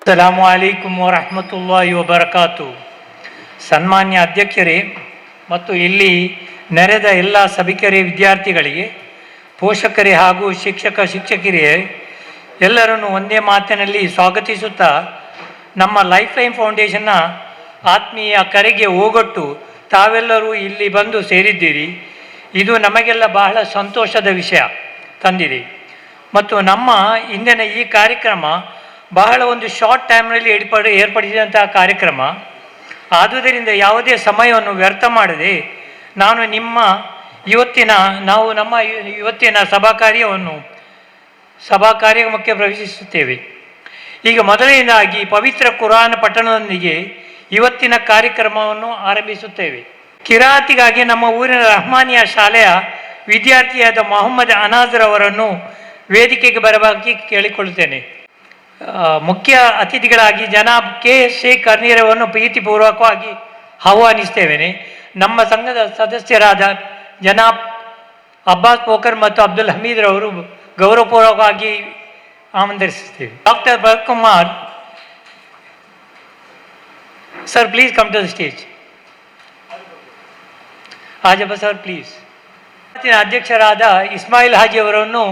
ಅಸ್ಸಲಾಮು ಅಲೈಕುಂ ವರಹಮತುಲ್ಲಾಹಿ ವಬರಕಾತು. ಸನ್ಮಾನ್ಯ ಅಧ್ಯಕ್ಷರೇ ಮತ್ತು ಇಲ್ಲಿ ನೆರೆದ ಎಲ್ಲ ಸಭಿಕರೇ, ವಿದ್ಯಾರ್ಥಿಗಳಿಗೆ, ಪೋಷಕರೇ ಹಾಗೂ ಶಿಕ್ಷಕಿಯರೇ ಎಲ್ಲರನ್ನು ಒಂದೇ ಮಾತಿನಲ್ಲಿ ಸ್ವಾಗತಿಸುತ್ತಾ, ನಮ್ಮ ಲೈಫ್ ಲೈನ್ ಫೌಂಡೇಶನ್ನ ಆತ್ಮೀಯ ಕರೆಗೆ ಓಗೊಟ್ಟು ತಾವೆಲ್ಲರೂ ಇಲ್ಲಿ ಬಂದು ಸೇರಿದ್ದೀರಿ. ಇದು ನಮಗೆಲ್ಲ ಬಹಳ ಸಂತೋಷದ ವಿಷಯ ತಂದಿದೆ. ಮತ್ತು ನಮ್ಮ ಇಂದಿನ ಈ ಕಾರ್ಯಕ್ರಮ ಬಹಳ ಒಂದು ಶಾರ್ಟ್ ಟೈಮ್ನಲ್ಲಿ ಏರ್ಪಡಿಸಿದಂತಹ ಕಾರ್ಯಕ್ರಮ. ಆದುದರಿಂದ ಯಾವುದೇ ಸಮಯವನ್ನು ವ್ಯರ್ಥ ಮಾಡದೆ ನಾವು ನಮ್ಮ ಇವತ್ತಿನ ಸಭಾ ಕಾರ್ಯಕ್ರಮಕ್ಕೆ ಪ್ರವೇಶಿಸುತ್ತೇವೆ. ಈಗ ಮೊದಲನೇದಾಗಿ ಪವಿತ್ರ ಕುರಾನ್ ಪಠಣದೊಂದಿಗೆ ಇವತ್ತಿನ ಕಾರ್ಯಕ್ರಮವನ್ನು ಆರಂಭಿಸುತ್ತೇವೆ. ಕಿರಾತಿಗಾಗಿ ನಮ್ಮ ಊರಿನ ರಹಮಾನಿಯಾ ಶಾಲೆಯ ವಿದ್ಯಾರ್ಥಿಯಾದ ಮೊಹಮ್ಮದ್ ಅನಾಜ್ರವರನ್ನು ವೇದಿಕೆಗೆ ಬರವಾಗಿ ಕೇಳಿಕೊಳ್ಳುತ್ತೇನೆ. ಮುಖ್ಯ ಅತಿಥಿಗಳಾಗಿ ಜನಾಬ್ ಕೆ ಶೇಖ್ ಅರ್ನೀರವನ್ನು ಪ್ರೀತಿಪೂರ್ವಕವಾಗಿ ಆಹ್ವಾನಿಸ್ತೇವೆ. ನಮ್ಮ ಸಂಘದ ಸದಸ್ಯರಾದ ಜನಾಬ್ ಅಬ್ಬಾಸ್ ಪೋಕರ್ ಮತ್ತು ಅಬ್ದುಲ್ ಹಮೀದ್ರವರು ಗೌರವಪೂರ್ವಕವಾಗಿ ಆಮಂತ್ರಿಸುತ್ತೇವೆ. Doctor Bharath Kumar sir, please come to the stage. Hajabba sir, please. ಅಧ್ಯಕ್ಷರಾದ ಇಸ್ಮಾಯಿಲ್ ಹಾಜಿ ಅವರನ್ನು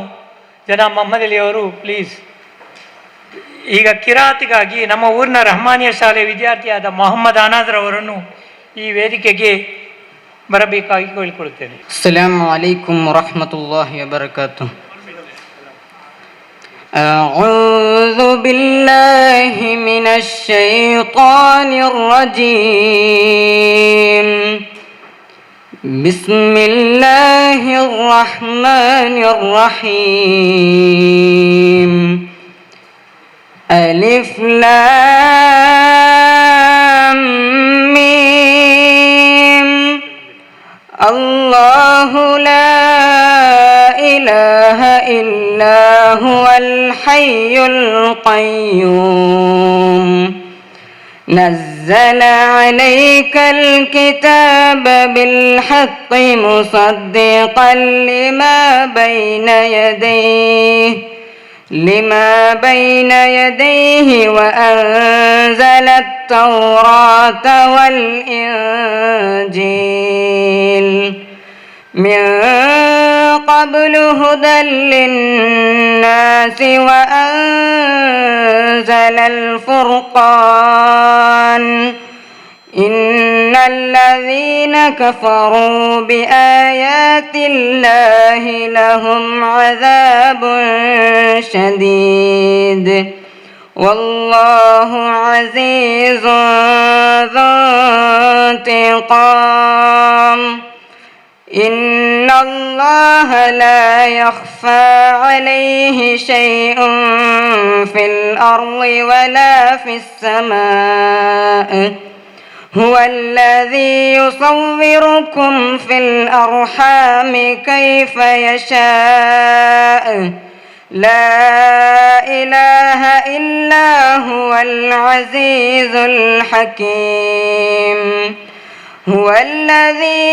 ಜನಾಬ್ ಮೊಹಮ್ಮದ್ ಅಲಿ ಅವರು ಪ್ಲೀಸ್. ಈಗ ಕಿರಾತಿಗಾಗಿ ನಮ್ಮ ಊರಿನ ರಹಮಾನಿಯಾ ಶಾಲೆ ವಿದ್ಯಾರ್ಥಿಯಾದ ಮೊಹಮ್ಮದ್ ಅನಾಜ್ರವರನ್ನು ಈ ವೇದಿಕೆಗೆ ಬರಬೇಕಾಗಿ ಕೇಳಿಕೊಳ್ಳುತ್ತೇನೆ. ಅಸ್ಸಲಾಮು ಅಲೈಕುಂ ವರಹಮತುಲ್ಲಾಹಿ ವಬರಕಾತುಹು. ಅಊಝು ಬಿಲ್ಲಾಹಿ ಮಿನಶ್ ಶೈತಾನಿರ್ ರಜೀಮ್. ಬಿಸ್ಮಿಲ್ಲಾಹಿರ್ ರಹ್ಮಾನಿರ್ ರಹೀಮ್. ಅಲಿಫ್ ಲಾಮ್ ಮೀಮ್. ಅಲ್ಲಾಹು ಲಾ ಇಲಾಹ ಇಲ್ಲಾ ಹುವಲ್ ಹಯ್ಯುಲ್ ಕಯ್ಯೂಮ್. نزل عليك الكتاب بالحق مصدقا لما بين يديه وأنزل التوراة والإنجيل من قبل هدى للناس وأنزل الفرقان. إن الذين كفروا بآيات الله لهم عذاب شديد والله عزيز ذو انتقام. إن الله لا يخفى عليه شيء في الأرض ولا في السماء. هو الذي يصوركم في الأرحام كيف يشاء. لا إله إلا هو العزيز الحكيم. هو الذي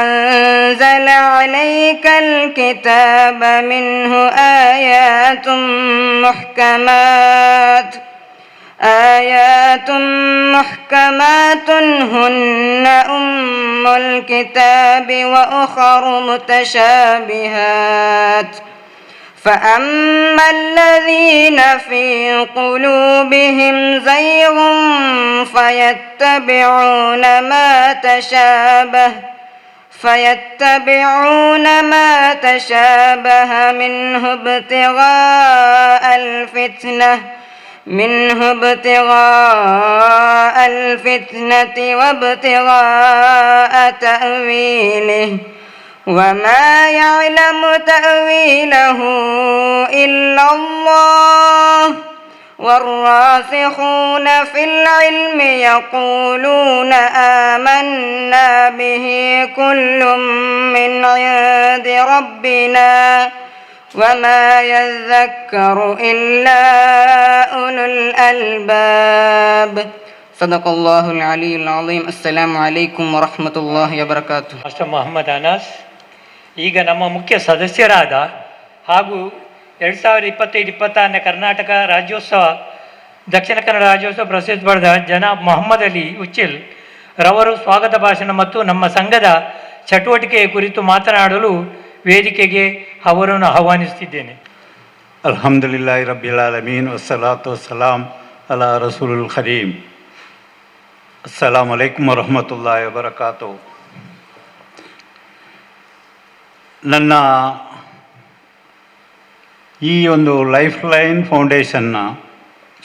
أنزل عليك الكتاب منه آيات محكمات هن أم الكتاب وأخر متشابهات. فأما الذين في قلوبهم زيغ فيتبعون ما تشابه منه ابتغاء الفتنة وابتغاء تأويله وما يعلم تأويله إلا الله. والراسخون في العلم يقولون آمنا به كل من عند ربنا وما يذكر إلا أولو الألباب. صدق الله العلي العظيم. السلام عليكم ورحمة الله وبركاته. ಮಾಸ್ಟರ್ ಮೊಹಮ್ಮದ್ ಅನಾಸ್ ಈಗ ನಮ್ಮ ಮುಖ್ಯ ಸದಸ್ಯರಾದ ಹಾಗೂ 2025-26ನೇ ಕರ್ನಾಟಕ ರಾಜ್ಯೋತ್ಸವ ದಕ್ಷಿಣ ಕನ್ನಡ ರಾಜ್ಯೋತ್ಸವ ಪ್ರಸಿದ್ಧಿ ಪಡೆದ ಜನಾಬ್ ಮೊಹಮ್ಮದ್ ಅಲಿ ಉಚ್ಚಿಲ್ ರವರು ಸ್ವಾಗತ ಭಾಷಣ ಮತ್ತು ನಮ್ಮ ಸಂಘದ ಚಟುವಟಿಕೆಯ ಕುರಿತು ಮಾತನಾಡಲು ವೇದಿಕೆಗೆ ಅವರನ್ನು ಆಹ್ವಾನಿಸುತ್ತಿದ್ದೇನೆ. ಅಲ್ಹಮ್ದುಲಿಲ್ಲಾಹಿ ರಬ್ಬಿಲ್ ಆಲಮೀನ್ ವಸ್ಸಲಾತು ವಸ್ಸಲಾಮ್ ಅಲಾ ರಸೂಲುಲ್ ಕರೀಮ್. ಅಸ್ಸಲಾಮು ಅಲೈಕುಮ್ ವರಹಮತುಲ್ಲಾಹಿ ವಬರಕಾತು. ನನ್ನ ಈ ಒಂದು ಲೈಫ್ ಲೈನ್ ಫೌಂಡೇಶನ್ನ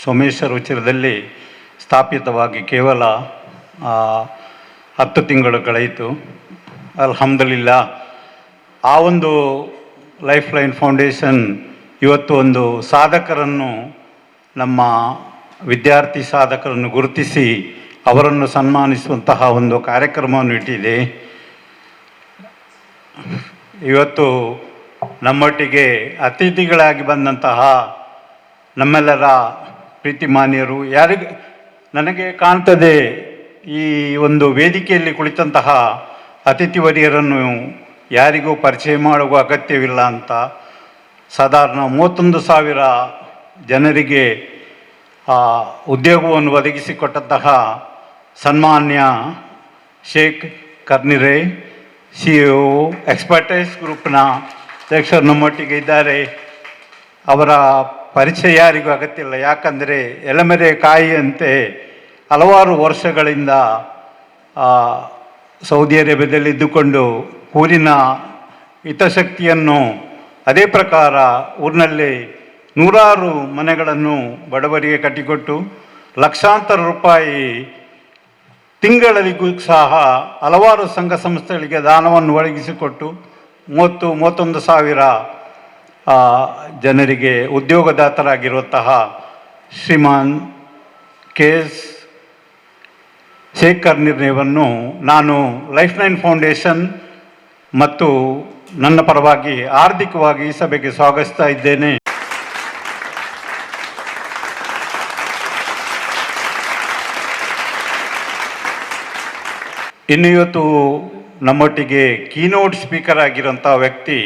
ಸೋಮೇಶ್ವರ ಉಚ್ಚಿಲದಲ್ಲಿ ಸ್ಥಾಪಿತವಾಗಿ ಕೇವಲ 10 ತಿಂಗಳು ಕಳೆಯಿತು. ಅಲ್ಹಮ್ದುಲಿಲ್ಲಾ, ಆ ಒಂದು ಲೈಫ್ ಲೈನ್ ಫೌಂಡೇಶನ್ ಇವತ್ತು ಒಂದು ಸಾಧಕರನ್ನು, ನಮ್ಮ ವಿದ್ಯಾರ್ಥಿ ಸಾಧಕರನ್ನು ಗುರುತಿಸಿ ಅವರನ್ನು ಸನ್ಮಾನಿಸುವಂತಹ ಒಂದು ಕಾರ್ಯಕ್ರಮವನ್ನು ಇಟ್ಟಿದೆ. ಇವತ್ತು ನಮ್ಮೊಟ್ಟಿಗೆ ಅತಿಥಿಗಳಾಗಿ ಬಂದಂತಹ ನಮ್ಮೆಲ್ಲರ ಪ್ರೀತಿಮಾನ್ಯರು, ನನಗೆ ಕಾಣ್ತದೆ ಈ ಒಂದು ವೇದಿಕೆಯಲ್ಲಿ ಕುಳಿತಂತಹ ಅತಿಥಿವರಿಯರನ್ನು ಯಾರಿಗೂ ಪರಿಚಯ ಮಾಡುವ ಅಗತ್ಯವಿಲ್ಲ ಅಂತ. ಸಾಧಾರಣ 31,000 ಜನರಿಗೆ ಉದ್ಯೋಗವನ್ನು ಒದಗಿಸಿಕೊಟ್ಟಂತಹ ಸನ್ಮಾನ್ಯ ಶೇಖ್ ಕರ್ನಿರೆ, CEO ಎಕ್ಸ್ಪರ್ಟೈಸ್ ಗ್ರೂಪ್ನ ಅಧ್ಯಕ್ಷರು ನಮ್ಮೊಟ್ಟಿಗೆ ಇದ್ದಾರೆ. ಅವರ ಪರಿಚಯ ಯಾರಿಗೂ ಅಗತ್ಯ ಇಲ್ಲ, ಯಾಕಂದರೆ ಎಲೆಮೆರೆ ಕಾಯಿಯಂತೆ ಹಲವಾರು ವರ್ಷಗಳಿಂದ ಸೌದಿ ಅರೇಬಿಯಾದಲ್ಲಿ ಇದ್ದುಕೊಂಡು ಊರಿನ ಹಿತಶಕ್ತಿಯನ್ನು, ಅದೇ ಪ್ರಕಾರ ಊರಿನಲ್ಲಿ 100 ಮನೆಗಳನ್ನು ಬಡವರಿಗೆ ಕಟ್ಟಿಕೊಟ್ಟು ಲಕ್ಷಾಂತರ ರೂಪಾಯಿ ತಿಂಗಳಿಗೂ ಸಹ ಹಲವಾರು ಸಂಘ ಸಂಸ್ಥೆಗಳಿಗೆ ದಾನವನ್ನು ಒದಗಿಸಿಕೊಟ್ಟು 31,000 ಜನರಿಗೆ ಉದ್ಯೋಗದಾತರಾಗಿರುವಂತಹ ಶ್ರೀಮಾನ್ KS ಶೇಖ್ ಕರ್ನಿರ್ನೆಯನ್ನು ನಾನು ಲೈಫ್ ಲೈನ್ ಫೌಂಡೇಶನ್ ಮತ್ತು ನನ್ನ ಪರವಾಗಿ ಆರ್ಥಿಕವಾಗಿ ಈ ಸಭೆಗೆ ಸ್ವಾಗತಿಸ್ತಾ ಇದ್ದೇನೆ. ಇನ್ನು ಇವತ್ತು ನಮ್ಮೊಟ್ಟಿಗೆ ಕೀನೋಟ್ ಸ್ಪೀಕರ್ ಆಗಿರೋಂಥ ವ್ಯಕ್ತಿ,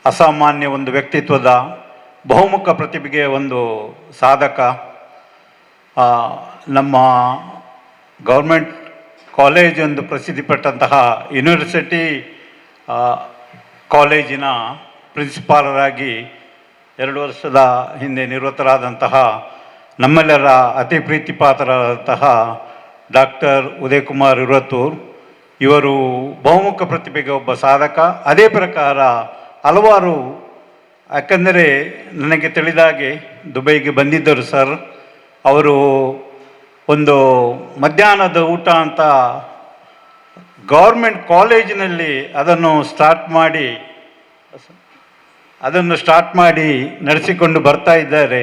ಅಸಾಮಾನ್ಯ ಒಂದು ವ್ಯಕ್ತಿತ್ವದ, ಬಹುಮುಖ ಪ್ರತಿಭೆಗೆ ಒಂದು ಸಾಧಕ, ನಮ್ಮ ಗೌರ್ಮೆಂಟ್ ಕಾಲೇಜ್ ಎಂದು ಪ್ರಸಿದ್ಧಿಪಟ್ಟಂತಹ ಯೂನಿವರ್ಸಿಟಿ ಕಾಲೇಜಿನ ಪ್ರಿನ್ಸಿಪಾಲರಾಗಿ 2 ವರ್ಷದ ಹಿಂದೆ ನಿವೃತ್ತರಾದಂತಹ ನಮ್ಮೆಲ್ಲರ ಅತಿ ಪ್ರೀತಿಪಾತ್ರರಾದಂತಹ ಡಾಕ್ಟರ್ ಉದಯ್ ಕುಮಾರ್ ಇರುವತ್ತೂರ್ ಇವರು ಬಹುಮುಖ ಪ್ರತಿಭೆಗೆ ಒಬ್ಬ ಸಾಧಕ. ಅದೇ ಪ್ರಕಾರ ಹಲವಾರು, ಯಾಕಂದರೆ ನನಗೆ ತಿಳಿದಾಗೆ ದುಬೈಗೆ ಬಂದಿದ್ದರು ಸರ್. ಅವರು ಒಂದು ಮಧ್ಯಾಹ್ನದ ಊಟ ಅಂತ ಗೌರ್ಮೆಂಟ್ ಕಾಲೇಜಿನಲ್ಲಿ ಅದನ್ನು ಸ್ಟಾರ್ಟ್ ಮಾಡಿ ನಡೆಸಿಕೊಂಡು ಬರ್ತಾ ಇದ್ದಾರೆ.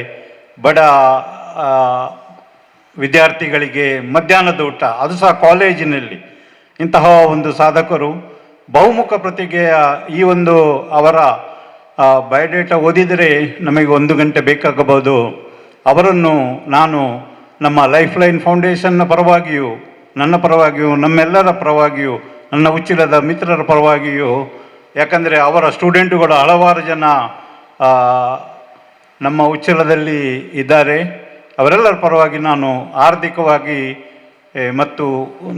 ಬಡ ವಿದ್ಯಾರ್ಥಿಗಳಿಗೆ ಮಧ್ಯಾಹ್ನದ ಊಟ, ಅದು ಸಹ ಕಾಲೇಜಿನಲ್ಲಿ. ಇಂತಹ ಒಂದು ಸಾಧಕರು, ಬಹುಮುಖ ಪ್ರತಿಭೆಯ ಈ ಒಂದು ಅವರ ಬಯೋಡೇಟಾ ಓದಿದರೆ ನಮಗೆ 1 ಗಂಟೆ ಬೇಕಾಗಬಹುದು. ಅವರನ್ನು ನಾನು ನಮ್ಮ ಲೈಫ್ ಲೈನ್ ಫೌಂಡೇಶನ್ನ ಪರವಾಗಿಯೂ, ನನ್ನ ಪರವಾಗಿಯೂ, ನಮ್ಮೆಲ್ಲರ ಪರವಾಗಿಯೂ, ನನ್ನ ಉಚ್ಚಿಲದ ಮಿತ್ರರ ಪರವಾಗಿಯೂ, ಯಾಕಂದರೆ ಅವರ ಸ್ಟೂಡೆಂಟುಗಳು ಹಲವಾರು ಜನ ನಮ್ಮ ಉಚ್ಚಿಲದಲ್ಲಿ ಇದ್ದಾರೆ, ಅವರೆಲ್ಲರ ಪರವಾಗಿ ನಾನು ಆರ್ಥಿಕವಾಗಿ ಮತ್ತು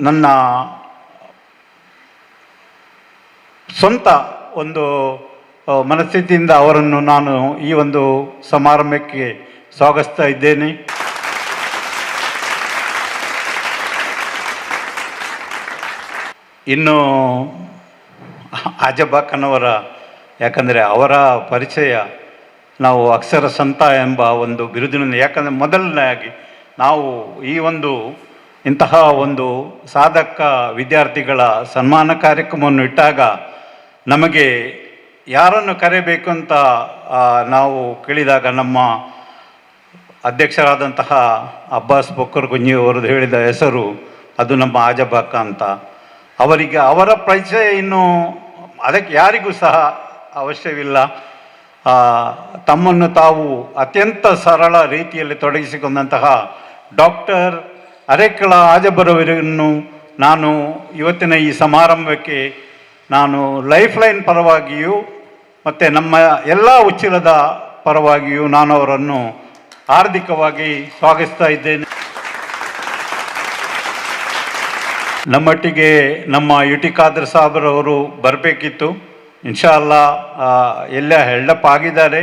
ನನ್ನ ಸ್ವಂತ ಒಂದು ಮನಸ್ಥಿತಿಯಿಂದ ಅವರನ್ನು ನಾನು ಈ ಒಂದು ಸಮಾರಂಭಕ್ಕೆ ಸ್ವಾಗತಿಸ್ತಾ ಇದ್ದೇನೆ. ಇನ್ನು ಆಜಬಾಕನವರ, ಯಾಕಂದರೆ ಅವರ ಪರಿಚಯ ನಾವು ಅಕ್ಷರ ಸಂತ ಎಂಬ ಒಂದು ಬಿರುದಿನಿಂದ, ಯಾಕಂದರೆ ಮೊದಲನೇಯಾಗಿ ನಾವು ಈ ಒಂದು ಇಂತಹ ಒಂದು ಸಾಧಕ ವಿದ್ಯಾರ್ಥಿಗಳ ಸನ್ಮಾನ ಕಾರ್ಯಕ್ರಮವನ್ನು ಇಟ್ಟಾಗ ನಮಗೆ ಯಾರನ್ನು ಕರೆಯಬೇಕು ಅಂತ ನಾವು ಕೇಳಿದಾಗ ನಮ್ಮ ಅಧ್ಯಕ್ಷರಾದಂತಹ ಅಬ್ಬಾಸ್ ಬೊಕ್ಕರ್ ಗುಂಜಿ ಅವರದ್ದು ಹೇಳಿದ ಹೆಸರು ಅದು ನಮ್ಮ ಆಜಬಾಕ ಅಂತ. ಅವರಿಗೆ ಅವರ ಪರಿಚಯ ಇನ್ನು ಅದಕ್ಕೆ ಯಾರಿಗೂ ಸಹ ಅವಶ್ಯವಿಲ್ಲ. ತಮ್ಮನ್ನು ತಾವು ಅತ್ಯಂತ ಸರಳ ರೀತಿಯಲ್ಲಿ ತೊಡಗಿಸಿಕೊಂಡಂತಹ ಡಾಕ್ಟರ್ ಅರೇಕಳ ಆಜಬರವರನ್ನು ನಾನು ಇವತ್ತಿನ ಈ ಸಮಾರಂಭಕ್ಕೆ ನಾನು ಲೈಫ್ ಲೈನ್ ಪರವಾಗಿಯೂ ಮತ್ತು ನಮ್ಮ ಎಲ್ಲ ಉಚ್ಚಿಲದ ಪರವಾಗಿಯೂ ನಾನು ಅವರನ್ನು ಹಾರ್ದಿಕವಾಗಿ ಸ್ವಾಗತಿಸ್ತಾ ಇದ್ದೇನೆ. ನಮ್ಮೊಟ್ಟಿಗೆ ನಮ್ಮ ಯು ಟಿ ಖಾದರ್ ಸಾಬ್ರವರು ಬರಬೇಕಿತ್ತು. ಇನ್ಶಾ ಅಲ್ಲಾ ಎಲ್ಲ ಹೆಲ್ಡಪ್ ಆಗಿದ್ದಾರೆ.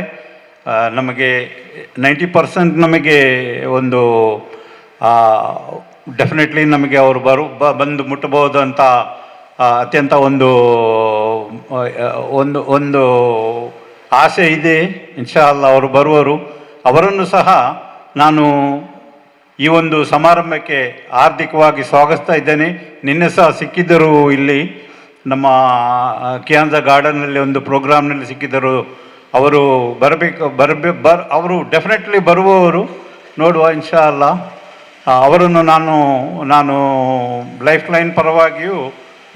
ನಮಗೆ 90% ನಮಗೆ ಒಂದು ಡೆಫಿನೆಟ್ಲಿ ನಮಗೆ ಅವರು ಬಂದು ಮುಟ್ಟಬಹುದು ಅಂತ ಅತ್ಯಂತ ಒಂದು ಒಂದು ಒಂದು ಆಸೆ ಇದೆ. ಇನ್ಶಾ ಅಲ್ಲಾ ಅವರು ಬರುವರು. ಅವರನ್ನು ಸಹ ನಾನು ಈ ಒಂದು ಸಮಾರಂಭಕ್ಕೆ ಹಾರ್ದಿಕವಾಗಿ ಸ್ವಾಗತಿಸ್ತಾ ಇದ್ದೇನೆ. ನಿನ್ನೆ ಸಹ ಸಿಕ್ಕಿದ್ದರು, ಇಲ್ಲಿ ನಮ್ಮ ಕಿಯಾನ್ಸ ಗಾರ್ಡನ್ನಲ್ಲಿ ಒಂದು ಪ್ರೋಗ್ರಾಮ್ನಲ್ಲಿ ಸಿಕ್ಕಿದ್ದರು. ಅವರು ಅವರು ಡೆಫಿನೆಟ್ಲಿ ಬರುವವರು, ನೋಡುವ ಇನ್ಶಾ ಅಲ್ಲಾ. ಅವರನ್ನು ನಾನು ಲೈಫ್ ಲೈನ್ ಪರವಾಗಿಯೂ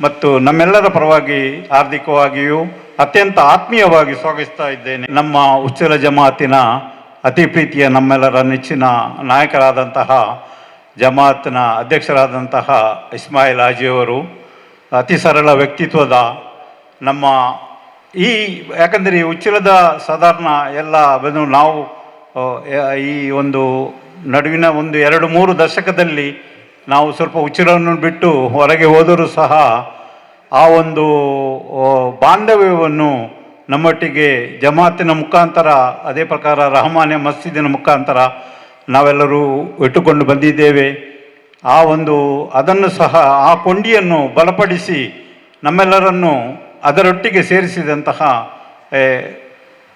ಮತ್ತು ನಮ್ಮೆಲ್ಲರ ಪರವಾಗಿ ಹಾರ್ದಿಕವಾಗಿಯೂ ಅತ್ಯಂತ ಆತ್ಮೀಯವಾಗಿ ಸ್ವಾಗತಿಸ್ತಾ ಇದ್ದೇನೆ. ನಮ್ಮ ಉಚ್ಚಿಲ ಜಮಾತಿನ ಅತಿ ಪ್ರೀತಿಯ ನಮ್ಮೆಲ್ಲರ ನೆಚ್ಚಿನ ನಾಯಕರಾದಂತಹ ಜಮಾತ್ನ ಅಧ್ಯಕ್ಷರಾದಂತಹ ಇಸ್ಮಾಯಿಲ್ ಹಾಜಿಯವರು ಅತಿ ಸರಳ ವ್ಯಕ್ತಿತ್ವದ ನಮ್ಮ ಯಾಕಂದರೆ ಈ ಉಚ್ಚಿಲದ ಸಾಧಾರಣ ಎಲ್ಲ ನಾವು ಈ ಒಂದು ನಡುವಿನ ಒಂದು 2-3 ದಶಕದಲ್ಲಿ ನಾವು ಸ್ವಲ್ಪ ಉಚ್ಚಿಲವನ್ನು ಬಿಟ್ಟು ಹೊರಗೆ ಹೋದರೂ ಸಹ ಆ ಒಂದು ಬಾಂಧವ್ಯವನ್ನು ನಮ್ಮೊಟ್ಟಿಗೆ ಜಮಾತಿನ ಮುಖಾಂತರ, ಅದೇ ಪ್ರಕಾರ ರಹಮಾನಿಯ ಮಸ್ಜಿದಿನ ಮುಖಾಂತರ ನಾವೆಲ್ಲರೂ ಇಟ್ಟುಕೊಂಡು ಬಂದಿದ್ದೇವೆ. ಅದನ್ನು ಸಹ ಆ ಕೊಂಡಿಯನ್ನು ಬಲಪಡಿಸಿ ನಮ್ಮೆಲ್ಲರನ್ನು ಅದರೊಟ್ಟಿಗೆ ಸೇರಿಸಿದಂತಹ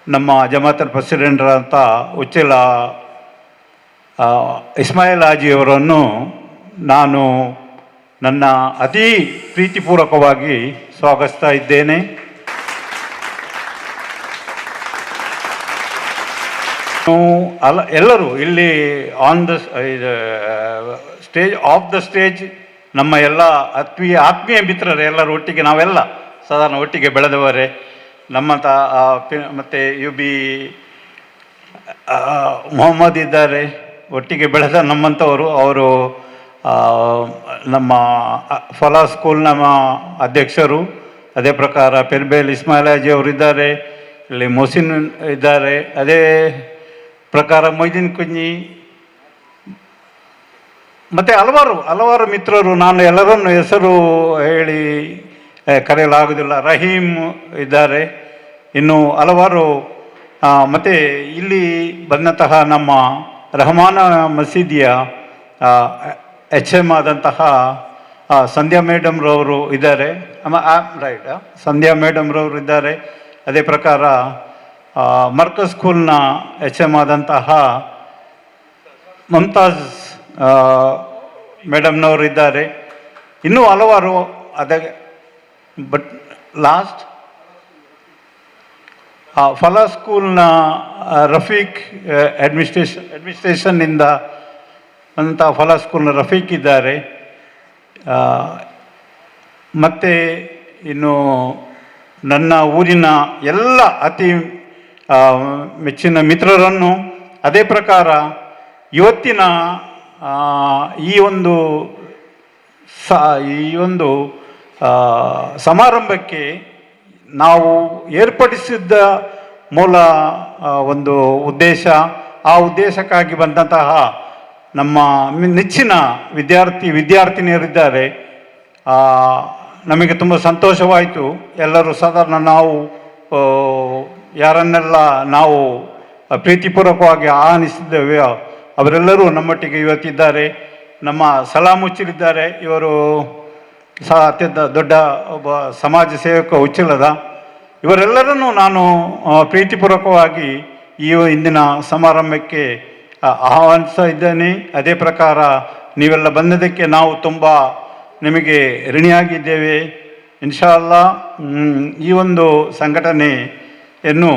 ನಮ್ಮ ಜಮಾತಲ್ ಪ್ರೆಸಿಡೆಂಟರಾದಂಥ ಉಚ್ಚಿಲ ಇಸ್ಮಾಯಿಲ್ ಹಾಜಿಯವರನ್ನು ನಾನು ನನ್ನ ಅತೀ ಪ್ರೀತಿಪೂರ್ವಕವಾಗಿ ಸ್ವಾಗತಿಸ್ತಾ ಇದ್ದೇನೆ. ಎಲ್ಲರೂ ಇಲ್ಲಿ ಆನ್ ದ ಸ್ಟೇಜ್ ನಮ್ಮ ಎಲ್ಲ ಆತ್ಮೀಯ ಮಿತ್ರರು ಎಲ್ಲರೂ ಒಟ್ಟಿಗೆ, ನಾವೆಲ್ಲ ಸಾಧಾರಣ ಒಟ್ಟಿಗೆ ಬೆಳೆದವರೇ. ನಮ್ಮಂಥ ಮತ್ತು ಮೊಹಮ್ಮದ್ ಇದ್ದಾರೆ, ಒಟ್ಟಿಗೆ ಬೆಳೆದ ನಮ್ಮಂಥವರು. ಅವರು ನಮ್ಮ ಫಲಾ ಸ್ಕೂಲ್ ನಮ್ಮ ಅಧ್ಯಕ್ಷರು. ಅದೇ ಪ್ರಕಾರ ಪೆರ್ಬೇಲ್ ಇಸ್ಮಾಯಿಲ್ ಹಾಜಿ ಅವರು ಇದ್ದಾರೆ, ಇಲ್ಲಿ ಮೊಹಸಿನ್ ಇದ್ದಾರೆ. ಅದೇ ಪ್ರಕಾರ ಮೊಯ್ದೀನ್ ಕುಂಜಿ ಮತ್ತು ಹಲವಾರು ಮಿತ್ರರು, ನಾನು ಎಲ್ಲರನ್ನು ಹೆಸರು ಹೇಳಿ ಕರೆಯಲಾಗುವುದಿಲ್ಲ. ರಹೀಮ್ ಇದ್ದಾರೆ, ಇನ್ನು ಹಲವಾರು. ಮತ್ತು ಇಲ್ಲಿ ಬಂದಂತಹ ನಮ್ಮ ರಹಮಾನ ಮಸೀದಿಯ HM ಆದಂತಹ ಸಂಧ್ಯಾ ಮೇಡಮ್ರವರು ಇದ್ದಾರೆ, ರೈಟ್, ಸಂಧ್ಯಾ ಮೇಡಮ್ರವರು ಇದ್ದಾರೆ. ಅದೇ ಪ್ರಕಾರ ಮರ್ಕಜ್ ಸ್ಕೂಲ್ನ HM ಆದಂತಹ ಮಮ್ತಾಜ್ ಮೇಡಮ್ನವರು ಇದ್ದಾರೆ. ಇನ್ನೂ ಹಲವಾರು. ಬಟ್ ಲಾಸ್ಟ್ ಫಲಾ ಸ್ಕೂಲ್ನ ರಫೀಕ್ ಅಡ್ಮಿನಿಸ್ಟ್ರೇಷನ್ನಿಂದ ಅಂತ ಫಲಾ ಸ್ಕೂಲ್ನ ರಫೀಕ್ ಇದ್ದಾರೆ. ಮತ್ತು ಇನ್ನು ನನ್ನ ಊರಿನ ಎಲ್ಲ ಅತಿ ಮೆಚ್ಚಿನ ಮಿತ್ರರನ್ನು, ಅದೇ ಪ್ರಕಾರ ಇವತ್ತಿನ ಈ ಒಂದು ಸಮಾರಂಭಕ್ಕೆ ನಾವು ಏರ್ಪಡಿಸಿದ್ದ ಮೂಲ ಒಂದು ಉದ್ದೇಶ, ಆ ಉದ್ದೇಶಕ್ಕಾಗಿ ಬಂದಂತಹ ನಮ್ಮ ನೆಚ್ಚಿನ ವಿದ್ಯಾರ್ಥಿನಿಯರಿದ್ದಾರೆ. ನಮಗೆ ತುಂಬ ಸಂತೋಷವಾಯಿತು. ಎಲ್ಲರೂ ಸಾಧಾರಣ ನಾವು ಯಾರನ್ನೆಲ್ಲ ನಾವು ಪ್ರೀತಿಪೂರ್ವಕವಾಗಿ ಆಹ್ವಾನಿಸಿದ್ದೇವೆ ಅವರೆಲ್ಲರೂ ನಮ್ಮೊಟ್ಟಿಗೆ ಇವತ್ತಿದ್ದಾರೆ. ನಮ್ಮ ಸಲಾಂ ಉಚ್ಚಿಲಿದ್ದಾರೆ, ಇವರು ಸಹ ಅತ್ಯಂತ ದೊಡ್ಡ ಒಬ್ಬ ಸಮಾಜ ಸೇವಕ ಉಚ್ಚಿಲದ. ಇವರೆಲ್ಲರನ್ನೂ ನಾನು ಪ್ರೀತಿಪೂರ್ವಕವಾಗಿ ಈ ಇಂದಿನ ಸಮಾರಂಭಕ್ಕೆ ಆಹ್ವಾನಿಸ್ತಾ ಇದ್ದೇನೆ. ಅದೇ ಪ್ರಕಾರ ನೀವೆಲ್ಲ ಬಂದದಕ್ಕೆ ನಾವು ತುಂಬ ನಿಮಗೆ ಋಣಿಯಾಗಿದ್ದೇವೆ. ಇನ್ಶಾ ಅಲ್ಲಾ ಈ ಒಂದು ಸಂಘಟನೆಯನ್ನು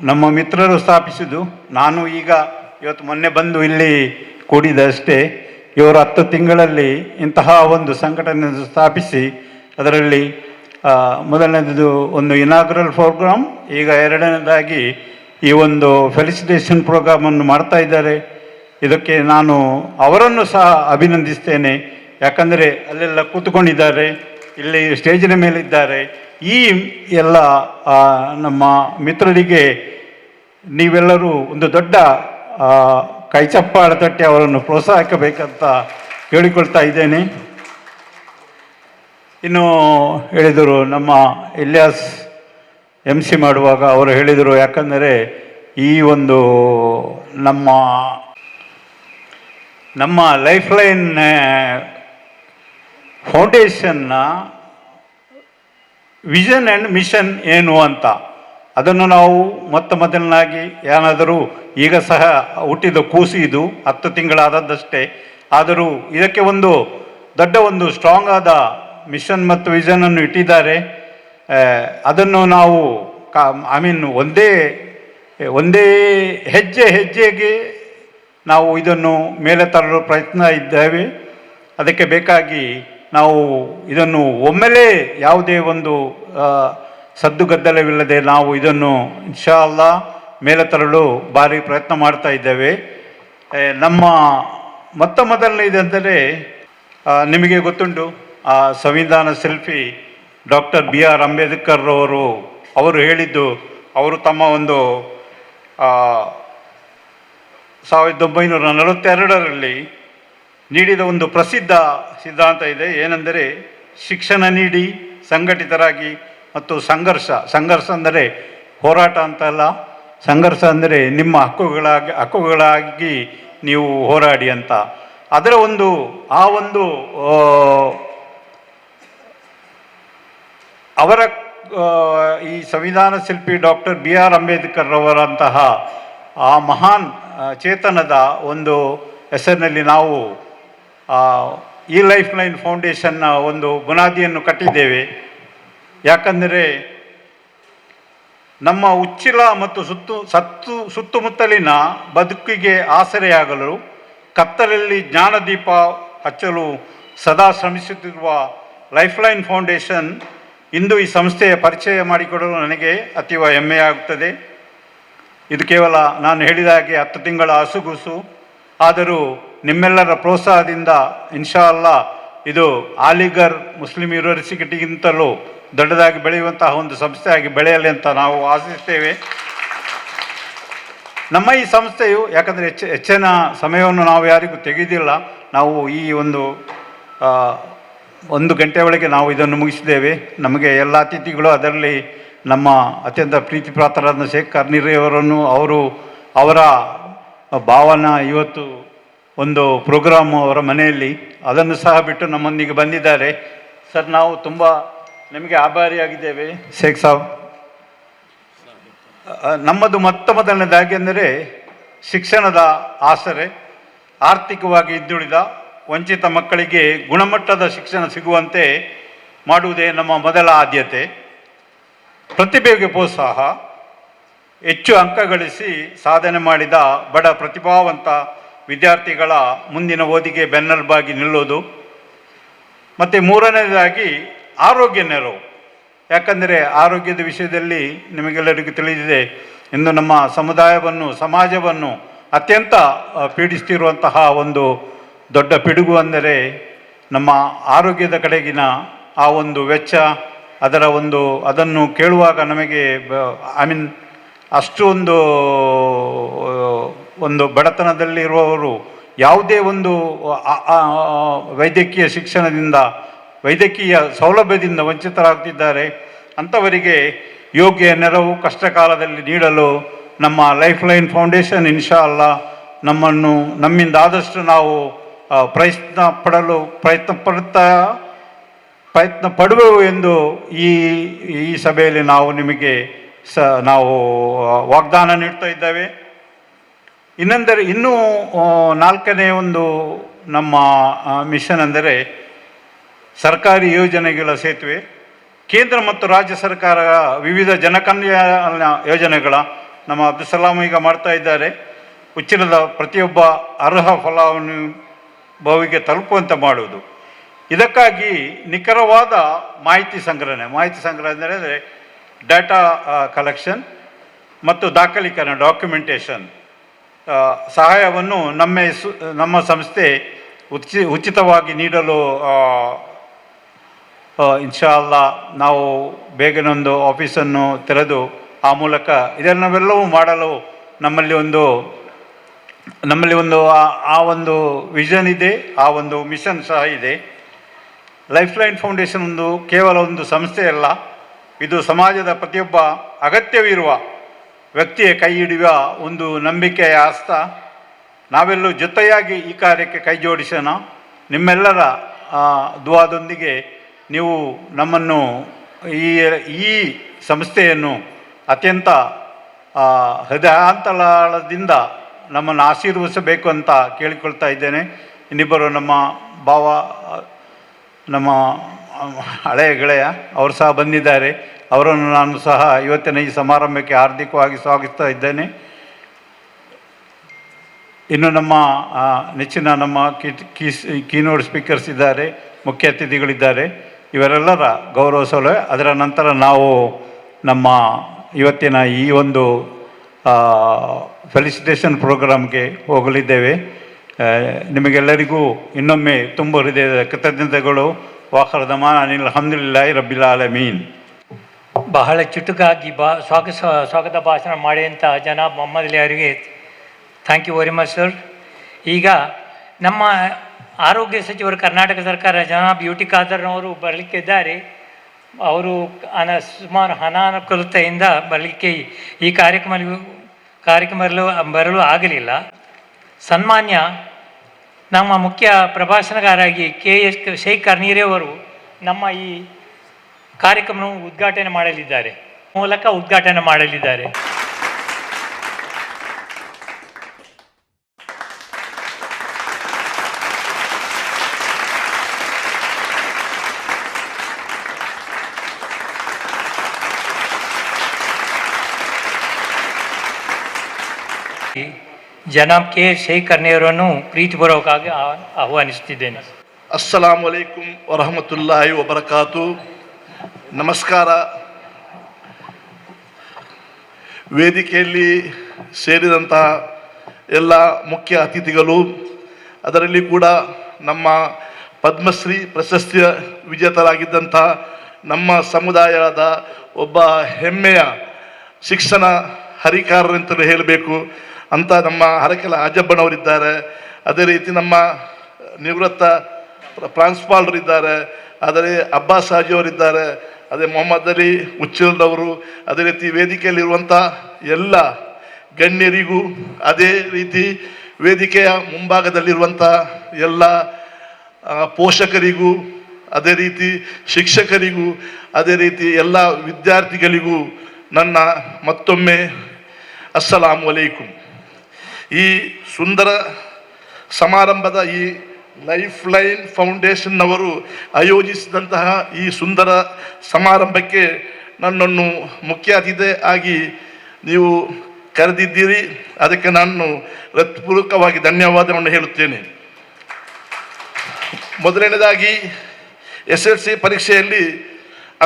ನಮ್ಮ ಮಿತ್ರರು ಸ್ಥಾಪಿಸಿದ್ದು. ನಾನು ಇವತ್ತು ಮೊನ್ನೆ ಬಂದು ಇಲ್ಲಿ ಕೂಡಿದಷ್ಟೇ. ಇವರು 10 ತಿಂಗಳಲ್ಲಿ ಇಂತಹ ಒಂದು ಸಂಘಟನೆಯನ್ನು ಸ್ಥಾಪಿಸಿ ಅದರಲ್ಲಿ ಮೊದಲನೇದು ಒಂದು ಇನಾಗ್ರಲ್ ಪ್ರೋಗ್ರಾಮ್, ಈಗ ಎರಡನೇದಾಗಿ ಈ ಒಂದು ಫೆಲಿಸಿಟೇಷನ್ ಪ್ರೋಗ್ರಾಮನ್ನು ಮಾಡ್ತಾ ಇದ್ದಾರೆ. ಇದಕ್ಕೆ ನಾನು ಅವರನ್ನು ಸಹ ಅಭಿನಂದಿಸ್ತೇನೆ. ಯಾಕಂದರೆ ಅಲ್ಲೆಲ್ಲ ಕೂತ್ಕೊಂಡಿದ್ದಾರೆ, ಇಲ್ಲಿ ಸ್ಟೇಜಿನ ಮೇಲಿದ್ದಾರೆ. ಈ ಎಲ್ಲ ನಮ್ಮ ಮಿತ್ರರಿಗೆ ನೀವೆಲ್ಲರೂ ಒಂದು ದೊಡ್ಡ ಕೈಚಪ್ಪಾಳ ತಟ್ಟಿ ಅವರನ್ನು ಪ್ರೋತ್ಸಾಹಿಸಬೇಕಂತ ಕೇಳಿಕೊಳ್ತಾ ಇದ್ದೇನೆ. ಇನ್ನು ಹೇಳಿದರು ನಮ್ಮ ಇಲಿಯಾಸ್ MC ಮಾಡುವಾಗ ಅವರು ಹೇಳಿದರು, ಯಾಕಂದರೆ ಈ ಒಂದು ನಮ್ಮ ಲೈಫ್ ಲೈನ್ ಫೌಂಡೇಶನ್ನ ವಿಷನ್ ಆ್ಯಂಡ್ ಮಿಷನ್ ಏನು ಅಂತ, ಅದನ್ನು ನಾವು ಮೊದಲನಾಗಿ ಏನಾದರೂ ಈಗ ಸಹ ಹುಟ್ಟಿದ ಕೂಸು ಇದು 10 ತಿಂಗಳಾದದ್ದಷ್ಟೇ, ಆದರೂ ಇದಕ್ಕೆ ಒಂದು ದೊಡ್ಡ ಒಂದು ಸ್ಟ್ರಾಂಗ್ ಆದ ಮಿಷನ್ ಮತ್ತು ವಿಷನನ್ನು ಇಟ್ಟಿದ್ದಾರೆ. ಅದನ್ನು ನಾವು ಒಂದೇ ಹೆಜ್ಜೆಗೆ ನಾವು ಇದನ್ನು ಮೇಲೆ ತರಲು ಪ್ರಯತ್ನ ಇದ್ದೇವೆ. ಅದಕ್ಕೆ ಬೇಕಾಗಿ ನಾವು ಇದನ್ನು ಒಮ್ಮೆಲೇ ಯಾವುದೇ ಒಂದು ಸದ್ದುಗದ್ದಲವಿಲ್ಲದೆ ನಾವು ಇದನ್ನು ಇನ್ಶಾ ಅಲ್ಲಾ ಮೇಲೆ ತರಲು ಭಾರಿ ಪ್ರಯತ್ನ ಮಾಡ್ತಾ ಇದ್ದೇವೆ. ನಮ್ಮ ಮೊದಲನೇದೆಂದರೆ ನಿಮಗೆ ಗೊತ್ತುಂಟು, ಸಂವಿಧಾನ ಶಿಲ್ಪಿ ಡಾಕ್ಟರ್ BR ಅಂಬೇಡ್ಕರ್ ಅವರು ಹೇಳಿದ್ದು, ಅವರು ತಮ್ಮ ಒಂದು 1942ರಲ್ಲಿ ನೀಡಿದ ಒಂದು ಪ್ರಸಿದ್ಧ ಸಿದ್ಧಾಂತ ಇದೆ. ಏನೆಂದರೆ ಶಿಕ್ಷಣ ನೀಡಿ ಸಂಘಟಿತರಾಗಿ ಮತ್ತು ಸಂಘರ್ಷ ಅಂದರೆ ಹೋರಾಟ ಅಂತಲ್ಲ, ಸಂಘರ್ಷ ಅಂದರೆ ನಿಮ್ಮ ಹಕ್ಕುಗಳಾಗಿ ನೀವು ಹೋರಾಡಿ ಅಂತ. ಅದರ ಅವರ ಈ ಸಂವಿಧಾನ ಶಿಲ್ಪಿ ಡಾಕ್ಟರ್ BR ಅಂಬೇಡ್ಕರ್ ಅವರಂತಹ ಆ ಮಹಾನ್ ಚೇತನದ ಒಂದು ಹೆಸರಿನಲ್ಲಿ ನಾವು ಈ ಲೈಫ್ ಲೈನ್ ಫೌಂಡೇಶನ್ನ ಒಂದು ಬುನಾದಿಯನ್ನು ಕಟ್ಟಿದ್ದೇವೆ. ಯಾಕಂದರೆ ನಮ್ಮ ಉಚ್ಚಿಲ ಮತ್ತು ಸುತ್ತಮುತ್ತಲಿನ ಬದುಕಿಗೆ ಆಸರೆಯಾಗಲು ಕತ್ತಲಲ್ಲಿ ಜ್ಞಾನದೀಪ ಹಚ್ಚಲು ಸದಾ ಶ್ರಮಿಸುತ್ತಿರುವ ಲೈಫ್ ಲೈನ್ ಫೌಂಡೇಶನ್ ಇಂದು ಈ ಸಂಸ್ಥೆಯ ಪರಿಚಯ ಮಾಡಿಕೊಡಲು ನನಗೆ ಅತೀವ ಹೆಮ್ಮೆಯಾಗುತ್ತದೆ. ಇದು ಕೇವಲ ನಾನು ಹೇಳಿದ ಹಾಗೆ 10 ತಿಂಗಳ ಹಸುಗುಸು, ಆದರೂ ನಿಮ್ಮೆಲ್ಲರ ಪ್ರೋತ್ಸಾಹದಿಂದ ಇನ್ಶಾ ಅಲ್ಲಾ ಇದು ಅಲಿಗಢ್ ಮುಸ್ಲಿಂ ಯೂನಿವರ್ಸಿಟಿಗಿಂತಲೂ ದೊಡ್ಡದಾಗಿ ಬೆಳೆಯುವಂತಹ ಒಂದು ಸಂಸ್ಥೆಯಾಗಿ ಬೆಳೆಯಲಿ ಅಂತ ನಾವು ಆಶಿಸ್ತೇವೆ. ನಮ್ಮ ಈ ಸಂಸ್ಥೆಯು, ಯಾಕಂದರೆ ಹೆಚ್ಚಿನ ಸಮಯವನ್ನು ನಾವು ಯಾರಿಗೂ ತೆಗೆದಿಲ್ಲ, ನಾವು ಈ ಒಂದು ಗಂಟೆ ಒಳಗೆ ನಾವು ಇದನ್ನು ಮುಗಿಸಿದ್ದೇವೆ. ನಮಗೆ ಎಲ್ಲ ಅತಿಥಿಗಳು, ಅದರಲ್ಲಿ ನಮ್ಮ ಅತ್ಯಂತ ಪ್ರೀತಿ ಪಾತ್ರರಾದ ಶೇಖ್ ಕರ್ನಿರಿಯವರನ್ನು ಅವರ ಭಾವನ ಇವತ್ತು ಒಂದು ಪ್ರೋಗ್ರಾಮು ಅವರ ಮನೆಯಲ್ಲಿ, ಅದನ್ನು ಸಹ ಬಿಟ್ಟು ನಮ್ಮೊಂದಿಗೆ ಬಂದಿದ್ದಾರೆ. ಸರ್, ನಾವು ತುಂಬ ನಿಮಗೆ ಆಭಾರಿಯಾಗಿದ್ದೇವೆ ಶೇಖ್ ಸಾಬ್. ನಮ್ಮದು ಮೊದಲನೇದಾಗಿ ಅಂದರೆ ಶಿಕ್ಷಣದ ಆಸರೆ, ಆರ್ಥಿಕವಾಗಿ ಹಿಂದುಳಿದ ವಂಚಿತ ಮಕ್ಕಳಿಗೆ ಗುಣಮಟ್ಟದ ಶಿಕ್ಷಣ ಸಿಗುವಂತೆ ಮಾಡುವುದೇ ನಮ್ಮ ಮೊದಲ ಆದ್ಯತೆ. ಪ್ರತಿಭೆಗೆ ಪ್ರೋತ್ಸಾಹ, ಹೆಚ್ಚು ಅಂಕ ಗಳಿಸಿ ಸಾಧನೆ ಮಾಡಿದ ಬಡ ಪ್ರತಿಭಾವಂತ ವಿದ್ಯಾರ್ಥಿಗಳ ಮುಂದಿನ ಓದಿಗೆ ಬೆನ್ನೆಲುಬಾಗಿ ನಿಲ್ಲೋದು. ಮತ್ತು ಮೂರನೇದಾಗಿ ಆರೋಗ್ಯ ನೆರವು. ಯಾಕಂದರೆ ಆರೋಗ್ಯದ ವಿಷಯದಲ್ಲಿ ನಿಮಗೆಲ್ಲರಿಗೂ ತಿಳಿದಿದೆ, ಇಂದು ನಮ್ಮ ಸಮಾಜವನ್ನು ಅತ್ಯಂತ ಪೀಡಿಸ್ತಿರುವಂತಹ ಒಂದು ದೊಡ್ಡ ಪಿಡುಗು ಅಂದರೆ ನಮ್ಮ ಆರೋಗ್ಯದ ಕಡೆಗಿನ ಆ ಒಂದು ವೆಚ್ಚ. ಅದನ್ನು ಕೇಳುವಾಗ ನಮಗೆ ಅಷ್ಟು ಒಂದು ಬಡತನದಲ್ಲಿರುವವರು ಯಾವುದೇ ಒಂದು ವೈದ್ಯಕೀಯ ಶಿಕ್ಷಣದಿಂದ, ವೈದ್ಯಕೀಯ ಸೌಲಭ್ಯದಿಂದ ವಂಚಿತರಾಗ್ತಿದ್ದಾರೆ. ಅಂಥವರಿಗೆ ಯೋಗ್ಯ ನೆರವು ಕಷ್ಟ ಕಾಲದಲ್ಲಿ ನೀಡಲು ನಮ್ಮ ಲೈಫ್ ಲೈನ್ ಫೌಂಡೇಶನ್ ಇನ್ಶಾ ಅಲ್ಲಾ ನಮ್ಮಿಂದ ಆದಷ್ಟು ನಾವು ಪ್ರಯತ್ನ ಪಡುವೆವು ಎಂದು ಈ ಸಭೆಯಲ್ಲಿ ನಾವು ನಿಮಗೆ ನಾವು ವಾಗ್ದಾನ ನೀಡ್ತಾ ಇದ್ದೇವೆ. ಇನ್ನೂ 4ನೇ ಒಂದು ನಮ್ಮ ಮಿಷನ್ ಅಂದರೆ ಸರ್ಕಾರಿ ಯೋಜನೆಗಳ ಸೇತುವೆ. ಕೇಂದ್ರ ಮತ್ತು ರಾಜ್ಯ ಸರ್ಕಾರ ವಿವಿಧ ಜನಕಲ್ಯಾಣ ಯೋಜನೆಗಳ ನಮ್ಮ ಅಬ್ದುಲ್ ಈಗ ಮಾಡ್ತಾ ಇದ್ದಾರೆ. ಉಚ್ಚಿಲದ ಪ್ರತಿಯೊಬ್ಬ ಅರ್ಹ ಫಲಾನುಭವಿಗೆ ತಲುಪುವಂತೆ ಮಾಡುವುದು. ಇದಕ್ಕಾಗಿ ನಿಖರವಾದ ಮಾಹಿತಿ ಸಂಗ್ರಹಣೆ ಅಂದರೆ ಡಾಟಾ ಕಲೆಕ್ಷನ್ ಮತ್ತು ದಾಖಲೀಕರಣ ಡಾಕ್ಯುಮೆಂಟೇಷನ್ ಸಹಾಯವನ್ನು ನಮ್ಮ ಸಂಸ್ಥೆ ಉಚಿತವಾಗಿ ನೀಡಲು ಇನ್ಶಾ ಅಲ್ಲಾ ನಾವು ಬೇಗನೊಂದು ಆಫೀಸನ್ನು ತೆರೆದು ಆ ಮೂಲಕ ಇದನ್ನೆಲ್ಲವೂ ಮಾಡಲು ನಮ್ಮಲ್ಲಿ ಒಂದು ಆ ಒಂದು ವಿಷನ್ ಇದೆ, ಆ ಒಂದು ಮಿಷನ್ ಸಹ ಇದೆ. ಲೈಫ್ ಲೈನ್ ಫೌಂಡೇಶನ್ ಕೇವಲ ಒಂದು ಸಂಸ್ಥೆ ಅಲ್ಲ, ಇದು ಸಮಾಜದ ಪ್ರತಿಯೊಬ್ಬ ಅಗತ್ಯವಿರುವ ವ್ಯಕ್ತಿಯ ಕೈ ಹಿಡಿಯುವ ಒಂದು ನಂಬಿಕೆಯ ಹಸ್ತ. ನಾವೆಲ್ಲೂ ಜೊತೆಯಾಗಿ ಈ ಕಾರ್ಯಕ್ಕೆ ಕೈ ಜೋಡಿಸೋಣ. ನಿಮ್ಮೆಲ್ಲರ ದುವಾದೊಂದಿಗೆ ನೀವು ನಮ್ಮನ್ನು ಈ ಸಂಸ್ಥೆಯನ್ನು ಅತ್ಯಂತ ಹೃದಯಾಂತರಾಳದಿಂದ ನಮ್ಮನ್ನು ಆಶೀರ್ವದಿಸಬೇಕು ಅಂತ ಕೇಳಿಕೊಳ್ತಾ ಇದ್ದೇನೆ. ಇನ್ನಿಬ್ಬರು ನಮ್ಮ ಭಾವ, ನಮ್ಮ ಹಳೆಯ ಗೆಳೆಯ ಅವರು ಸಹ ಬಂದಿದ್ದಾರೆ. ಅವರನ್ನು ನಾನು ಸಹ ಇವತ್ತಿನ ಈ ಸಮಾರಂಭಕ್ಕೆ ಹಾರ್ದಿಕವಾಗಿ ಸ್ವಾಗತಿಸ್ತಾ ಇದ್ದೇನೆ. ಇನ್ನು ನಮ್ಮ ನೆಚ್ಚಿನ ನಮ್ಮ ಕೀನೋಡ್ ಸ್ಪೀಕರ್ಸ್ ಇದ್ದಾರೆ, ಮುಖ್ಯ ಅತಿಥಿಗಳಿದ್ದಾರೆ. ಇವರೆಲ್ಲರ ಗೌರವ ಸೌಲಭ್ಯ. ಅದರ ನಂತರ ನಾವು ನಮ್ಮ ಇವತ್ತಿನ ಈ ಒಂದು ಫೆಲಿಸಿಟೇಷನ್ ಪ್ರೋಗ್ರಾಮ್ಗೆ ಹೋಗಲಿದ್ದೇವೆ. ನಿಮಗೆಲ್ಲರಿಗೂ ಇನ್ನೊಮ್ಮೆ ತುಂಬ ಹೃದಯದ ಕೃತಜ್ಞತೆಗಳು. ವಾಖರ್ ದಮಾನ್ ಅನಿಲ್ ಅಲ್ಹಮ್ದುಲಿಲ್ಲಾಹಿ ರಬ್ಬಿಲ್ ಆಲಮೀನ್. ಬಹಳ ಚುಟುಕಾಗಿ ಸ್ವಾಗತ ಭಾಷಣ ಮಾಡಿದಂಥ ಜನಾಬ್ ಮೊಹಮ್ಮದ್ ಅಲಿ ಅವರಿಗೆ thank you very much sir. ಈಗ ನಮ್ಮ ಆರೋಗ್ಯ ಸಚಿವರು ಕರ್ನಾಟಕ ಸರ್ಕಾರ ಜನಾಬ್ ಯು ಟಿ ಖಾದರ್ನವರು ಬರಲಿಕ್ಕಿದ್ದಾರೆ. ಅವರು ಸುಮಾರು ಅನಾನುಕೂಲತೆಯಿಂದ ಬರಲಿಕ್ಕೆ ಈ ಕಾರ್ಯಕ್ರಮ ಬರಲು ಆಗಲಿಲ್ಲ. ಸನ್ಮಾನ್ಯ ನಮ್ಮ ಮುಖ್ಯ ಪ್ರಭಾಷಣಗಾರಾಗಿ KS ಶೇಖ್ ಕರ್ನೀರೆ ಅವರು ನಮ್ಮ ಈ ಕಾರ್ಯಕ್ರಮವನ್ನು ಉದ್ಘಾಟನೆ ಮಾಡಲಿದ್ದಾರೆ. ಜನಾಬ್ KS ಶೇಖ್ ಕರ್ನೀರನ್ನು ಪ್ರೀತಿಪೂರ್ವಕವಾಗಿ ಆಹ್ವಾನಿಸುತ್ತಿದ್ದೇನೆ. ಅಸ್ಸಲಾಮು ಅಲೈಕುಂ ವರಹಮತುಲ್ಲಾಹಿ ವಬರಕಾತು. ನಮಸ್ಕಾರ. ವೇದಿಕೆಯಲ್ಲಿ ಸೇರಿದಂತಹ ಎಲ್ಲ ಮುಖ್ಯ ಅತಿಥಿಗಳು, ಅದರಲ್ಲಿ ಕೂಡ ನಮ್ಮ ಪದ್ಮಶ್ರೀ ಪ್ರಶಸ್ತಿಯ ವಿಜೇತರಾಗಿದ್ದಂಥ ನಮ್ಮ ಸಮುದಾಯದ ಒಬ್ಬ ಹೆಮ್ಮೆಯ ಶಿಕ್ಷಣ ಹರಿಕಾರರಂತಲೇ ಹೇಳಬೇಕು ಅಂತ ನಮ್ಮ ಹರಕೆಲ ಅಜಬ್ಬನವರಿದ್ದಾರೆ. ಅದೇ ರೀತಿ ನಮ್ಮ ನಿವೃತ್ತ ಪ್ರಾಂಶುಪಾಲರಿದ್ದಾರೆ, ಅದೇ ಅಬ್ಬಾಸ್ ಹಾಜಿಯವರಿದ್ದಾರೆ, ಅದೇ ಮೊಹಮ್ಮದ್ ಅಲಿ ಉಚ್ಚಿಲ್ರವರು, ಅದೇ ರೀತಿ ವೇದಿಕೆಯಲ್ಲಿರುವಂಥ ಎಲ್ಲ ಗಣ್ಯರಿಗೂ, ಅದೇ ರೀತಿ ವೇದಿಕೆಯ ಮುಂಭಾಗದಲ್ಲಿರುವಂಥ ಎಲ್ಲ ಪೋಷಕರಿಗೂ, ಅದೇ ರೀತಿ ಶಿಕ್ಷಕರಿಗೂ, ಅದೇ ರೀತಿ ಎಲ್ಲ ವಿದ್ಯಾರ್ಥಿಗಳಿಗೂ ನನ್ನ ಮತ್ತೊಮ್ಮೆ ಅಸ್ಸಲಾಮು ಅಲೈಕುಂ. ಈ ಸುಂದರ ಸಮಾರಂಭದ ಈ ಲೈಫ್ ಲೈನ್ ಫೌಂಡೇಶನ್ನವರು ಆಯೋಜಿಸಿದಂತಹ ಈ ಸುಂದರ ಸಮಾರಂಭಕ್ಕೆ ನನ್ನನ್ನು ಮುಖ್ಯ ಅತಿಥಿ ಆಗಿ ನೀವು ಕರೆದಿದ್ದೀರಿ. ಅದಕ್ಕೆ ನಾನು ಹೃತ್ಪೂರ್ವಕವಾಗಿ ಧನ್ಯವಾದವನ್ನು ಹೇಳುತ್ತೇನೆ. ಮೊದಲನೇದಾಗಿ SSLC ಪರೀಕ್ಷೆಯಲ್ಲಿ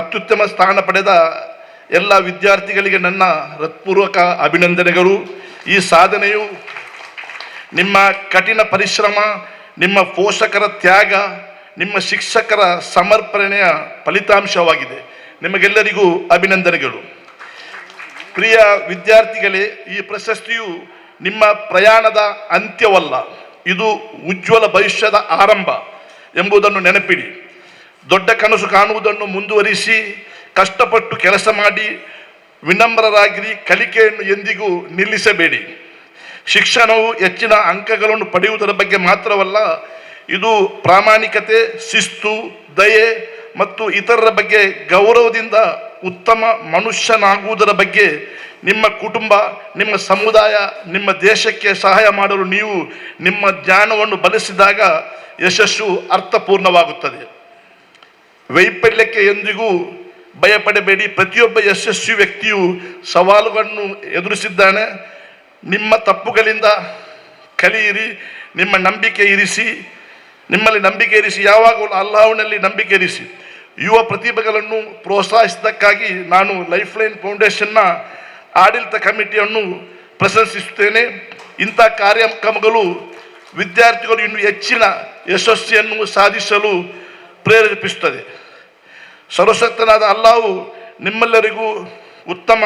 ಅತ್ಯುತ್ತಮ ಸ್ಥಾನ ಪಡೆದ ಎಲ್ಲ ವಿದ್ಯಾರ್ಥಿಗಳಿಗೆ ನನ್ನ ಹೃತ್ಪೂರ್ವಕ ಅಭಿನಂದನೆಗಳು. ಈ ಸಾಧನೆಯು ನಿಮ್ಮ ಕಠಿಣ ಪರಿಶ್ರಮ, ನಿಮ್ಮ ಪೋಷಕರ ತ್ಯಾಗ, ನಿಮ್ಮ ಶಿಕ್ಷಕರ ಸಮರ್ಪಣೆಯ ಫಲಿತಾಂಶವಾಗಿದೆ. ನಿಮಗೆಲ್ಲರಿಗೂ ಅಭಿನಂದನೆಗಳು. ಪ್ರಿಯ ವಿದ್ಯಾರ್ಥಿಗಳೇ, ಈ ಪ್ರಶಸ್ತಿಯು ನಿಮ್ಮ ಪ್ರಯಾಣದ ಅಂತ್ಯವಲ್ಲ, ಇದು ಉಜ್ವಲ ಭವಿಷ್ಯದ ಆರಂಭ ಎಂಬುದನ್ನು ನೆನಪಿಡಿ. ದೊಡ್ಡ ಕನಸು ಕಾಣುವುದನ್ನು ಮುಂದುವರಿಸಿ, ಕಷ್ಟಪಟ್ಟು ಕೆಲಸ ಮಾಡಿ, ವಿನಮ್ರರಾಗಿರಿ. ಕಲಿಕೆಯನ್ನು ಎಂದಿಗೂ ನಿಲ್ಲಿಸಬೇಡಿ. ಶಿಕ್ಷಣವು ಹೆಚ್ಚಿನ ಅಂಕಗಳನ್ನು ಪಡೆಯುವುದರ ಬಗ್ಗೆ ಮಾತ್ರವಲ್ಲ, ಇದು ಪ್ರಾಮಾಣಿಕತೆ, ಶಿಸ್ತು, ದಯೆ ಮತ್ತು ಇತರರ ಬಗ್ಗೆ ಗೌರವದಿಂದ ಉತ್ತಮ ಮನುಷ್ಯನಾಗುವುದರ ಬಗ್ಗೆ. ನಿಮ್ಮ ಕುಟುಂಬ, ನಿಮ್ಮ ಸಮುದಾಯ, ನಿಮ್ಮ ದೇಶಕ್ಕೆ ಸಹಾಯ ಮಾಡಲು ನೀವು ನಿಮ್ಮ ಜ್ಞಾನವನ್ನು ಬಳಸಿದಾಗ ಯಶಸ್ಸು ಅರ್ಥಪೂರ್ಣವಾಗುತ್ತದೆ. ವೈಫಲ್ಯಕ್ಕೆ ಎಂದಿಗೂ ಭಯಪಡಬೇಡಿ. ಪ್ರತಿಯೊಬ್ಬ ಯಶಸ್ವಿ ವ್ಯಕ್ತಿಯು ಸವಾಲುಗಳನ್ನು ಎದುರಿಸಿದ್ದಾನೆ. ನಿಮ್ಮ ತಪ್ಪುಗಳಿಂದ ಕಲಿಯಿರಿ. ನಿಮ್ಮಲ್ಲಿ ನಂಬಿಕೆ ಇರಿಸಿ. ಯಾವಾಗಲೂ ಅಲ್ಲಾಹ್ನಲ್ಲಿ ನಂಬಿಕೆ ಇರಿಸಿ. ಯುವ ಪ್ರತಿಭೆಗಳನ್ನು ಪ್ರೋತ್ಸಾಹಿಸಿದ್ದಕ್ಕಾಗಿ ನಾನು ಲೈಫ್ ಲೈನ್ ಫೌಂಡೇಶನ್ನ ಆಡಳಿತ ಕಮಿಟಿಯನ್ನು ಪ್ರಶಂಸಿಸುತ್ತೇನೆ. ಇಂಥ ಕಾರ್ಯಕ್ರಮಗಳು ವಿದ್ಯಾರ್ಥಿಗಳು ಇನ್ನೂ ಹೆಚ್ಚಿನ ಯಶಸ್ಸನ್ನು ಸಾಧಿಸಲು ಪ್ರೇರೇಪಿಸುತ್ತದೆ. ಸರ್ವಶಕ್ತನಾದ ಅಲ್ಲಾಹು ನಿಮ್ಮೆಲ್ಲರಿಗೂ ಉತ್ತಮ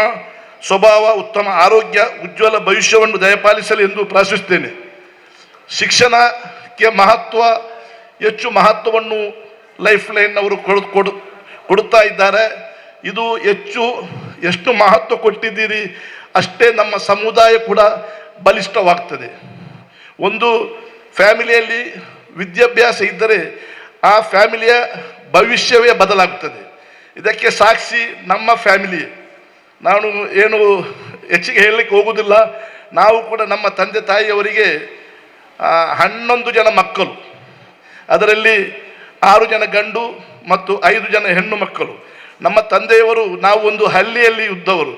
ಸ್ವಭಾವ, ಉತ್ತಮ ಆರೋಗ್ಯ, ಉಜ್ವಲ ಭವಿಷ್ಯವನ್ನು ದಯಪಾಲಿಸಲಿ ಎಂದು ಪ್ರಾರ್ಥಿಸುತ್ತೇನೆ. ಶಿಕ್ಷಣಕ್ಕೆ ಹೆಚ್ಚು ಮಹತ್ವವನ್ನು ಲೈಫ್ ಲೈನ್ ಅವರು ಕೊಡುತ್ತಾ ಇದ್ದಾರೆ. ಇದು ಎಷ್ಟು ಮಹತ್ವ ಕೊಟ್ಟಿದ್ದೀರಿ ಅಷ್ಟೇ ನಮ್ಮ ಸಮುದಾಯ ಕೂಡ ಬಲಿಷ್ಠವಾಗ್ತದೆ. ಒಂದು ಫ್ಯಾಮಿಲಿಯಲ್ಲಿ ವಿದ್ಯಾಭ್ಯಾಸ ಇದ್ದರೆ ಆ ಫ್ಯಾಮಿಲಿಯ ಭವಿಷ್ಯವೇ ಬದಲಾಗುತ್ತದೆ. ಇದಕ್ಕೆ ಸಾಕ್ಷಿ ನಮ್ಮ ಫ್ಯಾಮಿಲಿ. ನಾನು ಏನು ಹೆಚ್ಚಿಗೆ ಹೇಳಲಿಕ್ಕೆ ಹೋಗುವುದಿಲ್ಲ. ನಾವು ಕೂಡ ನಮ್ಮ ತಂದೆ ತಾಯಿಯವರಿಗೆ 11 ಜನ ಮಕ್ಕಳು, ಅದರಲ್ಲಿ 6 ಜನ ಗಂಡು ಮತ್ತು 5 ಜನ ಹೆಣ್ಣು ಮಕ್ಕಳು. ನಮ್ಮ ತಂದೆಯವರು, ನಾವು ಒಂದು ಹಳ್ಳಿಯಲ್ಲಿ ಇದ್ದವರು,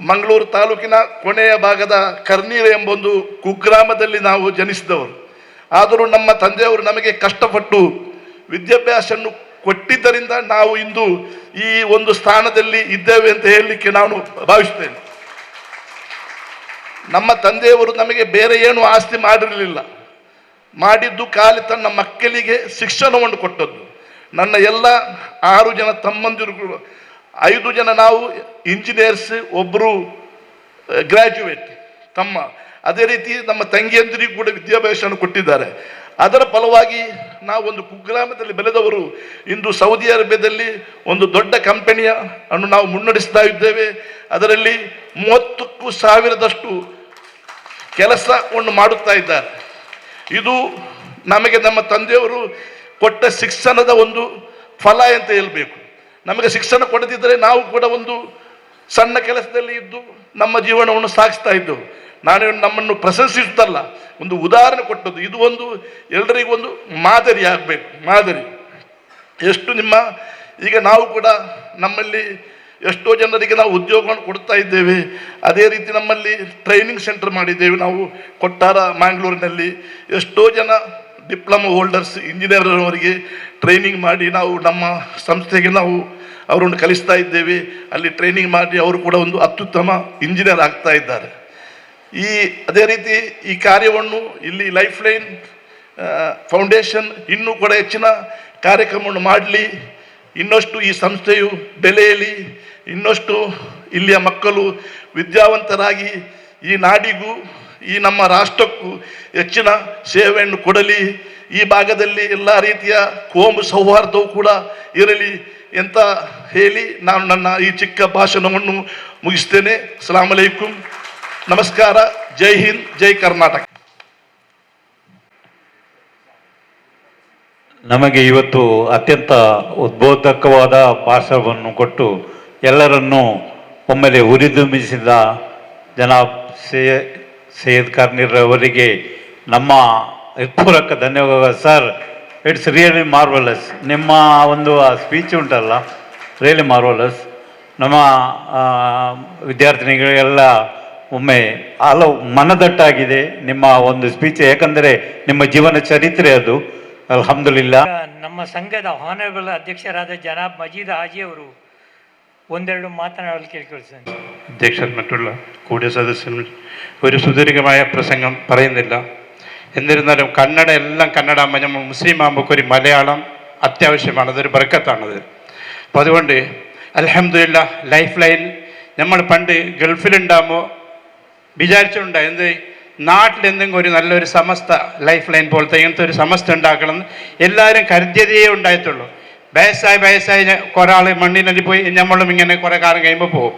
ಮಂಗಳೂರು ತಾಲೂಕಿನ ಕೊನೆಯ ಭಾಗದ ಕರ್ನೀಲೆ ಎಂಬ ಒಂದು ಕುಗ್ರಾಮದಲ್ಲಿ ನಾವು ಜನಿಸಿದವರು. ಆದರೂ ನಮ್ಮ ತಂದೆಯವರು ನಮಗೆ ಕಷ್ಟಪಟ್ಟು ವಿದ್ಯಾಭ್ಯಾಸವನ್ನು ಕೊಟ್ಟಿದ್ದರಿಂದ ನಾವು ಇಂದು ಈ ಒಂದು ಸ್ಥಾನದಲ್ಲಿ ಇದ್ದೇವೆ ಅಂತ ಹೇಳಲಿಕ್ಕೆ ನಾನು ಭಾವಿಸ್ತೇನೆ. ನಮ್ಮ ತಂದೆಯವರು ನಮಗೆ ಬೇರೆ ಏನು ಆಸ್ತಿ ಮಾಡಿರಲಿಲ್ಲ. ಮಾಡಿದ್ದು ಖಾಲಿ ತನ್ನ ಮಕ್ಕಳಿಗೆ ಶಿಕ್ಷಣವನ್ನು ಕೊಟ್ಟದ್ದು. ನನ್ನ ಎಲ್ಲ 6 ಜನ ತಮ್ಮಂದಿರುಗಳು, 5 ಜನ ನಾವು ಇಂಜಿನಿಯರ್ಸ್, ಒಬ್ಬರು ಗ್ರ್ಯಾಜುಯೇಟ್ ತಮ್ಮ. ಅದೇ ರೀತಿ ನಮ್ಮ ತಂಗಿಯಂದಿರಿಗೂ ಕೂಡ ವಿದ್ಯಾಭ್ಯಾಸವನ್ನು ಕೊಟ್ಟಿದ್ದಾರೆ. ಅದರ ಫಲವಾಗಿ ನಾವು ಒಂದು ಕುಗ್ರಾಮದಲ್ಲಿ ಬೆಳೆದವರು ಇಂದು ಸೌದಿ ಅರೇಬಿಯಾದಲ್ಲಿ ಒಂದು ದೊಡ್ಡ ಕಂಪನಿಯನ್ನು ನಾವು ಮುನ್ನಡೆಸ್ತಾ ಇದ್ದೇವೆ. ಅದರಲ್ಲಿ 30,000 ಕೆಲಸವನ್ನು ಮಾಡುತ್ತಾ ಇದ್ದಾರೆ. ಇದು ನಮಗೆ ನಮ್ಮ ತಂದೆಯವರು ಕೊಟ್ಟ ಶಿಕ್ಷಣದ ಒಂದು ಫಲ ಅಂತ ಹೇಳಬೇಕು. ನಮಗೆ ಶಿಕ್ಷಣ ಕೊಡದಿದ್ದರೆ ನಾವು ಕೂಡ ಒಂದು ಸಣ್ಣ ಕೆಲಸದಲ್ಲಿ ಇದ್ದು ನಮ್ಮ ಜೀವನವನ್ನು ಸಾಗಿಸ್ತಾ ಇದ್ದೆವು. ನಾನು ನಮ್ಮನ್ನು ಪ್ರಶಂಸಿಸುತ್ತಲ್ಲ, ಒಂದು ಉದಾಹರಣೆ ಕೊಟ್ಟದ್ದು. ಇದು ಒಂದು ಎಲ್ಲರಿಗೂ ಒಂದು ಮಾದರಿ ಆಗಬೇಕು, ಮಾದರಿ. ಈಗ ನಾವು ಕೂಡ ನಮ್ಮಲ್ಲಿ ಎಷ್ಟೋ ಜನರಿಗೆ ನಾವು ಉದ್ಯೋಗವನ್ನು ಕೊಡ್ತಾ ಇದ್ದೇವೆ. ಅದೇ ರೀತಿ ನಮ್ಮಲ್ಲಿ ಟ್ರೈನಿಂಗ್ ಸೆಂಟರ್ ಮಾಡಿದ್ದೇವೆ ನಾವು ಕೊಟ್ಟಾರ ಮ್ಯಾಂಗ್ಳೂರಿನಲ್ಲಿ. ಎಷ್ಟೋ ಜನ ಡಿಪ್ಲೊಮಾ ಹೋಲ್ಡರ್ಸ್, ಇಂಜಿನಿಯರ್ವರಿಗೆ ಟ್ರೈನಿಂಗ್ ಮಾಡಿ ನಾವು ನಮ್ಮ ಸಂಸ್ಥೆಗೆ ನಾವು ಅವರನ್ನು ಕಲಿಸ್ತಾ ಇದ್ದೇವೆ. ಅಲ್ಲಿ ಟ್ರೈನಿಂಗ್ ಮಾಡಿ ಅವರು ಕೂಡ ಒಂದು ಅತ್ಯುತ್ತಮ ಇಂಜಿನಿಯರ್ ಆಗ್ತಾ ಇದ್ದಾರೆ. ಅದೇ ರೀತಿ ಈ ಕಾರ್ಯವನ್ನು ಇಲ್ಲಿ ಲೈಫ್ ಲೈನ್ ಫೌಂಡೇಶನ್ ಇನ್ನೂ ಕೂಡ ಹೆಚ್ಚಿನ ಕಾರ್ಯಕ್ರಮವನ್ನು ಮಾಡಲಿ, ಇನ್ನಷ್ಟು ಈ ಸಂಸ್ಥೆಯು ಬೆಳೆಯಲಿ, ಇನ್ನಷ್ಟು ಇಲ್ಲಿಯ ಮಕ್ಕಳು ವಿದ್ಯಾವಂತರಾಗಿ ಈ ನಾಡಿಗೂ ಈ ನಮ್ಮ ರಾಷ್ಟ್ರಕ್ಕೂ ಹೆಚ್ಚಿನ ಸೇವೆಯನ್ನು ಕೊಡಲಿ. ಈ ಭಾಗದಲ್ಲಿ ಎಲ್ಲ ರೀತಿಯ ಕೋಮು ಸೌಹಾರ್ದವು ಕೂಡ ಇರಲಿ ಅಂತ ಹೇಳಿ ನಾನು ನನ್ನ ಈ ಚಿಕ್ಕ ಭಾಷಣವನ್ನು ಮುಗಿಸ್ತೇನೆ. ಅಸ್ಸಲಾಮು ಅಲೈಕುಂ, ನಮಸ್ಕಾರ, ಜೈ ಹಿಂದ್, ಜೈ ಕರ್ನಾಟಕ. ನಮಗೆ ಇವತ್ತು ಅತ್ಯಂತ ಉದ್ಬೋಧಕವಾದ ಭಾಷಣವನ್ನು ಕೊಟ್ಟು ಎಲ್ಲರನ್ನೂ ಒಮ್ಮೆಲೆ ಹುರಿದುಂಬಿಸಿದ ಜನಾಬ್ ಸೈಯದ್ ಕಾರ್ನೀರ್ ಅವರಿಗೆ ನಮ್ಮ ಹೃತ್ಪೂರ್ವಕ ಧನ್ಯವಾದ. Sir, it's really marvellous. ನಿಮ್ಮ ಒಂದು ಸ್ಪೀಚ್ ಉಂಟಲ್ಲ, ರಿಯಲಿ ಮಾರ್ವಲಸ್. ನಮ್ಮ ವಿದ್ಯಾರ್ಥಿನಿಗಳಿಗೆಲ್ಲ ಒಮ್ಮೆ ಮನದಟ್ಟಾಗಿದೆ ನಿಮ್ಮ ಒಂದು ಸ್ಪೀಚ್. ಯಾಕಂದರೆ ನಿಮ್ಮ ಜೀವನ ಚರಿತ್ರೆ ಅದು. ಅಲ್ಹಮ್ದುಲಿಲ್ಲಾ. ನಮ್ಮ ಸಂಘದ ಹಾನರಬಲ್ ಅಧ್ಯಕ್ಷರಾದ ಜನಾಬ್ ಮಜೀದ್ ಹಾಜಿ ಅವರು ಒಂದೆರಡು മാതനാടൽ കേൾക്കാൻ. അധ്യക്ഷൻ മറ്റുള്ള കൂടിയ സദസ്യനും ഒരു സുദീർഘമായ പ്രസംഗം പറയുന്നില്ല. എന്നിരുന്നാലും കന്നഡ എല്ലാം കന്നഡ ആകുമ്പോൾ നമ്മൾ മുസ്ലിം ആകുമ്പോൾ ഒരു മലയാളം അത്യാവശ്യമാണ്, അതൊരു ബർക്കത്താണത്. അപ്പോൾ അതുകൊണ്ട് അൽഹംദുലില്ലാ ലൈഫ് ലൈൻ നമ്മൾ പണ്ട് ഗൾഫിലുണ്ടാകുമ്പോൾ വിചാരിച്ചിട്ടുണ്ടായി എന്ത് നാട്ടിലെന്തെങ്കിലും ഒരു നല്ലൊരു സമസ്ത ലൈഫ് ലൈൻ പോലത്തെ ഇങ്ങനത്തെ ഒരു സമസ്ത ഉണ്ടാക്കണം എല്ലാവരും കരുതിയതേ ഉണ്ടായിട്ടുള്ളൂ. വയസ്സായി കുറേ ആൾ മണ്ണിನಲ್ಲಿ പോയി നമ്മളും ഇങ്ങനെ കുറേ കാലം കഴിയുമ്പോൾ പോകും.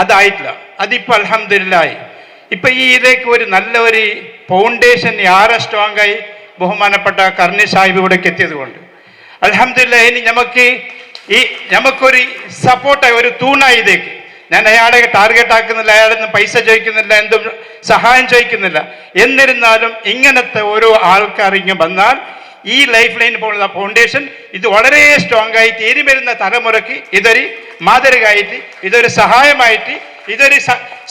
അതായിട്ടില്ല. അതിപ്പോൾ അൽഹംദുലില്ലാഹി ഇപ്പം ഇതിലേക്ക് ഒരു നല്ല ഒരു ഫൗണ്ടേഷൻ യാറെ സ്ട്രോങ് ആയി ബഹുമാനപ്പെട്ട കർണി സാഹിബ് ഇവിടേക്ക് എത്തിയത് കൊണ്ട് അൽഹംദുലില്ലാഹി ഇനി നമുക്കൊരു സപ്പോർട്ടായി ഒരു തൂണായി ഇതേക്ക്. ഞാൻ അയാളെ ടാർഗറ്റ് ആക്കുന്നില്ല, അയാളിൽ നിന്ന് പൈസ ചോദിക്കുന്നില്ല, എന്തും സഹായം ചോദിക്കുന്നില്ല. എന്നിരുന്നാലും ഇങ്ങനത്തെ ഓരോ ആൾക്കാർ ഇങ്ങനെ വന്നാൽ ഈ ലൈഫ് ലൈൻ പോലുള്ള ഫൗണ്ടേഷൻ ഇത് വളരെ സ്ട്രോങ് ആയിട്ട് ഇനി വരുന്ന തലമുറയ്ക്ക് ഇതൊരു മാതൃകയായിട്ട്, ഇതൊരു സഹായമായിട്ട്, ഇതൊരു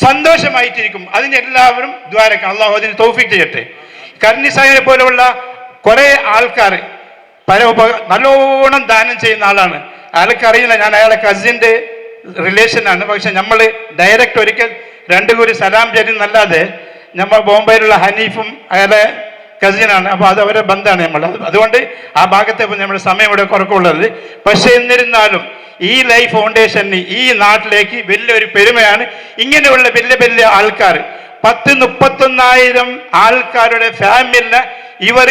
സന്തോഷമായിട്ടിരിക്കും. അതിന് എല്ലാവരും ദ്വാരക്കണം. അള്ളാഹു അതിന് തൗഫീഖ് ചെയ്യട്ടെ. കർണി സാഹിബിനെ പോലെയുള്ള കുറേ ആൾക്കാർ നല്ലോണം ദാനം ചെയ്യുന്ന ആളാണ്. അയാൾക്കറിയില്ല, ഞാൻ അയാളെ കസിൻ്റെ റിലേഷനാണ്. പക്ഷെ നമ്മൾ ഡയറക്റ്റ് ഒരിക്കൽ 2 കൂടി സലാം ചെയ്യുന്നല്ലാതെ നമ്മൾ ബോംബെയിലുള്ള ഹനീഫും അയാളെ കസിനാണ്. അപ്പോൾ അത് അവരെ ബന്ധമാണ് നമ്മൾ. അതുകൊണ്ട് ആ ഭാഗത്തെ നമ്മൾ സമയം ഇവിടെ കുറക്കുള്ളത്. പക്ഷെ എന്നിരുന്നാലും ഈ ലൈഫ് ഫൗണ്ടേഷന് ഈ നാട്ടിലേക്ക് വലിയൊരു പെരുമയാണ്. ഇങ്ങനെയുള്ള വലിയ വലിയ ആൾക്കാർ 10-31,000 ആൾക്കാരുടെ ഫാമിലിനെ ഇവർ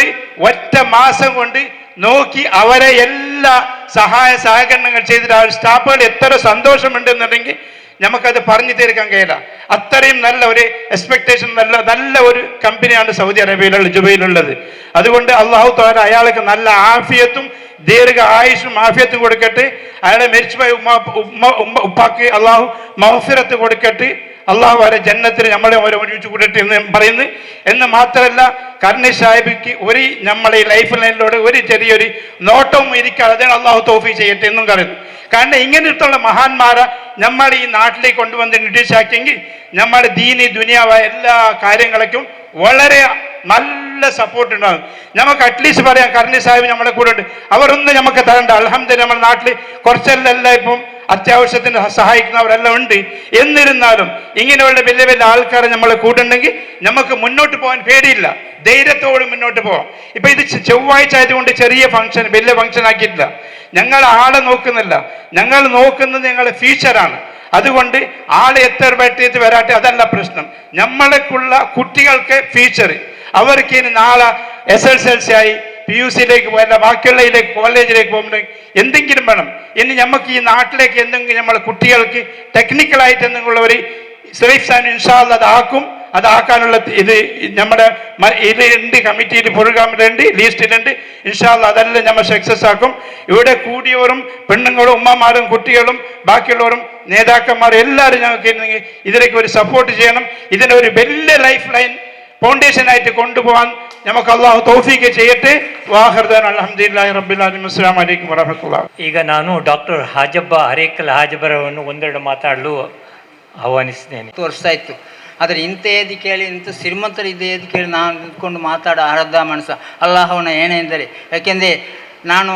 ഒറ്റ മാസം കൊണ്ട് നോക്കി അവരെ എല്ലാ സഹായ സഹകരണങ്ങൾ ചെയ്തിട്ട് ആ സ്റ്റാഫുകൾ എത്ര സന്തോഷമുണ്ടെന്നുണ്ടെങ്കിൽ നമുക്കത് പറഞ്ഞു തീർക്കാൻ കഴിയില്ല. അത്രയും നല്ല ഒരു എക്സ്പെക്ടേഷൻ, നല്ല ഒരു കമ്പനിയാണ് സൗദി അറേബ്യയിലുള്ള ജുബൈലുള്ളത്. അതുകൊണ്ട് അള്ളാഹു തആല അയാൾക്ക് നല്ല ആഫിയത്തും ദീർഘ ആയുഷും ആഫിയത്തും കൊടുക്കട്ടെ. അയാളെ മരിച്ചുപോയ ഉപ്പാക്ക് അള്ളാഹു മഗ്ഫിറത്ത് കൊടുക്കട്ടെ. അള്ളാഹു അവരെ ജന്നത്തിൽ നമ്മളെ അവരെ ഒരുമിച്ച് കൂടട്ടെ എന്ന് പറയുന്നു. എന്ന് മാത്രമല്ല, കർണി സാഹിബിക്ക് ഒരു നമ്മളെ ഈ ലൈഫ് ലൈനിലൂടെ ഒരു ചെറിയൊരു നോട്ടവും ഇരിക്കാതെ അതിന് അള്ളാഹു തൗഫീഖ് ചെയ്യട്ടെ എന്നും പറയുന്നു. കാരണം ഇങ്ങനത്തുള്ള മഹാന്മാരെ നമ്മൾ ഈ നാട്ടിലേക്ക് കൊണ്ടുവന്ന് ഇൻട്രൊഡ്യൂസ് ആക്കിയെങ്കിൽ നമ്മുടെ ദീനി ദുനിയാവായ എല്ലാ കാര്യങ്ങൾക്കും വളരെ നല്ല സപ്പോർട്ട് ഉണ്ടാകും. നമുക്ക് അറ്റ്ലീസ്റ്റ് പറയാം കർണി സാഹിബ് നമ്മളെ കൂടെ ഉണ്ട്. അവരൊന്നും നമുക്ക് തരണ്ട. അൽഹംദുലില്ലാഹ് നമ്മുടെ നാട്ടിൽ കുറച്ചെല്ലാം ഇപ്പം അത്യാവശ്യത്തിന് സഹായിക്കുന്നവരെല്ലാം ഉണ്ട്. എന്നിരുന്നാലും ഇങ്ങനെയുള്ള വലിയ വലിയ ആൾക്കാരെ നമ്മളെ കൂട്ടുണ്ടെങ്കിൽ നമുക്ക് മുന്നോട്ട് പോകാൻ പേടിയില്ല, ധൈര്യത്തോടെ മുന്നോട്ട് പോകാം. ഇപ്പൊ ഇത് ചൊവ്വാഴ്ച ആയതുകൊണ്ട് ചെറിയ ഫംഗ്ഷൻ, വലിയ ഫംഗ്ഷൻ ആക്കിയിട്ടില്ല. ഞങ്ങൾ ആളെ നോക്കുന്നില്ല, ഞങ്ങൾ നോക്കുന്നത് ഞങ്ങളുടെ ഫ്യൂച്ചറാണ്. അതുകൊണ്ട് ആളെ എത്ര വെട്ടിയിട്ട് വരാട്ടെ, അതല്ല പ്രശ്നം. നമ്മളേക്കുള്ള കുട്ടികൾക്ക് ഫ്യൂച്ചർ, അവർക്ക് ഇനി നാളെ SSLC ആയി PUCയിലേക്ക് പോയല്ല, ബാക്കിയുള്ളതിലേക്ക് കോളേജിലേക്ക് പോകുമ്പോൾ എന്തെങ്കിലും വേണം. ഇനി നമുക്ക് ഈ നാട്ടിലേക്ക് എന്തെങ്കിലും നമ്മളെ കുട്ടികൾക്ക് ടെക്നിക്കലായിട്ട് എന്തെങ്കിലും ഒരു സേഫ് സാൻ ഇൻഷാ അല്ലാഹ് അതാക്കും. അതാക്കാനുള്ള ഇത് നമ്മുടെ ഇതിലുണ്ട്, കമ്മിറ്റിയിൽ പ്രോഗ്രാമിലുണ്ട്, ലിസ്റ്റിലുണ്ട്. ഇൻഷാ അല്ലാഹ് അതെല്ലാം നമ്മൾ സക്സസ് ആക്കും. ഇവിടെ കൂടിയവരും പെണ്ണുങ്ങളും ഉമ്മമാരും കുട്ടികളും ബാക്കിയുള്ളവരും നേതാക്കന്മാരും എല്ലാവരും ഞങ്ങൾക്ക് ഇതിലേക്ക് ഒരു സപ്പോർട്ട് ചെയ്യണം. ഇതിനൊരു വലിയ ലൈഫ് ലൈൻ ഫൗണ്ടേഷനായിട്ട് കൊണ്ടുപോകാൻ നമുക്ക് അള്ളാഹു തൗഫീഖ് ചെയ്യട്ടെ. വാഹിർദാൻ അൽഹംദുലില്ലാഹി റബ്ಬಿಲ್ ಆಲಮೀನ್. ಅಸ್ಸಲಾಮು ಅಲೈಕುಂ ವರಹಮತುಲ್ಲಾಹ್. ಈಗ ನಾನು ಡಾಕ್ಟರ್ ಹಾಜಬ್ಬ ಹರೇಕಲ್ ಹಾಜಬ್ಬರವನ್ನು ಒಂದೆರಡು ಮಾತಾಡಲು ಆಹ್ವಾನಿಸಿದ್ದೇನೆ. ತೋರಿಸ್ತಾ ಆದರೆ ಇಂಥ ಏದಿ ಕೇಳಿ, ಇಂಥ ಶ್ರೀಮಂತರ ಇದೆ ಏದಿ ಕೇಳಿ ನಾನು ನಿಂತ್ಕೊಂಡು ಮಾತಾಡೋ ಅರ್ಧ ಮನಸ್ಸು ಅಲ್ಲಾಹವನ ಏನೆಂದರೆ, ಯಾಕೆಂದರೆ ನಾನು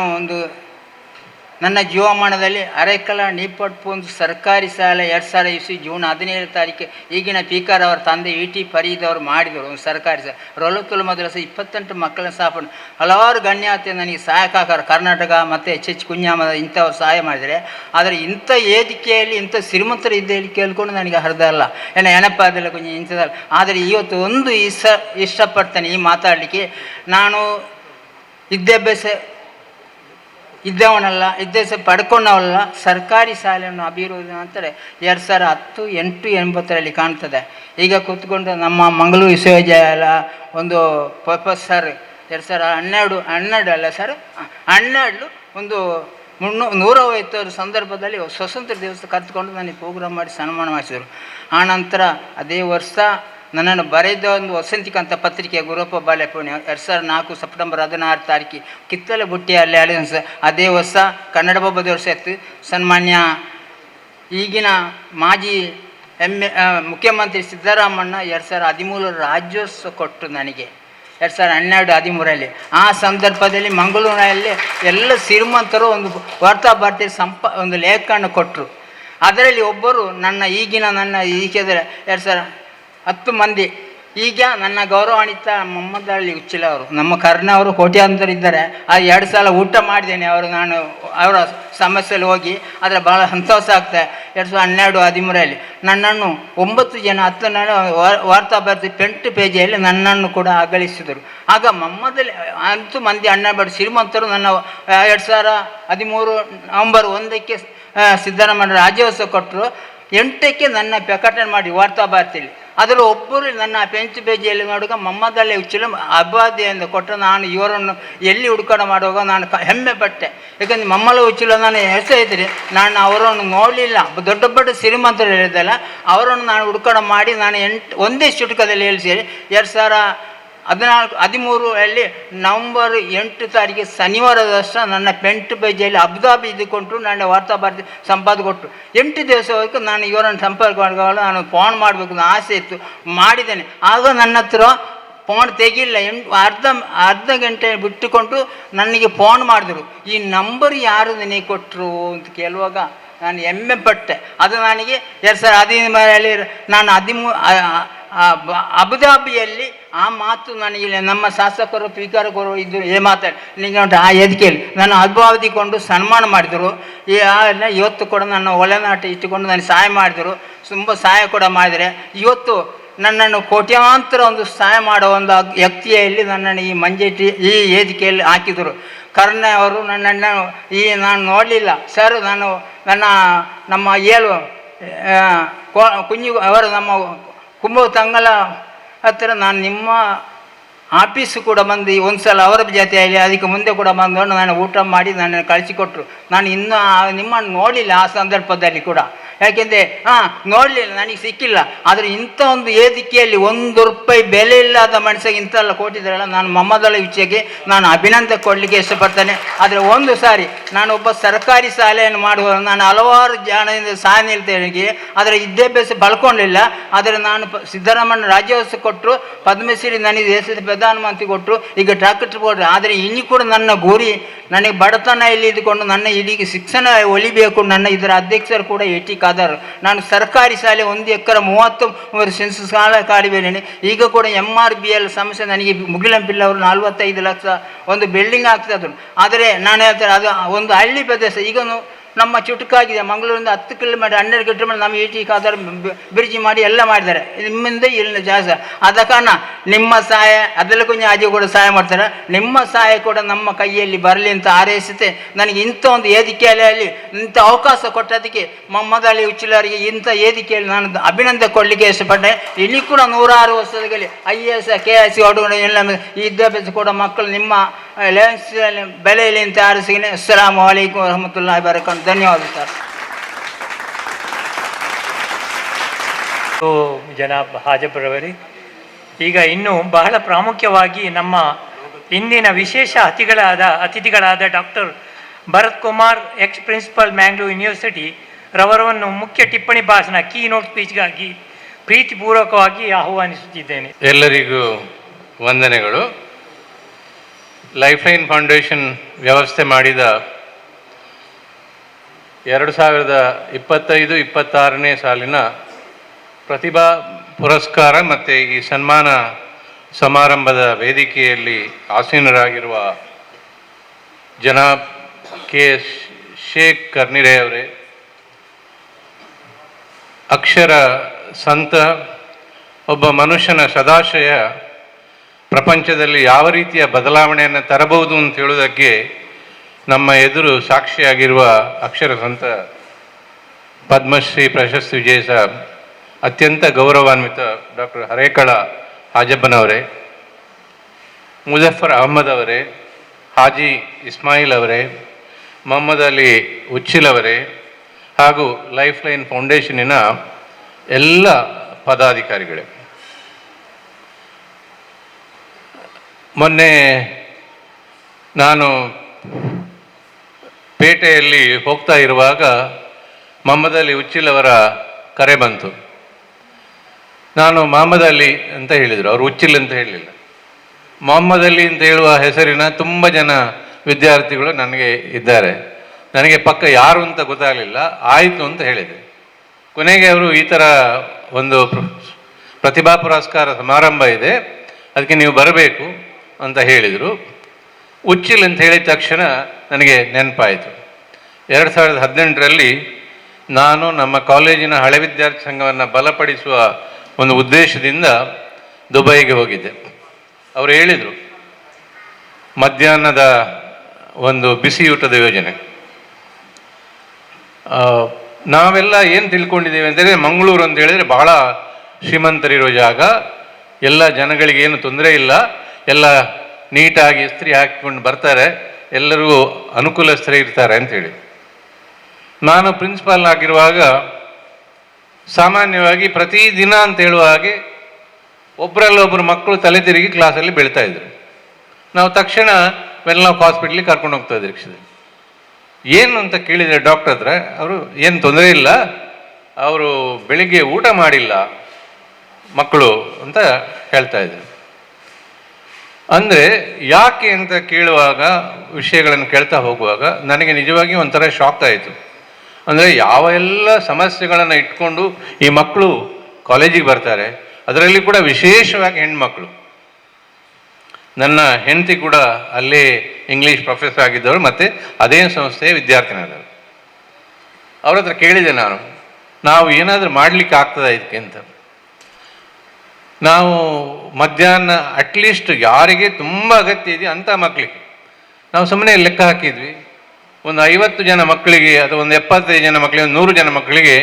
ನನ್ನ ಜೀವಮಾನದಲ್ಲಿ ಅರೆಕಲ ನೀಪಟ್ಪು ಒಂದು ಸರ್ಕಾರಿ ಶಾಲೆ 2020 ಜೂನ್ 17 ತಾರೀಕು ಈಗಿನ ಪೀಕರ್ ಅವರ ತಂದೆ VT ಫರೀದ್ ಅವರು ಮಾಡಿದರು. ಒಂದು ಸರ್ಕಾರಿ ಶಾಲೆ ರೌಲತುಲ್ ಮದ್ರಸ 28 ಮಕ್ಕಳ ಸ್ಥಾಪನೆ. ಹಲವಾರು ಗಣ್ಯಾತಿ ನನಗೆ ಸಹಾಯಕಾಕಾರ ಕರ್ನಾಟಕ ಮತ್ತು HH ಕುഞ്ഞാമದ ಇಂಥವ್ರು ಸಹಾಯ ಮಾಡಿದರೆ. ಆದರೆ ಇಂಥ ವೇದಿಕೆಯಲ್ಲಿ ಇಂಥ ಶ್ರೀಮಂತರು ಇದ್ದಲ್ಲಿ ಕೇಳ್ಕೊಂಡು ನನಗೆ ಅರ್ಧ ಅಲ್ಲ, ನೆನಪಾದಿಲ್ಲ ಕೊಂಚ ಇಂಥದ್ದಲ್ಲ. ಆದರೆ ಇವತ್ತು ಒಂದು ಇಷ್ಟಪಡ್ತೇನೆ ಈ ಮಾತಾಡಲಿಕ್ಕೆ. ನಾನು ವಿದ್ಯಾಭ್ಯಾಸ ಇದ್ದವನಲ್ಲ, ಪಡ್ಕೊಂಡವಲ್ಲ. ಸರ್ಕಾರಿ ಶಾಲೆಯನ್ನು ಅಭಿವೃದ್ಧಿ ಅಂತಾರೆ 2010, 8, 80ರಲ್ಲಿ ಕಾಣ್ತದೆ. ಈಗ ಕೂತ್ಕೊಂಡು ನಮ್ಮ ಮಂಗಳೂರು ವಿಶ್ವವಿದ್ಯಾಲಯ ಒಂದು ಪ್ರೊಫೆಸರ್ 2012 ಅಲ್ಲ ಸರ್, 12 ಒಂದು 150 ಸಂದರ್ಭದಲ್ಲಿ ಸ್ವತಂತ್ರ ದಿವಸ ಕರೆದುಕೊಂಡು ನನಗೆ ಪ್ರೋಗ್ರಾಮ್ ಮಾಡಿ ಸನ್ಮಾನ ಮಾಡಿಸಿದರು. ಆನಂತರ ಅದೇ ವರ್ಷ ನನ್ನನ್ನು ಬರೆದ ಒಂದು ವಸಂತಿಕಂತ ಪತ್ರಿಕೆ ಗುರುಪ್ಪ ಬಾಲೆಪುಣಿ 2004 ಸೆಪ್ಟೆಂಬರ್ 16 ತಾರೀಕು ಕಿತ್ತಲೆ ಬುಟ್ಟಿಯಲ್ಲಿ ಅಲಿಯನ್ಸ್. ಅದೇ ವರ್ಷ ಕನ್ನಡ ಹಬ್ಬದ ವರ್ಷ ಇತ್ತು. ಸನ್ಮಾನ್ಯ ಈಗಿನ ಮಾಜಿ ಮುಖ್ಯಮಂತ್ರಿ ಸಿದ್ದರಾಮಣ್ಣ 2013 ರಾಜ್ಯೋತ್ಸವ ಕೊಟ್ಟರು ನನಗೆ 2012-13ರಲ್ಲಿ. ಆ ಸಂದರ್ಭದಲ್ಲಿ ಮಂಗಳೂರಿನಲ್ಲಿ ಎಲ್ಲ ಶ್ರೀಮಂತರು ಒಂದು ವಾರ್ತಾಭಾರತಿ ಒಂದು ಲೇಖನ ಕೊಟ್ಟರು. ಅದರಲ್ಲಿ ಒಬ್ಬರು ನನ್ನ ಈಗಿದ್ರೆ 10 ಮಂದಿ. ಈಗ ನನ್ನ ಗೌರವಾನ್ವಿತ ಮೊಹಮ್ಮದ್ ಅಲಿ ಉಚ್ಚಿಲ ಅವರು, ನಮ್ಮ ಕರ್ನವರು ಕೋಟ್ಯಾಂತರ ಇದ್ದಾರೆ. ಅದು 2 ಸಲ ಊಟ ಮಾಡಿದ್ದೇನೆ ನಾನು ಅವರ ಸಮಸ್ಯೆಯಲ್ಲಿ ಹೋಗಿ. ಆದರೆ ಭಾಳ ಸಂತೋಷ ಆಗ್ತದೆ. 2012-13ರಲ್ಲಿ ನನ್ನನ್ನು 9 ಜನ 10 ವಾರ್ತಾಭಾರತಿ ಫ್ರಂಟ್ ಪೇಜಲ್ಲಿ ನನ್ನನ್ನು ಕೂಡ ಅಗಲಿಸಿದರು. ಆಗ ಮೊಹಮ್ಮದ್ ಅಲಿ 10 ಮಂದಿ ಅಣ್ಣ ಶ್ರೀಮಂತರು ನನ್ನ 2013 ನವೆಂಬರ್ 1ಕ್ಕೆ ಸಿದ್ದರಾಮಯ್ಯ ರಾಜ್ಯೋತ್ಸವ ಕೊಟ್ಟರು. 8ಕ್ಕೆ ನನ್ನ ಪ್ರಕಟಣೆ ಮಾಡಿ ವಾರ್ತಾಭಾರತಿಯಲ್ಲಿ. ಅದರಲ್ಲಿ ಒಬ್ಬರು ನನ್ನ ಪೆಂಚ್ ಪೇಜಿಯಲ್ಲಿ ನೋಡುವಾಗ ಮೊಹಮ್ಮದ್ ಅಲಿ ಉಚ್ಚಿಲ ಅಬಾದಿಯಿಂದ ಕೊಟ್ಟರು. ನಾನು ಇವರನ್ನು ಎಲ್ಲಿ ಹುಡುಕಾಟ ಮಾಡುವಾಗ ನಾನು ಹೆಮ್ಮೆ ಪಟ್ಟೆ. ಯಾಕಂದರೆ ಮೊಹಮ್ಮದ್ ಉಚ್ಚಿಲ ನಾನು ಹೆಸರಿದ್ರಿ, ನಾನು ಅವರನ್ನು ನೋಡಲಿಲ್ಲ. ದೊಡ್ಡ ದೊಡ್ಡ ಶ್ರೀಮಂತರು ಹೇಳಿದ್ದಲ್ಲ, ಅವರನ್ನು ನಾನು ಹುಡುಕಾಟ ಮಾಡಿ ನಾನು ಒಂದೇ ಚುಟುಕದಲ್ಲಿ ಹೇಳಿಸಿ 2013ರಲ್ಲಿ ನವೆಂಬರ್ 8 ತಾರೀಕಿಗೆ ಶನಿವಾರದಷ್ಟ ನನ್ನ ಪೆಂಟ್ ಪೇಜಿಯಲ್ಲಿ ಅಬುದಾಬಿ ಇದ್ದುಕೊಂಡ್ರು. ನನ್ನ ವಾರ್ತಾಭಾರತಿ ಸಂಪಾದ ಕೊಟ್ಟರು. 8 ದಿವಸವರೆಗೂ ನಾನು ಇವರನ್ನು ಸಂಪರ್ಕ ಮಾಡುವಾಗ ನಾನು ಫೋನ್ ಮಾಡಬೇಕು ಅಂತ ಆಸೆ ಇತ್ತು, ಮಾಡಿದ್ದೇನೆ. ಆಗ ನನ್ನ ಹತ್ರ ಫೋನ್ ತೆಗಿಲ್ಲ. ಅರ್ಧ ಗಂಟೆ ಬಿಟ್ಟುಕೊಂಡು ನನಗೆ ಫೋನ್ ಮಾಡಿದ್ರು. ಈ ನಂಬರ್ ಯಾರು ನನಗೆ ಕೊಟ್ಟರು ಅಂತ ಕೇಳುವಾಗ ನಾನು ಹೆಮ್ಮೆ ಪಟ್ಟೆ. ಅದು ನನಗೆ 2013ರಲ್ಲಿ ನಾನು ಅಬುದಾಬಿಯಲ್ಲಿ ಆ ಮಾತು ನನಗಿಲ್ಲ. ನಮ್ಮ ಶಾಸಕರು ಸ್ವೀಕಾರಕರು ಇದ್ದರು, ಮಾತಾಡಿ ನಿಮಗೆ ಉಂಟು ಆ ವೇದಿಕೆಯಲ್ಲಿ ನಾನು ಅಲ್ಪಾವಧಿಕೊಂಡು ಸನ್ಮಾನ ಮಾಡಿದರು. ಇವತ್ತು ಕೂಡ ನನ್ನ ಒಲೆನಾಟ ಇಟ್ಟುಕೊಂಡು ನನಗೆ ಸಹಾಯ ಮಾಡಿದರು, ತುಂಬ ಸಹಾಯ ಕೂಡ ಮಾಡಿದರೆ. ಇವತ್ತು ನನ್ನನ್ನು ಕೋಟ್ಯಾಂತರ ಒಂದು ಸಹಾಯ ಮಾಡೋ ಒಂದು ವ್ಯಕ್ತಿಯಲ್ಲಿ ನನ್ನನ್ನು ಈ ಮಂಜೇಟಿ ಈ ವೇದಿಕೆಯಲ್ಲಿ ಹಾಕಿದರು. ಕರ್ಣೆ ಅವರು ನನ್ನನ್ನು ನಾನು ನೋಡಲಿಲ್ಲ ಸರ್. ನಮ್ಮ ಏಳು ಕುಂಜು ಅವರು ನಮ್ಮ ಕುಂಭ ತಂಗಲ ಹತ್ತಿರ ನಾನು ನಿಮ್ಮ ಆಫೀಸು ಕೂಡ ಬಂದು ಒಂದು ಸಲ ಅವರ ಜೊತೆಯಲ್ಲಿ ಅದಕ್ಕೆ ಮುಂದೆ ಕೂಡ ಬಂದು ನಾನು ಊಟ ಮಾಡಿ ನನ್ನನ್ನು ಕಳಿಸಿಕೊಟ್ರು. ನಾನು ಇನ್ನೂ ನಿಮ್ಮನ್ನು ನೋಡಲಿಲ್ಲ ಆ ಸಂದರ್ಭದಲ್ಲಿ ಕೂಡ, ಯಾಕೆಂದರೆ ನೋಡಲಿಲ್ಲ, ನನಗೆ ಸಿಕ್ಕಿಲ್ಲ. ಆದರೆ ಇಂಥ ಒಂದು ವೇದಿಕೆಯಲ್ಲಿ ₹1 ಬೆಲೆ ಇಲ್ಲದ ಮನುಷ್ಯಗೆ ಇಂಥೆಲ್ಲ ಕೊಟ್ಟಿದ್ದಾರಲ್ಲ, ನಾನು ಮೊಹಮ್ಮದ್ ಅಲಿ ವಿಷಯಕ್ಕೆ ನಾನು ಅಭಿನಂದನೆ ಕೊಡಲಿಕ್ಕೆ ಇಷ್ಟಪಡ್ತೇನೆ. ಆದರೆ ಒಂದು ಸಾರಿ ನಾನೊಬ್ಬ ಸರ್ಕಾರಿ ಶಾಲೆಯನ್ನು ಮಾಡುವ, ನಾನು ಹಲವಾರು ಜನದಿಂದ ಸಹಾಯ ನೀಡ್ತೇನೆ, ಅದರ ವಿದ್ಯಾಭ್ಯಾಸ ಬಳ್ಕೊಂಡಿಲ್ಲ. ಆದರೆ ನಾನು ಸಿದ್ದರಾಮಯ್ಯ ರಾಜ್ಯೋತ್ಸವ ಕೊಟ್ಟರು, ಪದ್ಮಶ್ರೀ ನನಗೆ ದೇಶದ ಪ್ರಧಾನಮಂತ್ರಿ ಕೊಟ್ಟರು, ಈಗ ಡಾಕ್ಟರ್ ಕೊಟ್ಟರು. ಆದರೆ ಇನ್ನೂ ಕೂಡ ನನ್ನ ಗುರಿ, ನನಗೆ ಬಡತನ ಇಲ್ಲಿ ಇದ್ದುಕೊಂಡು ನನ್ನ ಇಡೀ ಶಿಕ್ಷಣ ಒಲಿಬೇಕು. ನನ್ನ ಇದರ ಅಧ್ಯಕ್ಷರು ಕೂಡ ಎಟಿ ಖಾದರ್. ನಾನು ಸರ್ಕಾರಿ ಶಾಲೆ 1 ಎಕರೆ 30 ಸೆನ್ಸ್ ಶಾಲಾ ಕಾಡಿಬೇನೆ. ಈಗ ಕೂಡ MRBL ಸಮಸ್ಯೆ ನನಗೆ ಮುಗಿಲಂಪಿಲ್ಲ ಅವರು 45 ಲಕ್ಷ ಒಂದು ಬಿಲ್ಡಿಂಗ್ ಆಗ್ತದೆ. ಆದರೆ ನಾನು ಹೇಳ್ತಾರೆ ಅದು ಒಂದು ಹಳ್ಳಿ ಪ್ರದೇಶ. ಈಗ ನಮ್ಮ ಚುಟುಕಾಗಿದೆ, ಮಂಗಳೂರಿಂದ 10 ಕಿಲೋಮೀಟರ್ 12 ಕಿಲೋಮೀಟರ್ ನಮ್ಮ ಎಟಿ ಖಾದರ್ ಬ್ರಿಡ್ಜ್ ಮಾಡಿ ಎಲ್ಲ ಮಾಡಿದ್ದಾರೆ. ನಿಮ್ಮಿಂದ ಇಲ್ಲಿ ಜಾಸ್ತಿ ಆದ ಕಾರಣ ನಿಮ್ಮ ಸಹಾಯ ಅದೆಲ್ಲ ಕೊಂಚ ಅಜಿ ಕೂಡ ಸಹಾಯ ಮಾಡ್ತಾರೆ. ನಿಮ್ಮ ಸಹಾಯ ಕೂಡ ನಮ್ಮ ಕೈಯಲ್ಲಿ ಬರಲಿ ಅಂತ ಹಾರೈಸುತ್ತೆ. ನನಗೆ ಇಂಥ ಒಂದು ವೇದಿಕೆಯಲ್ಲಿ ಇಂಥ ಅವಕಾಶ ಕೊಟ್ಟದಕ್ಕೆ ಮೊಹಮ್ಮದ್ ಅಲಿ ಉಚ್ಚಿಲರಿಗೆ ಇಂಥ ವೇದಿಕೆಯಲ್ಲಿ ನಾನು ಅಭಿನಂದನೆ ಕೊಡಲಿಕ್ಕೆ ಇಷ್ಟಪಟ್ಟೆ. ಇಲ್ಲಿ ಕೂಡ 106 ವರ್ಷದಲ್ಲಿ IAS KIS ಹೊಡಗಡೆ ಎಲ್ಲ ಈ ವಿದ್ಯಾಭ್ಯಾಸ ಕೂಡ ಮಕ್ಕಳು ನಿಮ್ಮ ಬೆಲೆಯಲ್ಲಿ ಅಂತ ಹಾರಿಸಿದ್ದೀನಿ. ಅಸ್ಸಲಾಮು ಅಲೈಕುಂ ವರಹಮತುಲ್ಲಾಹಿ ವಬರಕಾತುಹು. ಧನ್ಯವಾದ ಸರ್. ಜನಾಬ್ ಹಾಜಬ್ರವರೇ, ಈಗ ಇನ್ನು ಬಹಳ ಪ್ರಾಮುಖ್ಯವಾಗಿ ನಮ್ಮ ಇಂದಿನ ವಿಶೇಷ ಅತಿಥಿಗಳಾದ doctor Bharath Kumar, ex principal Mangalore university ರವರನ್ನು ಮುಖ್ಯ ಟಿಪ್ಪಣಿ ಭಾಷಣ ಕೀನೋಟ್ ಸ್ಪೀಚ್ಗಾಗಿ ಪ್ರೀತಿಪೂರ್ವಕವಾಗಿ ಆಹ್ವಾನಿಸುತ್ತಿದ್ದೇನೆ. ಎಲ್ಲರಿಗೂ ವಂದನೆಗಳು. ಲೈಫ್ಲೈನ್ ಫೌಂಡೇಶನ್ ವ್ಯವಸ್ಥೆ ಮಾಡಿದ 2025-26ನೇ ಸಾಲಿನ ಪ್ರತಿಭಾ ಪುರಸ್ಕಾರ ಮತ್ತು ಈ ಸನ್ಮಾನ ಸಮಾರಂಭದ ವೇದಿಕೆಯಲ್ಲಿ ಆಸೀನರಾಗಿರುವ ಜನಾಬ್ KS ಶೇಖ್ ಕರ್ನಿರೆ ಅವರೇ, ಅಕ್ಷರ ಸಂತ, ಒಬ್ಬ ಮನುಷ್ಯನ ಸದಾಶಯ ಪ್ರಪಂಚದಲ್ಲಿ ಯಾವ ರೀತಿಯ ಬದಲಾವಣೆಯನ್ನು ತರಬಹುದು ಅಂತ ಹೇಳುವುದಕ್ಕೆ ನಮ್ಮ ಎದುರು ಸಾಕ್ಷಿಯಾಗಿರುವ ಅಕ್ಷರ ಸಂತ ಪದ್ಮಶ್ರೀ ಪ್ರಶಸ್ತಿ ವಿಜೇತ ಅತ್ಯಂತ ಗೌರವಾನ್ವಿತ ಡಾಕ್ಟರ್ ಹರೇಕಳ ಹಾಜಬ್ಬನವರೇ, ಮುಜಫರ್ ಅಹಮದ್ ಅವರೇ, ಹಾಜಿ ಇಸ್ಮಾಯಿಲ್ ಅವರೇ, ಮೊಹಮ್ಮದ್ ಅಲಿ ಉಚ್ಚಿಲ್ ಅವರೇ ಹಾಗೂ ಲೈಫ್ಲೈನ್ ಫೌಂಡೇಶನಿನ ಎಲ್ಲ ಪದಾಧಿಕಾರಿಗಳೇ, ಮೊನ್ನೆ ನಾನು ಪೇಟೆಯಲ್ಲಿ ಹೋಗ್ತಾ ಇರುವಾಗ ಮೊಹಮ್ಮದ್ ಅಲಿ ಉಚ್ಚಿಲ್ ಅವರ ಕರೆ ಬಂತು. ನಾನು ಮೊಹಮ್ಮದ್ ಅಲಿ ಅಂತ ಹೇಳಿದರು, ಅವರು ಉಚ್ಚಿಲ್ ಅಂತ ಹೇಳಲಿಲ್ಲ. ಮೊಹಮ್ಮದ್ ಅಲಿ ಅಂತ ಹೇಳುವ ಹೆಸರಿನ ತುಂಬ ಜನ ವಿದ್ಯಾರ್ಥಿಗಳು ನನಗೆ ಇದ್ದಾರೆ. ನನಗೆ ಪಕ್ಕ ಯಾರು ಅಂತ ಗೊತ್ತಾಗಲಿಲ್ಲ. ಆಯಿತು ಅಂತ ಹೇಳಿದೆ. ಕೊನೆಗೆ ಅವರು ಈ ಥರ ಒಂದು ಪ್ರತಿಭಾ ಪುರಸ್ಕಾರ ಸಮಾರಂಭ ಇದೆ, ಅದಕ್ಕೆ ನೀವು ಬರಬೇಕು ಅಂತ ಹೇಳಿದರು. ಉಚ್ಚಿಲ್ ಅಂತ ಹೇಳಿದ ತಕ್ಷಣ ನನಗೆ ನೆನಪಾಯಿತು. 2018ರಲ್ಲಿ ನಾನು ನಮ್ಮ ಕಾಲೇಜಿನ ಹಳೆ ವಿದ್ಯಾರ್ಥಿ ಸಂಘವನ್ನು ಬಲಪಡಿಸುವ ಒಂದು ಉದ್ದೇಶದಿಂದ ದುಬೈಗೆ ಹೋಗಿದ್ದೆ. ಅವರು ಹೇಳಿದರು, ಮಧ್ಯಾಹ್ನದ ಒಂದು ಬಿಸಿಯೂಟದ ಯೋಜನೆ. ನಾವೆಲ್ಲ ಏನು ತಿಳ್ಕೊಂಡಿದ್ದೇವೆ ಅಂತಂದರೆ, ಮಂಗಳೂರು ಅಂತ ಹೇಳಿದರೆ ಬಹಳ ಶ್ರೀಮಂತರಿರೋ ಜಾಗ, ಎಲ್ಲ ಜನಗಳಿಗೆ ಏನು ತೊಂದರೆ ಇಲ್ಲ, ಎಲ್ಲ ನೀಟಾಗಿ ಇಸ್ತ್ರಿ ಹಾಕಿಕೊಂಡು ಬರ್ತಾರೆ, ಎಲ್ಲರೂ ಅನುಕೂಲಸ್ಥರೇ ಇರ್ತಾರೆ ಅಂಥೇಳಿ. ನಾನು ಪ್ರಿನ್ಸಿಪಾಲ್ ಆಗಿರುವಾಗ ಸಾಮಾನ್ಯವಾಗಿ ಪ್ರತಿದಿನ ಅಂತ ಹೇಳುವ ಹಾಗೆ ಒಬ್ಬರಲ್ಲೊಬ್ಬರು ಮಕ್ಕಳು ತಲೆ ತಿರುಗಿ ಕ್ಲಾಸಲ್ಲಿ ಬೀಳ್ತಾ ಇದ್ರು. ನಾವು ತಕ್ಷಣ ವೆನ್ಲಾಕ್ ಹಾಸ್ಪಿಟ್ಲಿಗೆ ಕರ್ಕೊಂಡು ಹೋಗ್ತಾ ಇದ್ವಿ ರಿಕ್ಷದಲ್ಲಿ. ಏನು ಅಂತ ಕೇಳಿದರೆ ಡಾಕ್ಟರ್ ಹತ್ರ, ಅವರು ಏನು ತೊಂದರೆ ಇಲ್ಲ, ಅವರು ಬೆಳಿಗ್ಗೆ ಊಟ ಮಾಡಿಲ್ಲ ಮಕ್ಕಳು ಅಂತ ಹೇಳ್ತಾ ಇದ್ರು. ಅಂದರೆ ಯಾಕೆ ಅಂತ ಕೇಳುವಾಗ, ವಿಷಯಗಳನ್ನು ಕೇಳ್ತಾ ಹೋಗುವಾಗ ನನಗೆ ನಿಜವಾಗಿ ಒಂಥರ ಶಾಕ್ ಆಯಿತು. ಅಂದರೆ ಯಾವ ಎಲ್ಲ ಸಮಸ್ಯೆಗಳನ್ನು ಇಟ್ಕೊಂಡು ಈ ಮಕ್ಕಳು ಕಾಲೇಜಿಗೆ ಬರ್ತಾರೆ, ಅದರಲ್ಲಿ ಕೂಡ ವಿಶೇಷವಾಗಿ ಹೆಣ್ಮಕ್ಳು ನನ್ನ ಹೆಂಡತಿ ಕೂಡ ಅಲ್ಲೇ ಇಂಗ್ಲೀಷ್ ಪ್ರೊಫೆಸರ್ ಆಗಿದ್ದವರು ಮತ್ತು ಅದೇ ಸಂಸ್ಥೆಯ ವಿದ್ಯಾರ್ಥಿನಾದರು. ಅವ್ರ ಹತ್ರ ಕೇಳಿದೆ ನಾವು ಏನಾದರೂ ಮಾಡಲಿಕ್ಕೆ ಆಗ್ತದಾ ಇದಕ್ಕೆ ಅಂತ. ನಾವು ಮಧ್ಯಾಹ್ನ ಅಟ್ಲೀಸ್ಟ್ ಯಾರಿಗೆ ತುಂಬ ಅಗತ್ಯ ಇದೆಯೋ ಅಂಥ ಮಕ್ಕಳಿಗೆ ನಾವು ಸುಮ್ಮನೆ ಲೆಕ್ಕ ಹಾಕಿದ್ವಿ, ಒಂದು 50 ಜನ ಮಕ್ಕಳಿಗೆ ಅಥವಾ ಒಂದು 75 ಜನ ಮಕ್ಕಳಿಗೆ, ಒಂದು 100 ಜನ ಮಕ್ಕಳಿಗೆ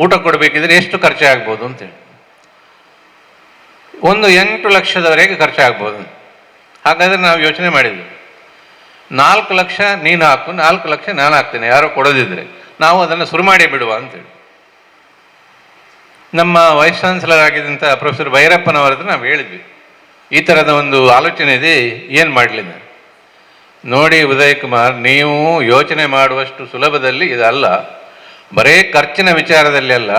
ಊಟ ಕೊಡಬೇಕಿದ್ರೆ ಎಷ್ಟು ಖರ್ಚಾಗ್ಬೋದು ಅಂತೇಳಿ. ಒಂದು 8 ಲಕ್ಷದವರೆಗೆ ಖರ್ಚಾಗ್ಬೋದು. ಹಾಗಾದರೆ ನಾವು ಯೋಚನೆ ಮಾಡಿದ್ವಿ, 4 ಲಕ್ಷ ನೀನು ಹಾಕು, 4 ಲಕ್ಷ ನಾನು ಹಾಕ್ತೇನೆ, ಯಾರೋ ಕೊಡೋದಿದ್ರೆ ನಾವು ಅದನ್ನು ಶುರು ಮಾಡೇ ಬಿಡುವ ಅಂತೇಳಿ. ನಮ್ಮ ವೈಸ್ ಚಾನ್ಸಲರ್ ಆಗಿದ್ದಂಥ ಪ್ರೊಫೆಸರ್ ಭೈರಪ್ಪನವರ ಹತ್ರ ನಾವು ಹೇಳಿದ್ವಿ, ಈ ಥರದ ಒಂದು ಆಲೋಚನೆ ಇದೆ, ಏನು ಮಾಡಲಿ. ನೋಡಿ ಉದಯ್ ಕುಮಾರ್, ನೀವು ಯೋಚನೆ ಮಾಡುವಷ್ಟು ಸುಲಭದಲ್ಲಿ ಇದಲ್ಲ, ಬರೇ ಖರ್ಚಿನ ವಿಚಾರದಲ್ಲಿ ಅಲ್ಲ.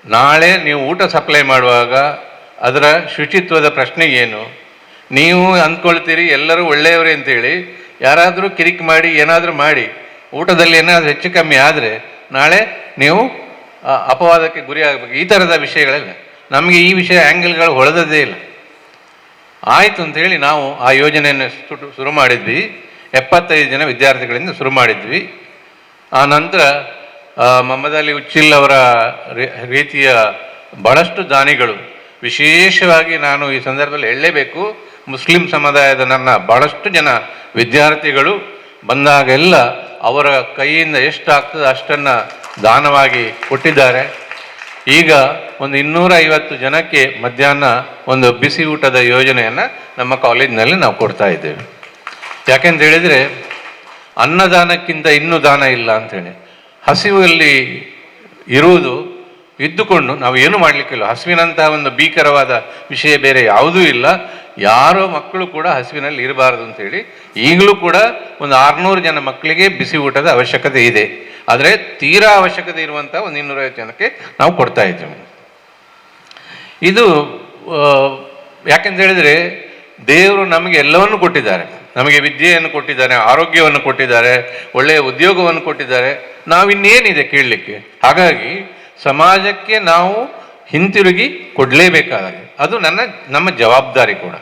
ನಾಳೆ ನೀವು ಊಟ ಸಪ್ಲೈ ಮಾಡುವಾಗ ಅದರ ಶುಚಿತ್ವದ ಪ್ರಶ್ನೆ ಏನು? ನೀವು ಅಂದ್ಕೊಳ್ತೀರಿ ಎಲ್ಲರೂ ಒಳ್ಳೆಯವರೇ ಅಂತೇಳಿ, ಯಾರಾದರೂ ಕಿರಿಕ್ ಮಾಡಿ ಏನಾದರೂ ಮಾಡಿ ಊಟದಲ್ಲಿ ಏನಾದರೂ ಹೆಚ್ಚು ಕಮ್ಮಿ ಆದರೆ ನಾಳೆ ನೀವು ಅಪವಾದಕ್ಕೆ ಗುರಿ ಆಗಬೇಕು. ಈ ಥರದ ವಿಷಯಗಳೆಲ್ಲ ನಮಗೆ ಈ ವಿಷಯ ಆ್ಯಂಗಲ್ಗಳು ಹೊಳೆದದ್ದೇ ಇಲ್ಲ. ಆಯಿತು ಅಂಥೇಳಿ ನಾವು ಆ ಯೋಜನೆಯನ್ನು ಶುರು ಮಾಡಿದ್ವಿ. 75 ಜನ ವಿದ್ಯಾರ್ಥಿಗಳಿಂದ ಶುರು ಮಾಡಿದ್ವಿ. ಆ ನಂತರ ಮೊಹಮ್ಮದ್ ಅಲಿ ಉಚ್ಚಿಲ್ ಅವರ ರೀತಿಯ ಬಹಳಷ್ಟು ದಾನಿಗಳು, ವಿಶೇಷವಾಗಿ ನಾನು ಈ ಸಂದರ್ಭದಲ್ಲಿ ಹೇಳಲೇಬೇಕು, ಮುಸ್ಲಿಂ ಸಮುದಾಯದ ನನ್ನ ಬಹಳಷ್ಟು ಜನ ವಿದ್ಯಾರ್ಥಿಗಳು ಬಂದಾಗೆಲ್ಲ ಅವರ ಕೈಯಿಂದ ಎಷ್ಟಾಗ್ತದೆ ಅಷ್ಟನ್ನು ದಾನವಾಗಿ ಕೊಟ್ಟಿದ್ದಾರೆ. ಈಗ ಒಂದು 250 ಜನಕ್ಕೆ ಮಧ್ಯಾಹ್ನ ಒಂದು ಬಿಸಿ ಊಟದ ಯೋಜನೆಯನ್ನು ನಮ್ಮ ಕಾಲೇಜಿನಲ್ಲಿ ನಾವು ಕೊಡ್ತಾ ಇದ್ದೇವೆ. ಯಾಕೆಂತ ಹೇಳಿದರೆ ಅನ್ನದಾನಕ್ಕಿಂತ ಇನ್ನೂ ದಾನ ಇಲ್ಲ ಅಂಥೇಳಿ. ಹಸಿವಲ್ಲಿ ಇರುವುದು ಇದ್ದುಕೊಂಡು ನಾವು ಏನು ಮಾಡಲಿಕ್ಕಿಲ್ಲ. ಹಸಿವಿನಂತಹ ಒಂದು ಭೀಕರವಾದ ವಿಷಯ ಬೇರೆ ಯಾವುದೂ ಇಲ್ಲ. ಯಾರೋ ಮಕ್ಕಳು ಕೂಡ ಹಸಿವಿನಲ್ಲಿ ಇರಬಾರ್ದು ಅಂಥೇಳಿ ಈಗಲೂ ಕೂಡ ಒಂದು 600 ಜನ ಮಕ್ಕಳಿಗೆ ಬಿಸಿ ಊಟದ ಅವಶ್ಯಕತೆ ಇದೆ. ಆದರೆ ತೀರಾ ಅವಶ್ಯಕತೆ ಇರುವಂಥ ಒಂದು 250 ಜನಕ್ಕೆ ನಾವು ಕೊಡ್ತಾ ಇದ್ದೇವೆ. ಇದು ಯಾಕೆಂತ ಹೇಳಿದರೆ ದೇವರು ನಮಗೆ ಎಲ್ಲವನ್ನು ಕೊಟ್ಟಿದ್ದಾರೆ. ನಮಗೆ ವಿದ್ಯೆಯನ್ನು ಕೊಟ್ಟಿದ್ದಾರೆ, ಆರೋಗ್ಯವನ್ನು ಕೊಟ್ಟಿದ್ದಾರೆ, ಒಳ್ಳೆಯ ಉದ್ಯೋಗವನ್ನು ಕೊಟ್ಟಿದ್ದಾರೆ. ನಾವಿನ್ನೇನಿದೆ ಕೇಳಲಿಕ್ಕೆ? ಹಾಗಾಗಿ ಸಮಾಜಕ್ಕೆ ನಾವು ಹಿಂತಿರುಗಿ ಕೊಡಲೇಬೇಕಾಗಿದೆ. ಅದು ನಮ್ಮ ಜವಾಬ್ದಾರಿ ಕೂಡ.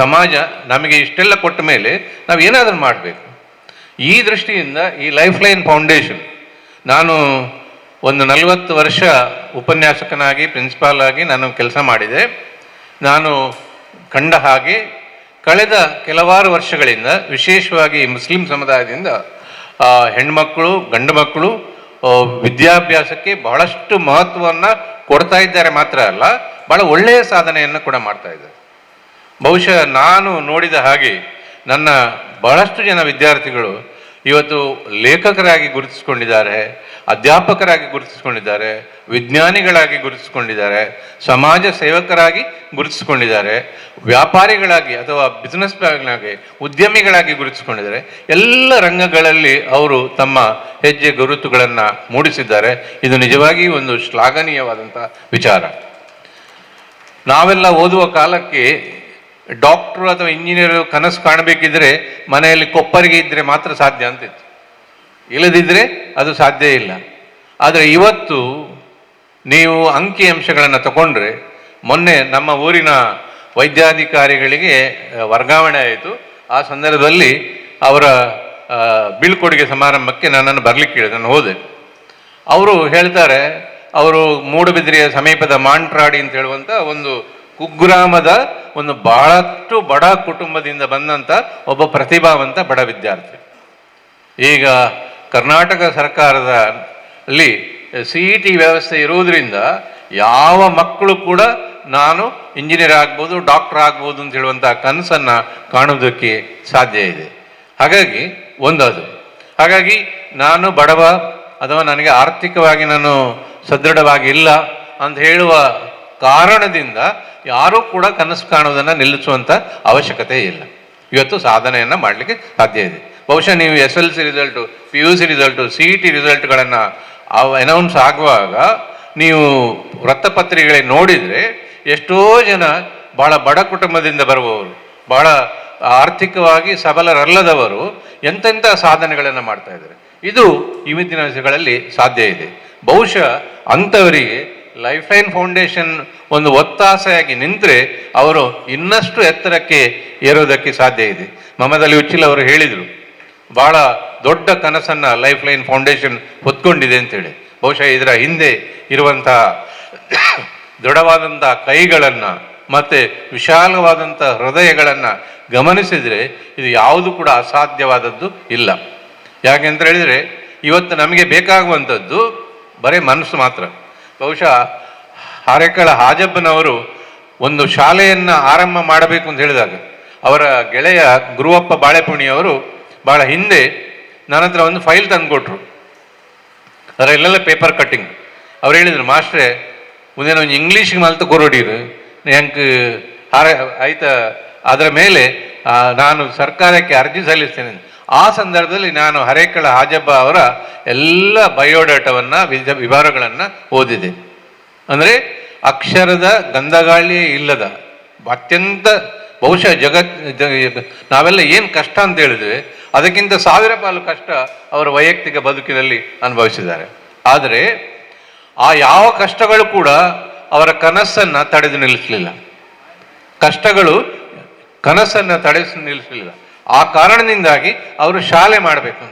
ಸಮಾಜ ನಮಗೆ ಇಷ್ಟೆಲ್ಲ ಕೊಟ್ಟ ಮೇಲೆ ನಾವು ಏನಾದರೂ ಮಾಡಬೇಕು. ಈ ದೃಷ್ಟಿಯಿಂದ ಈ ಲೈಫ್ ಲೈನ್ ಫೌಂಡೇಶನ್, ನಾನು ಒಂದು 40 ವರ್ಷ ಉಪನ್ಯಾಸಕನಾಗಿ ಪ್ರಿನ್ಸಿಪಾಲ್ ಆಗಿ ನಾನು ಕೆಲಸ ಮಾಡಿದೆ. ನಾನು ಕಂಡ ಹಾಗೆ ಕಳೆದ ಕೆಲವಾರು ವರ್ಷಗಳಿಂದ ವಿಶೇಷವಾಗಿ ಮುಸ್ಲಿಂ ಸಮುದಾಯದಿಂದ ಹೆಣ್ಮಕ್ಕಳು ಗಂಡು ಮಕ್ಕಳು ವಿದ್ಯಾಭ್ಯಾಸಕ್ಕೆ ಬಹಳಷ್ಟು ಮಹತ್ವವನ್ನು ಕೊಡ್ತಾ ಇದ್ದಾರೆ. ಮಾತ್ರ ಅಲ್ಲ, ಭಾಳ ಒಳ್ಳೆಯ ಸಾಧನೆಯನ್ನು ಕೂಡ ಮಾಡ್ತಾ ಇದ್ದಾರೆ. ಬಹುಶಃ ನಾನು ನೋಡಿದ ಹಾಗೆ ನನ್ನ ಬಹಳಷ್ಟು ಜನ ವಿದ್ಯಾರ್ಥಿಗಳು ಇವತ್ತು ಲೇಖಕರಾಗಿ ಗುರುತಿಸ್ಕೊಂಡಿದ್ದಾರೆ, ಅಧ್ಯಾಪಕರಾಗಿ ಗುರುತಿಸ್ಕೊಂಡಿದ್ದಾರೆ, ವಿಜ್ಞಾನಿಗಳಾಗಿ ಗುರುತಿಸ್ಕೊಂಡಿದ್ದಾರೆ, ಸಮಾಜ ಸೇವಕರಾಗಿ ಗುರುತಿಸ್ಕೊಂಡಿದ್ದಾರೆ, ವ್ಯಾಪಾರಿಗಳಾಗಿ ಅಥವಾ ಬಿಸ್ನೆಸ್ ಮ್ಯಾನ್ಗಳಾಗಿ, ಉದ್ಯಮಿಗಳಾಗಿ ಗುರುತಿಸ್ಕೊಂಡಿದ್ದಾರೆ. ಎಲ್ಲ ರಂಗಗಳಲ್ಲಿ ಅವರು ತಮ್ಮ ಹೆಜ್ಜೆ ಗುರುತುಗಳನ್ನು ಮೂಡಿಸಿದ್ದಾರೆ. ಇದು ನಿಜವಾಗಿ ಒಂದು ಶ್ಲಾಘನೀಯವಾದಂಥ ವಿಚಾರ. ನಾವೆಲ್ಲ ಓದುವ ಕಾಲಕ್ಕೆ ಡಾಕ್ಟ್ರು ಅಥವಾ ಇಂಜಿನಿಯರು ಕನಸು ಕಾಣಬೇಕಿದ್ರೆ ಮನೆಯಲ್ಲಿ ಕೊಪ್ಪರಿಗೆ ಇದ್ದರೆ ಮಾತ್ರ ಸಾಧ್ಯ ಅಂತಿತ್ತು, ಇಲ್ಲದಿದ್ದರೆ ಅದು ಸಾಧ್ಯ ಇಲ್ಲ. ಆದರೆ ಇವತ್ತು ನೀವು ಅಂಕಿ ಅಂಶಗಳನ್ನು ತಗೊಂಡ್ರೆ, ಮೊನ್ನೆ ನಮ್ಮ ಊರಿನ ವೈದ್ಯಾಧಿಕಾರಿಗಳಿಗೆ ವರ್ಗಾವಣೆ ಆಯಿತು. ಆ ಸಂದರ್ಭದಲ್ಲಿ ಅವರ ಬೀಳ್ಕೊಡುಗೆ ಸಮಾರಂಭಕ್ಕೆ ನನ್ನನ್ನು ಬರಲಿಕ್ಕೆ ಹೇಳಿದೆ. ನಾನು ಹೋದೆ. ಅವರು ಹೇಳ್ತಾರೆ, ಅವರು ಮೂಡುಬಿದಿರೆಯ ಸಮೀಪದ ಮಾಂಟ್ರಾಡಿ ಅಂತ ಹೇಳುವಂಥ ಒಂದು ಕುಗ್ರಾಮದ ಒಂದು ಬಹಳಷ್ಟು ಬಡ ಕುಟುಂಬದಿಂದ ಬಂದಂಥ ಒಬ್ಬ ಪ್ರತಿಭಾವಂತ ಬಡ ವಿದ್ಯಾರ್ಥಿ. ಈಗ ಕರ್ನಾಟಕ ಸರ್ಕಾರದಲ್ಲಿ CET ವ್ಯವಸ್ಥೆ ಇರುವುದರಿಂದ ಯಾವ ಮಕ್ಕಳು ಕೂಡ ನಾನು ಇಂಜಿನಿಯರ್ ಆಗ್ಬೋದು, ಡಾಕ್ಟರ್ ಆಗ್ಬೋದು ಅಂತ ಹೇಳುವಂಥ ಕನಸನ್ನು ಕಾಣುವುದಕ್ಕೆ ಸಾಧ್ಯ ಇದೆ. ಹಾಗಾಗಿ ಒಂದದು. ಹಾಗಾಗಿ ನಾನು ಬಡವ ಅಥವಾ ನನಗೆ ಆರ್ಥಿಕವಾಗಿ ನಾನು ಸದೃಢವಾಗಿ ಇಲ್ಲ ಅಂತ ಹೇಳುವ ಕಾರಣದಿಂದ ಯಾರೂ ಕೂಡ ಕನಸು ಕಾಣುವುದನ್ನು ನಿಲ್ಲಿಸುವಂಥ ಅವಶ್ಯಕತೆ ಇಲ್ಲ. ಇವತ್ತು ಸಾಧನೆಯನ್ನು ಮಾಡಲಿಕ್ಕೆ ಸಾಧ್ಯ ಇದೆ. ಬಹುಶಃ ನೀವು SLC result, PUC result, CET ರಿಸಲ್ಟ್ಗಳನ್ನು ಅನೌನ್ಸ್ ಆಗುವಾಗ ನೀವು ವೃತ್ತಪತ್ರಿಕೆ ನೋಡಿದರೆ ಎಷ್ಟೋ ಜನ ಭಾಳ ಬಡ ಕುಟುಂಬದಿಂದ ಬರುವವರು, ಭಾಳ ಆರ್ಥಿಕವಾಗಿ ಸಬಲರಲ್ಲದವರು ಎಂತೆಂಥ ಸಾಧನೆಗಳನ್ನು ಮಾಡ್ತಾ ಇದ್ದಾರೆ. ಇದು ಇವತ್ತಿನ ದಿವಸಗಳಲ್ಲಿ ಸಾಧ್ಯ ಇದೆ. ಬಹುಶಃ ಅಂಥವರಿಗೆ ಲೈಫ್ ಲೈನ್ ಫೌಂಡೇಶನ್ ಒಂದು ಒತ್ತಾಸೆಯಾಗಿ ನಿಂತರೆ ಅವರು ಇನ್ನಷ್ಟು ಎತ್ತರಕ್ಕೆ ಏರೋದಕ್ಕೆ ಸಾಧ್ಯ ಇದೆ. ಮೊಹಮ್ಮದ್ ಅಲಿ ಉಚ್ಚಿಲ್ ಅವರು ಹೇಳಿದರು, ಭಾಳ ದೊಡ್ಡ ಕನಸನ್ನು ಲೈಫ್ ಲೈನ್ ಫೌಂಡೇಶನ್ ಹೊತ್ಕೊಂಡಿದೆ ಅಂತೇಳಿ. ಬಹುಶಃ ಇದರ ಹಿಂದೆ ಇರುವಂತಹ ದೃಢವಾದಂಥ ಕೈಗಳನ್ನು ಮತ್ತು ವಿಶಾಲವಾದಂಥ ಹೃದಯಗಳನ್ನು ಗಮನಿಸಿದರೆ ಇದು ಯಾವುದು ಕೂಡ ಅಸಾಧ್ಯವಾದದ್ದು ಇಲ್ಲ. ಯಾಕೆಂತ ಹೇಳಿದರೆ ಇವತ್ತು ನಮಗೆ ಬೇಕಾಗುವಂಥದ್ದು ಬರೀ ಮನಸ್ಸು ಮಾತ್ರ. ಬಹುಶಃ ಹಾರೇಕಳ ಹಾಜಪ್ಪನವರು ಒಂದು ಶಾಲೆಯನ್ನು ಆರಂಭ ಮಾಡಬೇಕು ಅಂತ ಹೇಳಿದಾಗ ಅವರ ಗೆಳೆಯ ಗುರುವಪ್ಪ ಬಾಳೆಪುಣಿಯವರು ಭಾಳ ಹಿಂದೆ ನನ್ನ ಹತ್ರ ಒಂದು ಫೈಲ್ ತಂದು ಕೊಟ್ಟರು. ಅದರಲ್ಲೆಲ್ಲ ಪೇಪರ್ ಕಟ್ಟಿಂಗ್. ಅವ್ರು ಹೇಳಿದರು, ಮಾಸ್ಟ್ರೇ ಮುಂದೇನು ಒಂದು ಇಂಗ್ಲೀಷಿಗೆ ಮಲ್ತು ಕೊರೋಡಿರು ನಂಗೆ ಆಯ್ತಾ, ಅದರ ಮೇಲೆ ನಾನು ಸರ್ಕಾರಕ್ಕೆ ಅರ್ಜಿ ಸಲ್ಲಿಸ್ತೇನೆ. ಆ ಸಂದರ್ಭದಲ್ಲಿ ನಾನು ಹರೇಕಳ ಹಾಜಬ್ಬ ಅವರ ಎಲ್ಲ ಬಯೋಡಾಟವನ್ನು ವಿವರಗಳನ್ನು ಓದಿದೆ. ಅಂದರೆ ಅಕ್ಷರದ ಗಂಧಗಾಳಿಯೇ ಇಲ್ಲದ ಅತ್ಯಂತ ಬಹುಶಃ ನಾವೆಲ್ಲ ಏನು ಕಷ್ಟ ಅಂತ ಹೇಳಿದ್ವಿ ಅದಕ್ಕಿಂತ 1000 ಪಾಲು ಕಷ್ಟ ಅವರ ವೈಯಕ್ತಿಕ ಬದುಕಿನಲ್ಲಿ ಅನುಭವಿಸಿದ್ದಾರೆ. ಆದರೆ ಆ ಯಾವ ಕಷ್ಟಗಳು ಕೂಡ ಅವರ ಕನಸನ್ನು ತಡೆದು ನಿಲ್ಲಿಸಲಿಲ್ಲ. ಕಷ್ಟಗಳು ಕನಸನ್ನು ತಡೆಸಿ ನಿಲ್ಲಿಸಲಿಲ್ಲ. ಆ ಕಾರಣದಿಂದಾಗಿ ಅವರು ಶಾಲೆ ಮಾಡಬೇಕು.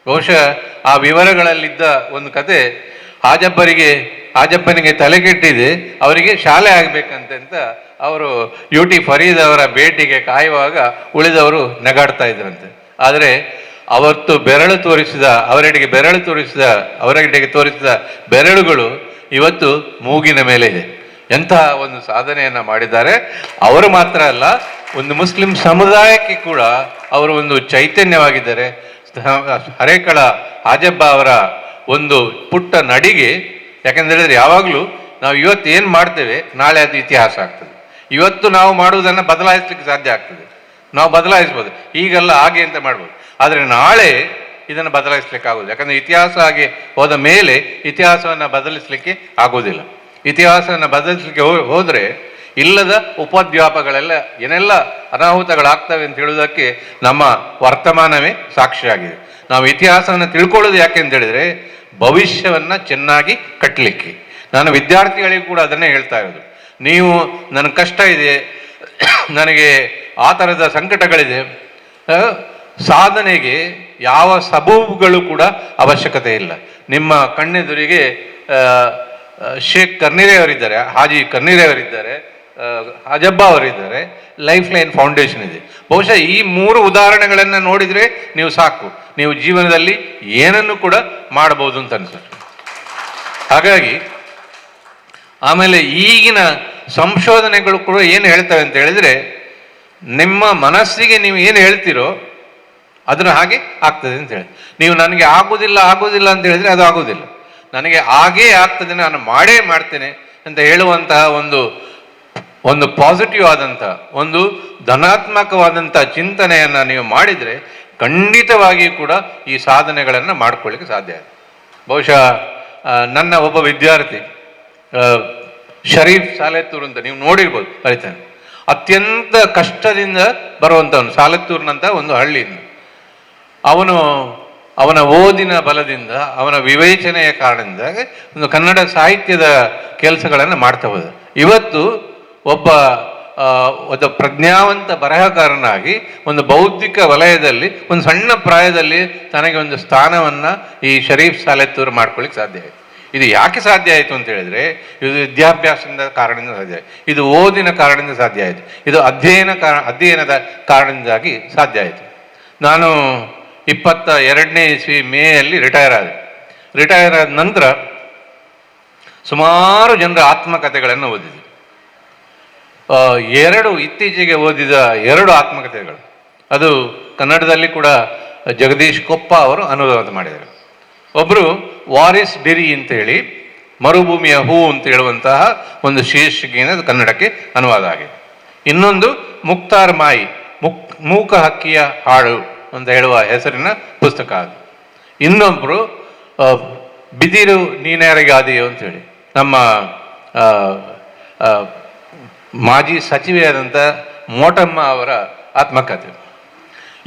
ಬಹುಶಃ ಆ ವಿವರಗಳಲ್ಲಿದ್ದ ಒಂದು ಕತೆ, ಹಾಜಪ್ಪನಿಗೆ ತಲೆಕೆಟ್ಟಿದೆ, ಅವರಿಗೆ ಶಾಲೆ ಆಗಬೇಕಂತ ಅವರು UT ಫರೀದ್ ಅವರ ಭೇಟಿಗೆ ಕಾಯುವಾಗ ಉಳಿದವರು ನಗಾಡ್ತಾ ಇದ್ರಂತೆ. ಆದರೆ ಅವತ್ತು ಅವರೆಡೆಗೆ ತೋರಿಸಿದ ಬೆರಳುಗಳು ಇವತ್ತು ಮೂಗಿನ ಮೇಲೆ ಇದೆ. ಎಂತಹ ಒಂದು ಸಾಧನೆಯನ್ನು ಮಾಡಿದ್ದಾರೆ. ಅವರು ಮಾತ್ರ ಅಲ್ಲ, ಒಂದು ಮುಸ್ಲಿಂ ಸಮುದಾಯಕ್ಕೆ ಕೂಡ ಅವರು ಒಂದು ಚೈತನ್ಯವಾಗಿದ್ದಾರೆ. ಹರೇಕಳ ಹಾಜಬ್ಬ ಅವರ ಒಂದು ಪುಟ್ಟ ನಡಿಗೆ, ಯಾಕೆಂದರೆ ಯಾವಾಗಲೂ ನಾವು ಇವತ್ತು ಏನು ಮಾಡ್ತೇವೆ ನಾಳೆ ಅದು ಇತಿಹಾಸ ಆಗ್ತದೆ. ಇವತ್ತು ನಾವು ಮಾಡುವುದನ್ನು ಬದಲಾಯಿಸಲಿಕ್ಕೆ ಸಾಧ್ಯ ಆಗ್ತದೆ, ನಾವು ಬದಲಾಯಿಸ್ಬೋದು, ಈಗೆಲ್ಲ ಹಾಗೆ ಅಂತ ಮಾಡ್ಬೋದು. ಆದರೆ ನಾಳೆ ಇದನ್ನು ಬದಲಾಯಿಸ್ಲಿಕ್ಕೆ ಆಗೋದು, ಯಾಕಂದರೆ ಇತಿಹಾಸ ಹಾಗೆ ಹೋದ ಮೇಲೆ ಇತಿಹಾಸವನ್ನು ಬದಲಿಸಲಿಕ್ಕೆ ಆಗೋದಿಲ್ಲ. ಇತಿಹಾಸವನ್ನು ಬದಲಿಸಲಿಕ್ಕೆ ಹೋದರೆ ಇಲ್ಲದ ಉಪದ್ವ್ಯಾಪಗಳೆಲ್ಲ ಏನೆಲ್ಲ ಅನಾಹುತಗಳಾಗ್ತವೆ ಅಂತ ಹೇಳುವುದಕ್ಕೆ ನಮ್ಮ ವರ್ತಮಾನವೇ ಸಾಕ್ಷಿಯಾಗಿದೆ. ನಾವು ಇತಿಹಾಸವನ್ನು ತಿಳ್ಕೊಳ್ಳೋದು ಯಾಕೆ ಅಂತ ಹೇಳಿದರೆ ಭವಿಷ್ಯವನ್ನು ಚೆನ್ನಾಗಿ ಕಟ್ಟಲಿಕ್ಕೆ. ನಾನು ವಿದ್ಯಾರ್ಥಿಗಳಿಗೂ ಕೂಡ ಅದನ್ನೇ ಹೇಳ್ತಾ ಇರೋದು. ನೀವು ನನಗೆ ಕಷ್ಟ ಇದೆ, ನನಗೆ ಆ ಥರದ ಸಂಕಟಗಳಿದೆ, ಸಾಧನೆಗೆ ಯಾವ ಸಬೂಬುಗಳು ಕೂಡ ಅವಶ್ಯಕತೆ ಇಲ್ಲ. ನಿಮ್ಮ ಕಣ್ಣೆದುರಿಗೆ ಶೇಖ್ ಕರ್ನಿರೆ ಅವರಿದ್ದಾರೆ, ಹಾಜಿ ಕರ್ನಿರೆ ಅವರಿದ್ದಾರೆ, ಹಾಜಬ್ಬ ಅವರಿದ್ದಾರೆ, ಲೈಫ್ ಲೈನ್ ಫೌಂಡೇಶನ್ ಇದೆ. ಬಹುಶಃ ಈ 3 ಉದಾಹರಣೆಗಳನ್ನು ನೋಡಿದರೆ ನೀವು ಸಾಕು, ನೀವು ಜೀವನದಲ್ಲಿ ಏನನ್ನು ಕೂಡ ಮಾಡಬಹುದು ಅಂತ ಅನಿಸುತ್ತೆ. ಹಾಗಾಗಿ ಆಮೇಲೆ ಈಗಿನ ಸಂಶೋಧನೆಗಳು ಕೂಡ ಏನು ಹೇಳ್ತವೆ ಅಂತ ಹೇಳಿದರೆ, ನಿಮ್ಮ ಮನಸ್ಸಿಗೆ ನೀವು ಏನು ಹೇಳ್ತೀರೋ ಅದನ್ನು ಹಾಗೆ ಆಗ್ತದೆ ಅಂತ ಹೇಳಿ. ನೀವು ನನಗೆ ಆಗೋದಿಲ್ಲ ಅಂತ ಹೇಳಿದರೆ ಅದು ಆಗೋದಿಲ್ಲ. ನನಗೆ ಹಾಗೇ ಆಗ್ತದೆ, ನಾನು ಮಾಡೇ ಮಾಡ್ತೇನೆ ಅಂತ ಹೇಳುವಂತಹ ಒಂದು ಪಾಸಿಟಿವ್ ಆದಂಥ ಒಂದು ಧನಾತ್ಮಕವಾದಂಥ ಚಿಂತನೆಯನ್ನು ನೀವು ಮಾಡಿದರೆ ಖಂಡಿತವಾಗಿಯೂ ಕೂಡ ಈ ಸಾಧನೆಗಳನ್ನು ಮಾಡ್ಕೊಳ್ಳಿಕ್ಕೆ ಸಾಧ್ಯ ಆಗುತ್ತೆ. ಬಹುಶಃ ನನ್ನ ಒಬ್ಬ ವಿದ್ಯಾರ್ಥಿ ಶರೀಫ್ ಸಾಲೆತ್ತೂರು ಅಂತ ನೀವು ನೋಡಿರ್ಬೋದು, ಬರೀತಾನೆ. ಅತ್ಯಂತ ಕಷ್ಟದಿಂದ ಬರುವಂಥವನು, ಸಾಲೆತ್ತೂರಿನಂಥ ಒಂದು ಹಳ್ಳಿಯಿಂದ. ಅವನ ಓದಿನ ಬಲದಿಂದ, ಅವನ ವಿವೇಚನೆಯ ಕಾರಣದಿಂದ ಒಂದು ಕನ್ನಡ ಸಾಹಿತ್ಯದ ಕೆಲಸಗಳನ್ನು ಮಾಡ್ತಾ ಹೋದ. ಇವತ್ತು ಒಬ್ಬ ಪ್ರಜ್ಞಾವಂತ ಬರಹಗಾರನಾಗಿ ಒಂದು ಬೌದ್ಧಿಕ ವಲಯದಲ್ಲಿ ಒಂದು ಸಣ್ಣ ಪ್ರಾಯದಲ್ಲಿ ತನಗೆ ಒಂದು ಸ್ಥಾನವನ್ನು ಈ ಶರೀಫ್ ಸಾಲೆತ್ತೂರು ಮಾಡ್ಕೊಳ್ಳಿಕ್ಕೆ ಸಾಧ್ಯ ಆಯಿತು. ಇದು ಯಾಕೆ ಸಾಧ್ಯ ಆಯಿತು ಅಂತ ಹೇಳಿದರೆ, ಇದು ವಿದ್ಯಾಭ್ಯಾಸದ ಕಾರಣದಿಂದ ಸಾಧ್ಯ ಆಯಿತು, ಇದು ಓದಿನ ಕಾರಣದಿಂದ ಸಾಧ್ಯ ಆಯಿತು, ಇದು ಅಧ್ಯಯನದ ಕಾರಣದಿಂದಾಗಿ ಸಾಧ್ಯ ಆಯಿತು. ನಾನು 22ನೇ ಇಸ್ವಿ ಮೇಯಲ್ಲಿ ರಿಟೈರ್ ಆದ ನಂತರ ಸುಮಾರು ಜನರ ಆತ್ಮಕಥೆಗಳನ್ನು ಓದಿದೆ. ಇತ್ತೀಚೆಗೆ ಓದಿದ 2 ಆತ್ಮಕಥೆಗಳು, ಅದು ಕನ್ನಡದಲ್ಲಿ ಕೂಡ ಜಗದೀಶ್ ಕೊಪ್ಪ ಅವರು ಅನುವಾದ ಮಾಡಿದರು. ಒಬ್ಬರು ವಾರಿಸ್ ಡಿರಿ ಅಂತ ಹೇಳಿ ಮರುಭೂಮಿಯ ಹೂ ಅಂತ ಹೇಳುವಂತಹ ಒಂದು ಶೀರ್ಷಿಕೆಯಿಂದ ಕನ್ನಡಕ್ಕೆ ಅನುವಾದ ಆಗಿದೆ. ಇನ್ನೊಂದು ಮುಕ್ತಾರ್ ಮಾಯಿ, ಮೂಕ ಹಕ್ಕಿಯ ಹಾಡು ಅಂತ ಹೇಳುವ ಹೆಸರಿನ ಪುಸ್ತಕ ಅದು. ಇನ್ನೊಬ್ಬರು ಬಿದಿರು ನೀನ್ಯಾರಿಗಾದೆಯೋ ಅಂತೇಳಿ ನಮ್ಮ ಮಾಜಿ ಸಚಿವೆಯಾದಂಥ ಮೋಟಮ್ಮ ಅವರ ಆತ್ಮಕಥೆ.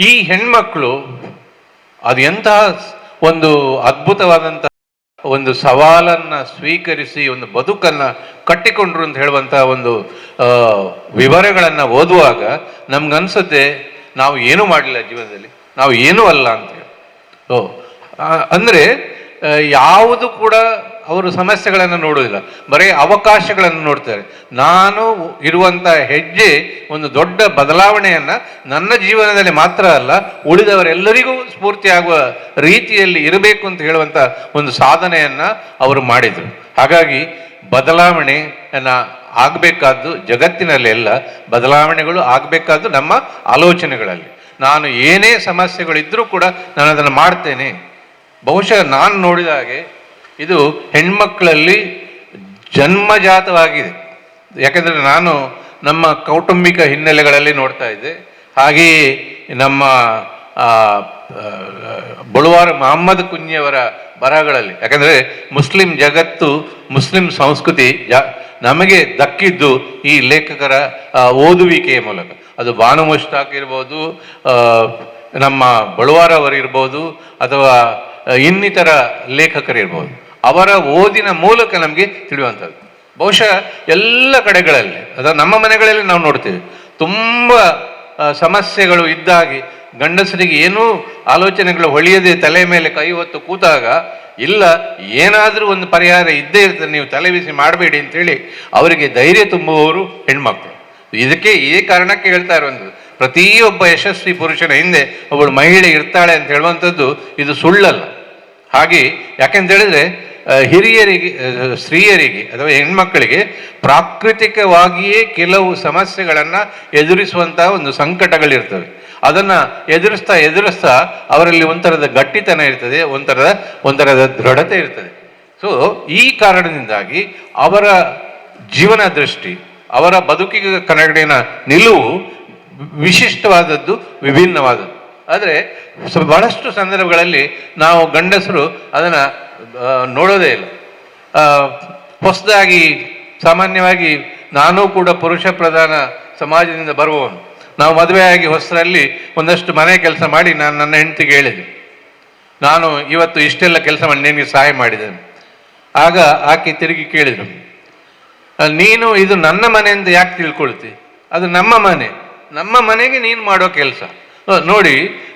ಈ ಹೆಣ್ಮಕ್ಕಳು ಅದು ಎಂತಹ ಒಂದು ಅದ್ಭುತವಾದಂಥ ಒಂದು ಸವಾಲನ್ನು ಸ್ವೀಕರಿಸಿ ಒಂದು ಬದುಕನ್ನು ಕಟ್ಟಿಕೊಂಡ್ರು ಅಂತ ಹೇಳುವಂಥ ಒಂದು ವಿವರಗಳನ್ನು ಓದುವಾಗ ನಮ್ಗನ್ಸುತ್ತೆ ನಾವು ಏನೂ ಮಾಡಲಿಲ್ಲ ಜೀವನದಲ್ಲಿ, ನಾವು ಏನೂ ಅಲ್ಲ ಅಂತೇಳಿ. ಅಂದರೆ ಯಾವುದು ಕೂಡ ಅವರು ಸಮಸ್ಯೆಗಳನ್ನು ನೋಡೋದಿಲ್ಲ, ಬರೀ ಅವಕಾಶಗಳನ್ನು ನೋಡ್ತಾರೆ. ನಾನು ಇರುವಂಥ ಹೆಜ್ಜೆ ಒಂದು ದೊಡ್ಡ ಬದಲಾವಣೆಯನ್ನು ನನ್ನ ಜೀವನದಲ್ಲಿ ಮಾತ್ರ ಅಲ್ಲ, ಉಳಿದವರೆಲ್ಲರಿಗೂ ಸ್ಫೂರ್ತಿಯಾಗುವ ರೀತಿಯಲ್ಲಿ ಇರಬೇಕು ಅಂತ ಹೇಳುವಂಥ ಒಂದು ಸಾಧನೆಯನ್ನು ಅವರು ಮಾಡಿದರು. ಹಾಗಾಗಿ ಬದಲಾವಣೆಯನ್ನು ಆಗಬೇಕಾದ್ದು ಜಗತ್ತಿನಲ್ಲೆಲ್ಲ ಬದಲಾವಣೆಗಳು ಆಗಬೇಕಾದ್ದು ನಮ್ಮ ಆಲೋಚನೆಗಳಲ್ಲಿ. ನಾನು ಏನೇ ಸಮಸ್ಯೆಗಳಿದ್ದರೂ ಕೂಡ ನಾನು ಅದನ್ನು ಮಾಡ್ತೇನೆ. ಬಹುಶಃ ನಾನು ನೋಡಿದ ಹಾಗೆ ಇದು ಹೆಣ್ಮಕ್ಕಳಲ್ಲಿ ಜನ್ಮಜಾತವಾಗಿದೆ. ಯಾಕೆಂದರೆ ನಾನು ನಮ್ಮ ಕೌಟುಂಬಿಕ ಹಿನ್ನೆಲೆಗಳಲ್ಲಿ ನೋಡ್ತಾ ಇದ್ದೆ. ಹಾಗೆಯೇ ನಮ್ಮ ಬಳುವಾರ ಮಹಮ್ಮದ್ ಕುಂಜಿಯವರ ಬರಹಗಳಲ್ಲಿ, ಯಾಕಂದರೆ ಮುಸ್ಲಿಂ ಜಗತ್ತು, ಮುಸ್ಲಿಂ ಸಂಸ್ಕೃತಿ ನಮಗೆ ದಕ್ಕಿದ್ದು ಈ ಲೇಖಕರ ಓದುವಿಕೆಯ ಮೂಲಕ. ಅದು ಬಾನು ಮುಷ್ತಾಕ್ ಇರ್ಬೋದು, ನಮ್ಮ ಬಳುವಾರ ಅವರಿರ್ಬೋದು, ಅಥವಾ ಇನ್ನಿತರ ಲೇಖಕರಿರ್ಬೋದು. ಅವರ ಓದಿನ ಮೂಲಕ ನಮಗೆ ತಿಳಿಯುವಂಥದ್ದು. ಬಹುಶಃ ಎಲ್ಲ ಕಡೆಗಳಲ್ಲಿ, ಅಥವಾ ನಮ್ಮ ಮನೆಗಳಲ್ಲಿ ನಾವು ನೋಡ್ತೇವೆ, ತುಂಬ ಸಮಸ್ಯೆಗಳು ಇದ್ದಾಗಿ ಗಂಡಸರಿಗೆ ಏನೂ ಆಲೋಚನೆಗಳು ಹೊಳೆಯದೆ ತಲೆ ಮೇಲೆ ಕೈ ಹೊತ್ತು ಕೂತಾಗ, ಇಲ್ಲ ಏನಾದರೂ ಒಂದು ಪರಿಹಾರ ಇದ್ದೇ ಇರ್ತದೆ, ನೀವು ತಲೆ ಬಿಸಿ ಮಾಡಬೇಡಿ ಅಂತೇಳಿ ಅವರಿಗೆ ಧೈರ್ಯ ತುಂಬುವವರು ಹೆಣ್ಮಕ್ಳು. ಇದೇ ಕಾರಣಕ್ಕೆ ಹೇಳ್ತಾ ಇರುವಂಥದ್ದು, ಪ್ರತಿಯೊಬ್ಬ ಯಶಸ್ವಿ ಪುರುಷನ ಹಿಂದೆ ಒಬ್ಬಳು ಮಹಿಳೆ ಇರ್ತಾಳೆ ಅಂತ ಹೇಳುವಂಥದ್ದು ಇದು ಸುಳ್ಳಲ್ಲ. ಹಾಗೆ ಯಾಕೆಂತ ಹೇಳಿದ್ರೆ ಹಿರಿಯರಿಗೆ, ಸ್ತ್ರೀಯರಿಗೆ ಅಥವಾ ಹೆಣ್ಮಕ್ಕಳಿಗೆ ಪ್ರಾಕೃತಿಕವಾಗಿಯೇ ಕೆಲವು ಸಮಸ್ಯೆಗಳನ್ನು ಎದುರಿಸುವಂತಹ ಒಂದು ಸಂಕಟಗಳಿರ್ತವೆ. ಅದನ್ನು ಎದುರಿಸ್ತಾ ಅವರಲ್ಲಿ ಒಂಥರದ ಗಟ್ಟಿತನ ಇರ್ತದೆ, ಒಂಥರದ ದೃಢತೆ ಇರ್ತದೆ. ಸೊ ಈ ಕಾರಣದಿಂದಾಗಿ ಅವರ ಜೀವನ ದೃಷ್ಟಿ, ಅವರ ಬದುಕಿಗೆ ಕನ್ನಡಿನ ನಿಲುವು ವಿಶಿಷ್ಟವಾದದ್ದು, ವಿಭಿನ್ನವಾದದ್ದು. ಆದರೆ ಬಹಳಷ್ಟು ಸಂದರ್ಭಗಳಲ್ಲಿ ನಾವು ಗಂಡಸರು ಅದನ್ನು ನೋಡೋದೇ ಇಲ್ಲ. ಹೊಸದಾಗಿ ಸಾಮಾನ್ಯವಾಗಿ ನಾನೂ ಕೂಡ ಪುರುಷ ಪ್ರಧಾನ ಸಮಾಜದಿಂದ ಬರುವವನು. ನಾವು ಮದುವೆಯಾಗಿ ಹೊಸರಲ್ಲಿ ಒಂದಷ್ಟು ಮನೆ ಕೆಲಸ ಮಾಡಿ ನಾನು ನನ್ನ ಹೆಂಡತಿಗೆ ಹೇಳಿದೆ, ನಾನು ಇವತ್ತು ಇಷ್ಟೆಲ್ಲ ಕೆಲಸ ಮಾಡಿ ನಿನಗೆ ಸಹಾಯ ಮಾಡಿದ್ದೇನೆ. ಆಗ ಆಕೆ ತಿರುಗಿ ಕೇಳಿದರು, ನೀನು ಇದು ನನ್ನ ಮನೆ ಅಂತ ಯಾಕೆ ತಿಳ್ಕೊಳ್ತಿ? ಅದು ನಮ್ಮ ಮನೆ, ನಮ್ಮ ಮನೆಗೆ ನೀನು ಮಾಡೋ ಕೆಲಸ. ನೋಡಿ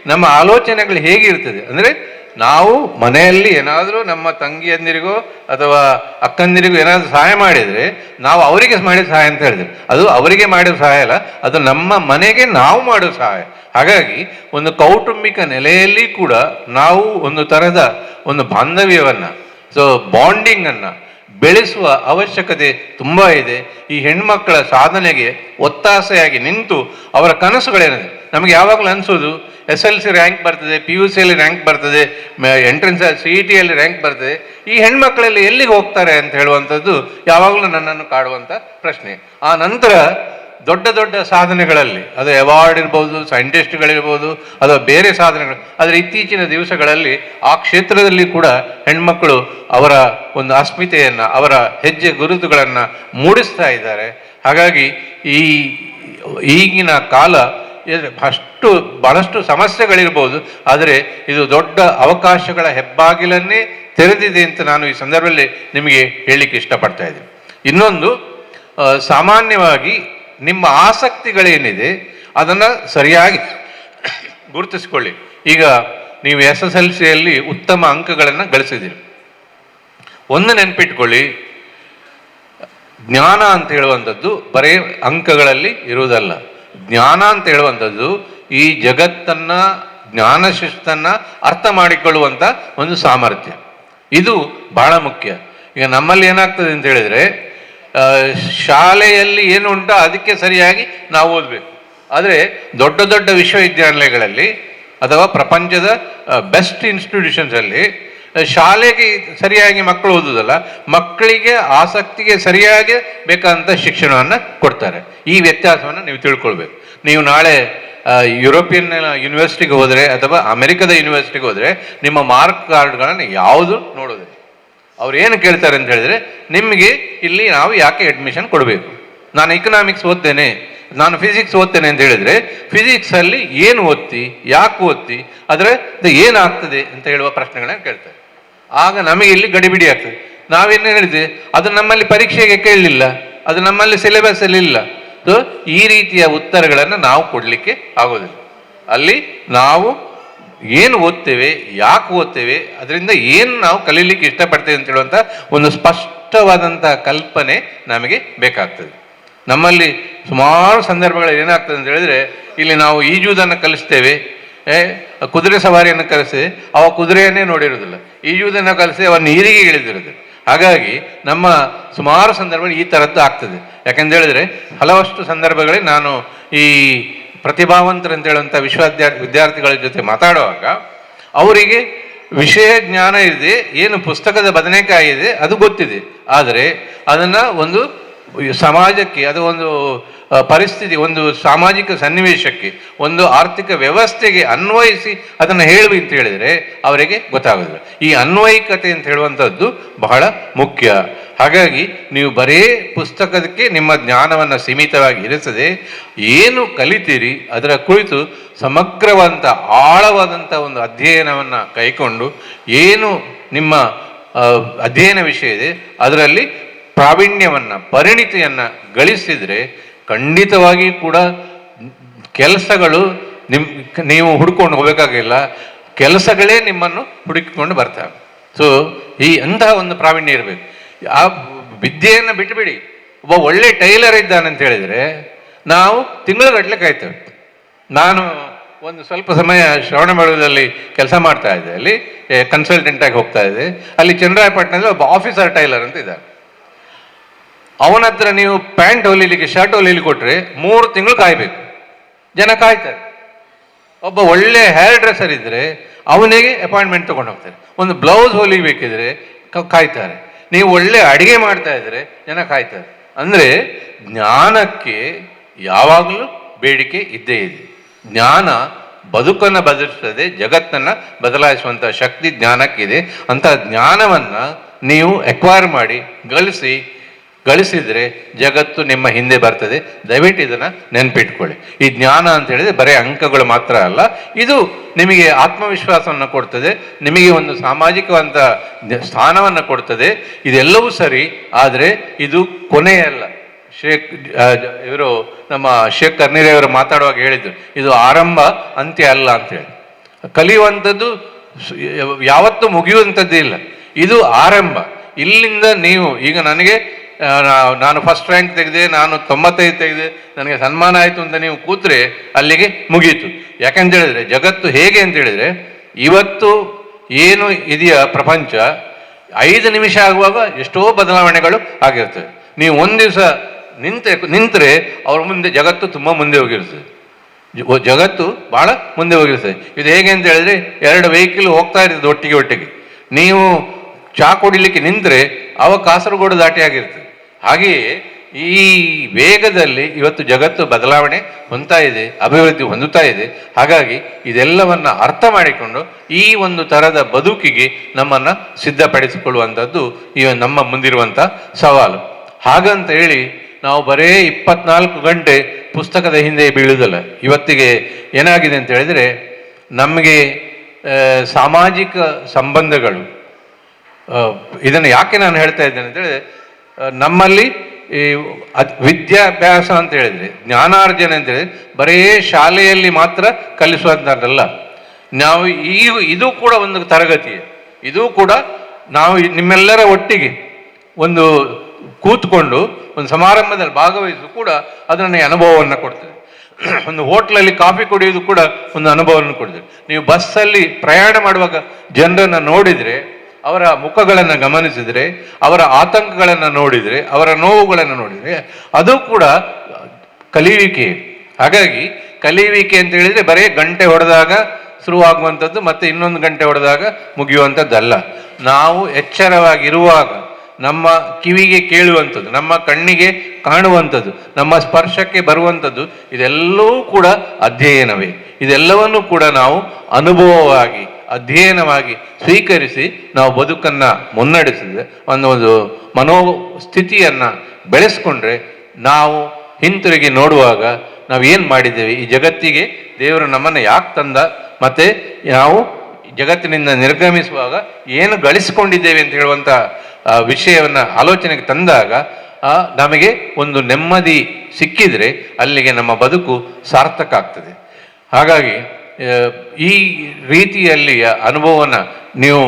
ನಮ್ಮ ಆಲೋಚನೆಗಳು ಹೇಗಿರ್ತದೆ ಅಂದರೆ, ನಾವು ಮನೆಯಲ್ಲಿ ಏನಾದರೂ ನಮ್ಮ ತಂಗಿಯಂದಿರಿಗೋ ಅಥವಾ ಅಕ್ಕಂದಿರಿಗೂ ಏನಾದರೂ ಸಹಾಯ ಮಾಡಿದರೆ ನಾವು ಅವರಿಗೆ ಮಾಡಿದ ಸಹಾಯ ಅಂತ ಹೇಳಿದ್ರೆ, ಅದು ಅವರಿಗೆ ಮಾಡಿದ ಸಹಾಯ ಅಲ್ಲ, ಅದು ನಮ್ಮ ಮನೆಗೆ ನಾವು ಮಾಡೋ ಸಹಾಯ. ಹಾಗಾಗಿ ಒಂದು ಕೌಟುಂಬಿಕ ನೆಲೆಯಲ್ಲಿ ಕೂಡ ನಾವು ಒಂದು ತರಹದ ಒಂದು ಬಾಂಧವ್ಯವನ್ನು, ಸೊ ಬಾಂಡಿಂಗನ್ನು ಬೆಳೆಸುವ ಅವಶ್ಯಕತೆ ತುಂಬ ಇದೆ. ಈ ಹೆಣ್ಮಕ್ಕಳ ಸಾಧನೆಗೆ ಒತ್ತಾಸೆಯಾಗಿ ನಿಂತು ಅವರ ಕನಸುಗಳೇನಿದೆ, ನಮಗೆ ಯಾವಾಗಲೂ ಅನಿಸೋದು SLC ರ್ಯಾಂಕ್ ಬರ್ತದೆ, PUCಯಲ್ಲಿ ರ್ಯಾಂಕ್ ಬರ್ತದೆ, ಎಂಟ್ರೆನ್ಸ್ CETಯಲ್ಲಿ ರ್ಯಾಂಕ್ ಬರ್ತದೆ, ಈ ಹೆಣ್ಮಕ್ಕಳಲ್ಲಿ ಎಲ್ಲಿಗೆ ಹೋಗ್ತಾರೆ ಅಂತ ಹೇಳುವಂಥದ್ದು ಯಾವಾಗಲೂ ನನ್ನನ್ನು ಕಾಡುವಂಥ ಪ್ರಶ್ನೆ. ಆ ನಂತರ ದೊಡ್ಡ ದೊಡ್ಡ ಸಾಧನೆಗಳಲ್ಲಿ, ಅದು ಅವಾರ್ಡ್ ಇರ್ಬೋದು, ಸೈಂಟಿಸ್ಟ್ಗಳಿರ್ಬೋದು, ಅಥವಾ ಬೇರೆ ಸಾಧನೆಗಳು, ಆದರೆ ಇತ್ತೀಚಿನ ದಿವಸಗಳಲ್ಲಿ ಆ ಕ್ಷೇತ್ರದಲ್ಲಿ ಕೂಡ ಹೆಣ್ಮಕ್ಕಳು ಅವರ ಒಂದು ಅಸ್ಮಿತೆಯನ್ನು, ಅವರ ಹೆಜ್ಜೆ ಗುರುತುಗಳನ್ನು ಮೂಡಿಸ್ತಾ ಇದ್ದಾರೆ. ಹಾಗಾಗಿ ಈಗಿನ ಕಾಲ ಬಹಳಷ್ಟು ಸಮಸ್ಯೆಗಳಿರ್ಬೋದು, ಆದರೆ ಇದು ದೊಡ್ಡ ಅವಕಾಶಗಳ ಹೆಬ್ಬಾಗಿಲನ್ನೇ ತೆರೆದಿದೆ ಅಂತ ನಾನು ಈ ಸಂದರ್ಭದಲ್ಲಿ ನಿಮಗೆ ಹೇಳಲಿಕ್ಕೆ ಇಷ್ಟಪಡ್ತಾ ಇದ್ದೀನಿ. ಇನ್ನೊಂದು, ಸಾಮಾನ್ಯವಾಗಿ ನಿಮ್ಮ ಆಸಕ್ತಿಗಳೇನಿದೆ ಅದನ್ನು ಸರಿಯಾಗಿ ಗುರುತಿಸ್ಕೊಳ್ಳಿ. ಈಗ ನೀವು SSLCಯಲ್ಲಿ ಉತ್ತಮ ಅಂಕಗಳನ್ನು ಗಳಿಸಿದ್ದೀರಿ. ಒಂದು ನೆನಪಿಟ್ಕೊಳ್ಳಿ, ಜ್ಞಾನ ಅಂತ ಹೇಳುವಂಥದ್ದು ಬರೀ ಅಂಕಗಳಲ್ಲಿ ಇರುವುದಲ್ಲ. ಜ್ಞಾನ ಅಂತ ಹೇಳುವಂಥದ್ದು ಈ ಜಗತ್ತನ್ನು, ಜ್ಞಾನ ಶಿಸ್ತನ್ನು ಅರ್ಥ ಮಾಡಿಕೊಳ್ಳುವಂಥ ಒಂದು ಸಾಮರ್ಥ್ಯ. ಇದು ಬಹಳ ಮುಖ್ಯ. ಈಗ ನಮ್ಮಲ್ಲಿ ಏನಾಗ್ತದೆ ಅಂತ ಹೇಳಿದರೆ, ಶಾಲೆಯಲ್ಲಿ ಏನು ಉಂಟೋ ಅದಕ್ಕೆ ಸರಿಯಾಗಿ ನಾವು ಓದಬೇಕು. ಆದರೆ ದೊಡ್ಡ ದೊಡ್ಡ ವಿಶ್ವವಿದ್ಯಾನಿಲಯಗಳಲ್ಲಿ ಅಥವಾ ಪ್ರಪಂಚದ ಬೆಸ್ಟ್ ಇನ್ಸ್ಟಿಟ್ಯೂಷನ್ಸಲ್ಲಿ ಶಾಲೆಗೆ ಸರಿಯಾಗಿ ಮಕ್ಕಳು ಓದುವುದಲ್ಲ, ಮಕ್ಕಳಿಗೆ ಆಸಕ್ತಿಗೆ ಸರಿಯಾಗಿ ಬೇಕಾದಂಥ ಶಿಕ್ಷಣವನ್ನು ಕೊಡ್ತಾರೆ. ಈ ವ್ಯತ್ಯಾಸವನ್ನು ನೀವು ತಿಳ್ಕೊಳ್ಬೇಕು. ನೀವು ನಾಳೆ ಯುರೋಪಿಯನ್ ಯೂನಿವರ್ಸಿಟಿಗೆ ಹೋದರೆ ಅಥವಾ ಅಮೆರಿಕದ ಯೂನಿವರ್ಸಿಟಿಗೆ ಹೋದರೆ ನಿಮ್ಮ ಮಾರ್ಕ್ ಕಾರ್ಡ್ಗಳನ್ನು ಯಾವುದು ನೋಡೋದಿಲ್ಲ. ಅವ್ರು ಏನು ಕೇಳ್ತಾರೆ ಅಂತ ಹೇಳಿದರೆ, ನಿಮಗೆ ಇಲ್ಲಿ ನಾವು ಯಾಕೆ ಅಡ್ಮಿಷನ್ ಕೊಡಬೇಕು? ನಾನು ಎಕನಾಮಿಕ್ಸ್ ಓದ್ತೇನೆ, ನಾನು ಫಿಸಿಕ್ಸ್ ಓದ್ತೇನೆ ಅಂತ ಹೇಳಿದರೆ, ಫಿಸಿಕ್ಸಲ್ಲಿ ಏನು ಓದ್ತಿ, ಯಾಕೆ ಓದ್ತಿ, ಅದರ ಏನಾಗ್ತದೆ ಅಂತ ಹೇಳುವ ಪ್ರಶ್ನೆಗಳನ್ನ ಕೇಳ್ತಾರೆ. ಆಗ ನಮಗೆ ಇಲ್ಲಿ ಗಡಿಬಿಡಿ ಆಗ್ತದೆ. ನಾವೇನು ಹೇಳಿದ್ವಿ, ಅದು ನಮ್ಮಲ್ಲಿ ಪರೀಕ್ಷೆಗೆ ಕೇಳಲಿಲ್ಲ, ಅದು ನಮ್ಮಲ್ಲಿ ಸಿಲೆಬಸ್ ಅಲ್ಲಿ ಇಲ್ಲ. ಸೊ ಈ ರೀತಿಯ ಉತ್ತರಗಳನ್ನು ನಾವು ಕೊಡಲಿಕ್ಕೆ ಆಗೋದಿಲ್ಲ. ಅಲ್ಲಿ ನಾವು ಏನು ಓದ್ತೇವೆ, ಯಾಕೆ ಓದ್ತೇವೆ, ಅದರಿಂದ ಏನು ನಾವು ಕಲೀಲಿಕ್ಕೆ ಇಷ್ಟಪಡ್ತೇವೆ ಅಂತ ಹೇಳುವಂಥ ಒಂದು ಸ್ಪಷ್ಟವಾದಂಥ ಕಲ್ಪನೆ ನಮಗೆ ಬೇಕಾಗ್ತದೆ. ನಮ್ಮಲ್ಲಿ ಸುಮಾರು ಸಂದರ್ಭಗಳಲ್ಲಿ ಏನಾಗ್ತದೆ ಅಂತ ಹೇಳಿದ್ರೆ, ಇಲ್ಲಿ ನಾವು ಈಜುವುದನ್ನು ಕಲಿಸ್ತೇವೆ, ಕುದುರೆ ಸವಾರಿಯನ್ನು ಕಲಿಸ್ತೇವೆ, ಅವ ಕುದುರೆಯನ್ನೇ ನೋಡಿರೋದಿಲ್ಲ. ಈಜುವುದನ್ನು ಕಲಿಸಿ ಅವ ನೀರಿಗೆ ಇಳಿದಿರೋದಿಲ್ಲ. ಹಾಗಾಗಿ ನಮ್ಮ ಸುಮಾರು ಸಂದರ್ಭಗಳು ಈ ಥರದ್ದು ಆಗ್ತದೆ. ಯಾಕೆಂತ ಹೇಳಿದ್ರೆ ಹಲವಷ್ಟು ಸಂದರ್ಭಗಳಲ್ಲಿ ನಾನು ಈ ಪ್ರತಿಭಾವಂತರು ಅಂತ ಹೇಳುವಂಥ ವಿದ್ಯಾರ್ಥಿಗಳ ಜೊತೆ ಮಾತಾಡುವಾಗ ಅವರಿಗೆ ವಿಷಯ ಜ್ಞಾನ ಇದೆ, ಏನು ಪುಸ್ತಕದ ಬದನೆಕಾಯಿ ಇದೆ ಅದು ಗೊತ್ತಿದೆ, ಆದರೆ ಅದನ್ನು ಒಂದು ಸಮಾಜಕ್ಕೆ, ಅದು ಒಂದು ಪರಿಸ್ಥಿತಿ, ಒಂದು ಸಾಮಾಜಿಕ ಸನ್ನಿವೇಶಕ್ಕೆ, ಒಂದು ಆರ್ಥಿಕ ವ್ಯವಸ್ಥೆಗೆ ಅನ್ವಯಿಸಿ ಅದನ್ನು ಹೇಳುವಿ ಅಂತ ಹೇಳಿದರೆ ಅವರಿಗೆ ಗೊತ್ತಾಗೋದಿಲ್ಲ. ಈ ಅನ್ವಯಿಕತೆ ಅಂತ ಹೇಳುವಂಥದ್ದು ಬಹಳ ಮುಖ್ಯ. ಹಾಗಾಗಿ ನೀವು ಬರೇ ಪುಸ್ತಕಕ್ಕೆ ನಿಮ್ಮ ಜ್ಞಾನವನ್ನು ಸೀಮಿತವಾಗಿ ಇರಿಸದೆ ಏನು ಕಲಿತೀರಿ ಅದರ ಕುರಿತು ಸಮಗ್ರವಂತ ಆಳವಾದಂಥ ಒಂದು ಅಧ್ಯಯನವನ್ನು ಕೈಕೊಂಡು ಏನು ನಿಮ್ಮ ಅಧ್ಯಯನ ವಿಷಯ ಇದೆ ಅದರಲ್ಲಿ ಪ್ರಾವೀಣ್ಯವನ್ನು, ಪರಿಣಿತಿಯನ್ನು ಗಳಿಸಿದರೆ ಖಂಡಿತವಾಗಿ ಕೂಡ ಕೆಲಸಗಳು ನೀವು ಹುಡ್ಕೊಂಡು ಹೋಗಬೇಕಾಗಿಲ್ಲ, ಕೆಲಸಗಳೇ ನಿಮ್ಮನ್ನು ಹುಡುಕಿಕೊಂಡು ಬರ್ತವೆ. ಸೊ ಅಂತಹ ಒಂದು ಪ್ರಾವೀಣ್ಯ ಇರಬೇಕು. ಆ ವಿದ್ಯೆಯನ್ನು ಬಿಟ್ಟುಬಿಡಿ. ಒಬ್ಬ ಒಳ್ಳೆ ಟೈಲರ್ ಇದ್ದಾನೆ ಅಂತ ಹೇಳಿದರೆ ನಾವು ತಿಂಗಳಗಟ್ಟಲೆ ಕಾಯ್ತೇವೆ. ನಾನು ಒಂದು ಸ್ವಲ್ಪ ಸಮಯ ಶ್ರವಣಬೆಳಗೊಳದಲ್ಲಿ ಕೆಲಸ ಮಾಡ್ತಾ ಇದ್ದೆ, ಅಲ್ಲಿ ಕನ್ಸಲ್ಟೆಂಟ್ ಆಗಿ ಹೋಗ್ತಾ ಇದ್ದೆ. ಅಲ್ಲಿ ಚನ್ನರಾಯಪಟ್ಟಣದಲ್ಲಿ ಒಬ್ಬ ಆಫೀಸರ್ ಟೈಲರ್ ಅಂತ ಇದ್ದಾರೆ. ಅವನ ಹತ್ರ ನೀವು ಪ್ಯಾಂಟ್ ಹೊಲಿಲಿಕ್ಕೆ, ಶರ್ಟ್ ಹೊಲಿಲಿಕ್ಕೆ ಕೊಟ್ಟರೆ 3 ತಿಂಗಳು ಕಾಯಬೇಕು. ಜನ ಕಾಯ್ತಾರೆ. ಒಬ್ಬ ಒಳ್ಳೆ ಹೇರ್ ಡ್ರೆಸ್ಸರ್ ಇದ್ದರೆ ಅವನಿಗೆ ಅಪಾಯಿಂಟ್ಮೆಂಟ್ ತೊಗೊಂಡು ಹೋಗ್ತಾರೆ. ಒಂದು ಬ್ಲೌಸ್ ಹೊಲಿಬೇಕಿದ್ರೆ ಕಾಯ್ತಾರೆ. ನೀವು ಒಳ್ಳೆ ಅಡಿಗೆ ಮಾಡ್ತಾ ಇದ್ರೆ ಜನ ಕಾಯ್ತಾರೆ. ಅಂದರೆ ಜ್ಞಾನಕ್ಕೆ ಯಾವಾಗಲೂ ಬೇಡಿಕೆ ಇದ್ದೇ ಇದೆ. ಜ್ಞಾನ ಬದುಕನ್ನು ಬದಲಿಸ್ತದೆ, ಜಗತ್ತನ್ನು ಬದಲಾಯಿಸುವಂಥ ಶಕ್ತಿ ಜ್ಞಾನಕ್ಕಿದೆ. ಅಂಥ ಜ್ಞಾನವನ್ನು ನೀವು ಎಕ್ವೈರ್ ಮಾಡಿ ಗಳಿಸಿದರೆ ಜಗತ್ತು ನಿಮ್ಮ ಹಿಂದೆ ಬರ್ತದೆ. ದಯವಿಟ್ಟು ಇದನ್ನು ನೆನಪಿಟ್ಕೊಳ್ಳಿ. ಈ ಜ್ಞಾನ ಅಂತ ಹೇಳಿದ್ರೆ ಬರೀ ಅಂಕಗಳು ಮಾತ್ರ ಅಲ್ಲ, ಇದು ನಿಮಗೆ ಆತ್ಮವಿಶ್ವಾಸವನ್ನು ಕೊಡ್ತದೆ, ನಿಮಗೆ ಒಂದು ಸಾಮಾಜಿಕವಂತ ಸ್ಥಾನವನ್ನು ಕೊಡ್ತದೆ. ಇದೆಲ್ಲವೂ ಸರಿ, ಆದರೆ ಇದು ಕೊನೆಯಲ್ಲ. ಇವರು ನಮ್ಮ ಶೇಖ್ ಕರ್ನಿರೆಯವರು ಮಾತಾಡುವಾಗ ಹೇಳಿದ್ರು, ಇದು ಆರಂಭ ಅಂತ್ಯ ಅಲ್ಲ ಅಂತೇಳಿ. ಕಲಿಯುವಂಥದ್ದು ಯಾವತ್ತೂ ಮುಗಿಯುವಂಥದ್ದು ಇಲ್ಲ, ಇದು ಆರಂಭ. ಇಲ್ಲಿಂದ ನೀವು ಈಗ ನಾನು ಫಸ್ಟ್ ರ್ಯಾಂಕ್ ತೆಗೆದೆ, ನಾನು 95 ತೆಗೆದೆ, ನನಗೆ ಸನ್ಮಾನ ಆಯಿತು ಅಂತ ನೀವು ಕೂತ್ರೆ ಅಲ್ಲಿಗೆ ಮುಗೀತು. ಯಾಕಂತ ಹೇಳಿದ್ರೆ ಜಗತ್ತು ಹೇಗೆ ಅಂತ ಹೇಳಿದ್ರೆ, ಇವತ್ತು ಏನು ಇದೆಯಾ ಪ್ರಪಂಚ, 5 ನಿಮಿಷ ಆಗುವಾಗ ಎಷ್ಟೋ ಬದಲಾವಣೆಗಳು ಆಗಿರ್ತವೆ. ನೀವು ಒಂದು ದಿವಸ ನಿಂತರೆ ಅವ್ರ ಮುಂದೆ ಜಗತ್ತು ತುಂಬ ಮುಂದೆ ಹೋಗಿರ್ತದೆ. ಜಗತ್ತು ಭಾಳ ಮುಂದೆ ಹೋಗಿರ್ತದೆ. ಇದು ಹೇಗೆ ಅಂತ ಹೇಳಿದ್ರೆ, 2 ವೆಹಿಕಲ್ ಹೋಗ್ತಾ ಇರ್ತದೆ ಒಟ್ಟಿಗೆ. ನೀವು ಚಾ ಕುಡಿಲಿಕ್ಕೆ ನಿಂತರೆ ಅವ ಕಾಸರಗೋಡು ದಾಟಿ ಆಗಿರ್ತದೆ. ಹಾಗೆಯೇ ಈ ವೇಗದಲ್ಲಿ ಇವತ್ತು ಜಗತ್ತು ಬದಲಾವಣೆ ಹೊಂದ್ತಾ ಇದೆ, ಅಭಿವೃದ್ಧಿ ಹೊಂದುತ್ತಾ ಇದೆ. ಹಾಗಾಗಿ ಇದೆಲ್ಲವನ್ನು ಅರ್ಥ ಮಾಡಿಕೊಂಡು ಈ ಒಂದು ಥರದ ಬದುಕಿಗೆ ನಮ್ಮನ್ನು ಸಿದ್ಧಪಡಿಸಿಕೊಳ್ಳುವಂಥದ್ದು ಈ ನಮ್ಮ ಮುಂದಿರುವಂಥ ಸವಾಲು. ಹಾಗಂತ ಹೇಳಿ ನಾವು ಬರೇ 24 ಗಂಟೆ ಪುಸ್ತಕದ ಹಿಂದೆ ಬೀಳುವುದಿಲ್ಲ. ಇವತ್ತಿಗೆ ಏನಾಗಿದೆ ಅಂತ ಹೇಳಿದರೆ, ನಮಗೆ ಸಾಮಾಜಿಕ ಸಂಬಂಧಗಳು, ಇದನ್ನು ಯಾಕೆ ನಾನು ಹೇಳ್ತಾ ಇದ್ದೇನೆ ಅಂತೇಳಿದ್ರೆ, ನಮ್ಮಲ್ಲಿ ಈ ವಿದ್ಯಾಭ್ಯಾಸ ಅಂತ ಹೇಳಿದರೆ, ಜ್ಞಾನಾರ್ಜನೆ ಅಂತ ಹೇಳಿದ್ರೆ ಬರೇ ಶಾಲೆಯಲ್ಲಿ ಮಾತ್ರ ಕಲಿಸುವಂಥದ್ದಲ್ಲ. ನಾವು ಇದು ಕೂಡ ಒಂದು ತರಗತಿ. ಇದು ಕೂಡ ನಾವು ನಿಮ್ಮೆಲ್ಲರ ಒಟ್ಟಿಗೆ ಒಂದು ಕೂತ್ಕೊಂಡು ಒಂದು ಸಮಾರಂಭದಲ್ಲಿ ಭಾಗವಹಿಸು ಕೂಡ ಅದು ನನಗೆ ಅನುಭವವನ್ನು ಕೊಡ್ತದೆ. ಒಂದು ಹೋಟ್ಲಲ್ಲಿ ಕಾಫಿ ಕುಡಿಯೋದು ಕೂಡ ಒಂದು ಅನುಭವವನ್ನು ಕೊಡ್ತದೆ. ನೀವು ಬಸ್ಸಲ್ಲಿ ಪ್ರಯಾಣ ಮಾಡುವಾಗ ಜನರನ್ನು ನೋಡಿದರೆ, ಅವರ ಮುಖಗಳನ್ನು ಗಮನಿಸಿದರೆ, ಅವರ ಆತಂಕಗಳನ್ನು ನೋಡಿದರೆ, ಅವರ ನೋವುಗಳನ್ನು ನೋಡಿದರೆ, ಅದು ಕೂಡ ಕಲಿಯುವಿಕೆ. ಹಾಗಾಗಿ ಕಲಿಯುವಿಕೆ ಅಂತ ಹೇಳಿದರೆ ಬರೀ ಗಂಟೆ ಹೊಡೆದಾಗ ಶುರುವಾಗುವಂಥದ್ದು ಮತ್ತು ಇನ್ನೊಂದು ಗಂಟೆ ಹೊಡೆದಾಗ ಮುಗಿಯುವಂಥದ್ದಲ್ಲ. ನಾವು ಎಚ್ಚರವಾಗಿರುವಾಗ ನಮ್ಮ ಕಿವಿಗೆ ಕೇಳುವಂಥದ್ದು, ನಮ್ಮ ಕಣ್ಣಿಗೆ ಕಾಣುವಂಥದ್ದು, ನಮ್ಮ ಸ್ಪರ್ಶಕ್ಕೆ ಬರುವಂಥದ್ದು, ಇದೆಲ್ಲವೂ ಕೂಡ ಅಧ್ಯಯನವೇ. ಇದೆಲ್ಲವನ್ನು ಕೂಡ ನಾವು ಅನುಭವವಾಗಿ, ಅಧ್ಯಯನವಾಗಿ ಸ್ವೀಕರಿಸಿ ನಾವು ಬದುಕನ್ನು ಮುನ್ನಡೆಸಿದ್ರೆ, ಒಂದು ಮನೋಸ್ಥಿತಿಯನ್ನು ಬೆಳೆಸ್ಕೊಂಡ್ರೆ, ನಾವು ಹಿಂತಿರುಗಿ ನೋಡುವಾಗ ನಾವು ಏನು ಮಾಡಿದ್ದೇವೆ, ಈ ಜಗತ್ತಿಗೆ ದೇವರು ನಮ್ಮನ್ನು ಯಾಕೆ ತಂದ, ಮತ್ತು ನಾವು ಜಗತ್ತಿನಿಂದ ನಿರ್ಗಮಿಸುವಾಗ ಏನು ಗಳಿಸಿಕೊಂಡಿದ್ದೇವೆ ಅಂತ ಹೇಳುವಂಥ ವಿಷಯವನ್ನು ಆಲೋಚನೆಗೆ ತಂದಾಗ ನಮಗೆ ಒಂದು ನೆಮ್ಮದಿ ಸಿಕ್ಕಿದರೆ ಅಲ್ಲಿಗೆ ನಮ್ಮ ಬದುಕು ಸಾರ್ಥಕ ಆಗ್ತದೆ. ಹಾಗಾಗಿ ಈ ರೀತಿಯಲ್ಲಿಯ ಅನುಭವವನ್ನು ನೀವು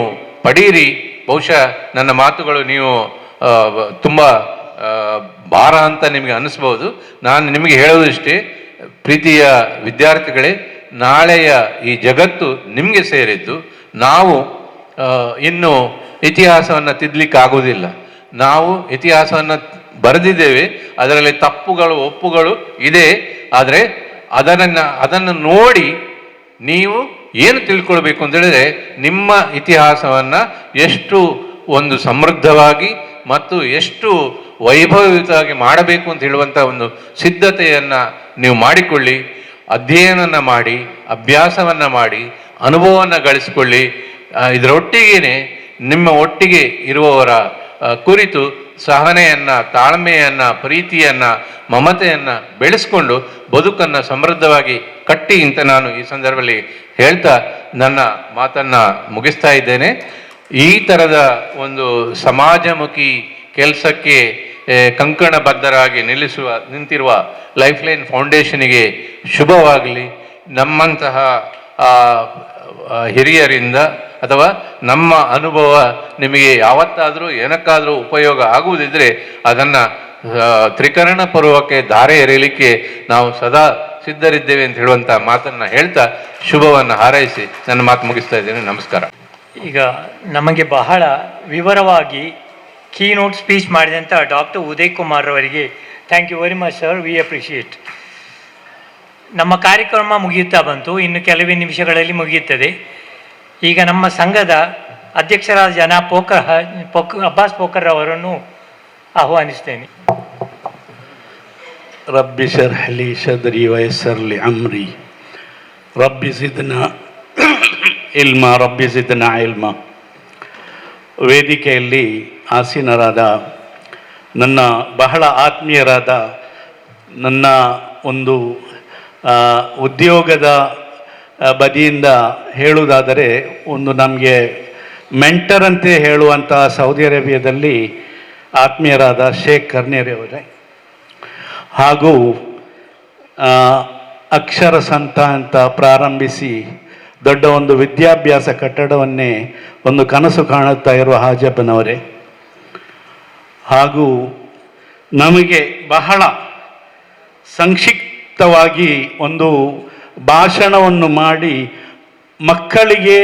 ಪಡೀರಿ. ಬಹುಶಃ ನನ್ನ ಮಾತುಗಳು ನೀವು ತುಂಬ ಭಾರ ಅಂತ ನಿಮಗೆ ಅನ್ನಿಸ್ಬೋದು. ನಾನು ನಿಮಗೆ ಹೇಳೋದಿಷ್ಟೇ, ಪ್ರೀತಿಯ ವಿದ್ಯಾರ್ಥಿಗಳೇ, ನಾಳೆಯ ಈ ಜಗತ್ತು ನಿಮಗೆ ಸೇರಿದ್ದು. ನಾವು ಇನ್ನು ಇತಿಹಾಸವನ್ನು ತಿದ್ದಲಿಕ್ಕಾಗೋದಿಲ್ಲ. ನಾವು ಇತಿಹಾಸವನ್ನು ಬರೆದಿದ್ದೇವೆ, ಅದರಲ್ಲಿ ತಪ್ಪುಗಳು ಒಪ್ಪುಗಳು ಇದೆ. ಆದರೆ ಅದನ್ನು ನೋಡಿ ನೀವು ಏನು ತಿಳ್ಕೊಳ್ಬೇಕು ಅಂತ ಹೇಳಿದ್ರೆ, ನಿಮ್ಮ ಇತಿಹಾಸವನ್ನು ಎಷ್ಟು ಒಂದು ಸಮೃದ್ಧವಾಗಿ ಮತ್ತು ಎಷ್ಟು ವೈಭವಯುತವಾಗಿ ಮಾಡಬೇಕು ಅಂತ ಹೇಳುವಂಥ ಒಂದು ಸಿದ್ಧತೆಯನ್ನು ನೀವು ಮಾಡಿಕೊಳ್ಳಿ. ಅಧ್ಯಯನನ ಮಾಡಿ, ಅಭ್ಯಾಸವನ್ನು ಮಾಡಿ, ಅನುಭವವನ್ನು ಗಳಿಸಿಕೊಳ್ಳಿ. ಇದರೊಟ್ಟಿಗೆ ನಿಮ್ಮ ಒಟ್ಟಿಗೆ ಇರುವವರ ಕುರಿತು ಸಹನೆಯನ್ನು, ತಾಳ್ಮೆಯನ್ನು, ಪ್ರೀತಿಯನ್ನು, ಮಮತೆಯನ್ನು ಬೆಳೆಸ್ಕೊಂಡು ಬದುಕನ್ನು ಸಮೃದ್ಧವಾಗಿ ಕಟ್ಟಿ ಅಂತ ನಾನು ಈ ಸಂದರ್ಭದಲ್ಲಿ ಹೇಳ್ತಾ ನನ್ನ ಮಾತನ್ನು ಮುಗಿಸ್ತಾ ಇದ್ದೇನೆ. ಈ ಥರದ ಒಂದು ಸಮಾಜಮುಖಿ ಕೆಲಸಕ್ಕೆ ಕಂಕಣಬದ್ಧರಾಗಿ ನಿಂತಿರುವ ಲೈಫ್ ಲೈನ್ ಫೌಂಡೇಶನಿಗೆ ಶುಭವಾಗಲಿ. ನಮ್ಮಂತಹ ಹಿರಿಯರಿಂದ ಅಥವಾ ನಮ್ಮ ಅನುಭವ ನಿಮಗೆ ಯಾವತ್ತಾದರೂ ಏನಕ್ಕಾದರೂ ಉಪಯೋಗ ಆಗುವುದಿದ್ದರೆ ಅದನ್ನು ತ್ರಿಕರಣ ಪೂರ್ವಕ್ಕೆ ಧಾರೆ ಎರೆಯಲಿಕ್ಕೆ ನಾವು ಸದಾ ಸಿದ್ಧರಿದ್ದೇವೆ ಅಂತ ಹೇಳುವಂಥ ಮಾತನ್ನು ಹೇಳ್ತಾ ಶುಭವನ್ನು ಹಾರೈಸಿ ನನ್ನ ಮಾತು ಮುಗಿಸ್ತಾ ಇದ್ದೇನೆ. ನಮಸ್ಕಾರ. ಈಗ ನಮಗೆ ಬಹಳ ವಿವರವಾಗಿ ಕೀನೋಟ್ ಸ್ಪೀಚ್ ಮಾಡಿದಂಥ ಡಾಕ್ಟರ್ ಉದಯ್ ಕುಮಾರ್ ಅವರಿಗೆ thank you very much sir, we appreciate. ನಮ್ಮ ಕಾರ್ಯಕ್ರಮ ಮುಗಿಯುತ್ತಾ ಬಂತು, ಇನ್ನು ಕೆಲವೇ ನಿಮಿಷಗಳಲ್ಲಿ ಮುಗಿಯುತ್ತದೆ. ಈಗ ನಮ್ಮ ಸಂಘದ ಅಧ್ಯಕ್ಷರಾದ ಅಬ್ಬಾಸ್ ಪೋಖರ್ ಅವರನ್ನು ಆಹ್ವಾನಿಸ್ತೇನೆ. ರಬ್ಬಿ ಶರ್ಹ್ ಲಿ ಸದ್ರಿ ವಯಸ್ಸರ್ ಲಿ ಅಮ್ರಿ ರಬ್ಬಿ ಜಿದ್ನಾ ಇಲ್ಮ ರಬ್ಬಿ ಜಿದ್ನಾ ಇಲ್ಮ. ವೇದಿಕೆಯಲ್ಲಿ ಆಸೀನರಾದ ನನ್ನ ಬಹಳ ಆತ್ಮೀಯರಾದ, ನನ್ನ ಒಂದು ಉದ್ಯೋಗದ ಬದಿಯಿಂದ ಹೇಳುವುದಾದರೆ ಒಂದು ನಮಗೆ ಮೆಂಟರ್ ಅಂತೆ ಹೇಳುವಂಥ ಸೌದಿ ಅರೇಬಿಯಾದಲ್ಲಿ ಆತ್ಮೀಯರಾದ ಶೇಖ್ ಕರ್ನೇರಿ ಅವರೇ, ಹಾಗೂ ಅಕ್ಷರ ಸಂತ ಅಂತ ಪ್ರಾರಂಭಿಸಿ ದೊಡ್ಡ ಒಂದು ವಿದ್ಯಾಭ್ಯಾಸ ಕಟ್ಟಡವನ್ನೇ ಒಂದು ಕನಸು ಕಾಣುತ್ತಾ ಇರುವ ಹಾಜಬ್ಬನವರೇ, ಹಾಗೂ ನಮಗೆ ಬಹಳ ಸಂಕ್ಷಿಪ್ತವಾಗಿ ಒಂದು ಭಾಷಣವನ್ನು ಮಾಡಿ ಮಕ್ಕಳಿಗೆ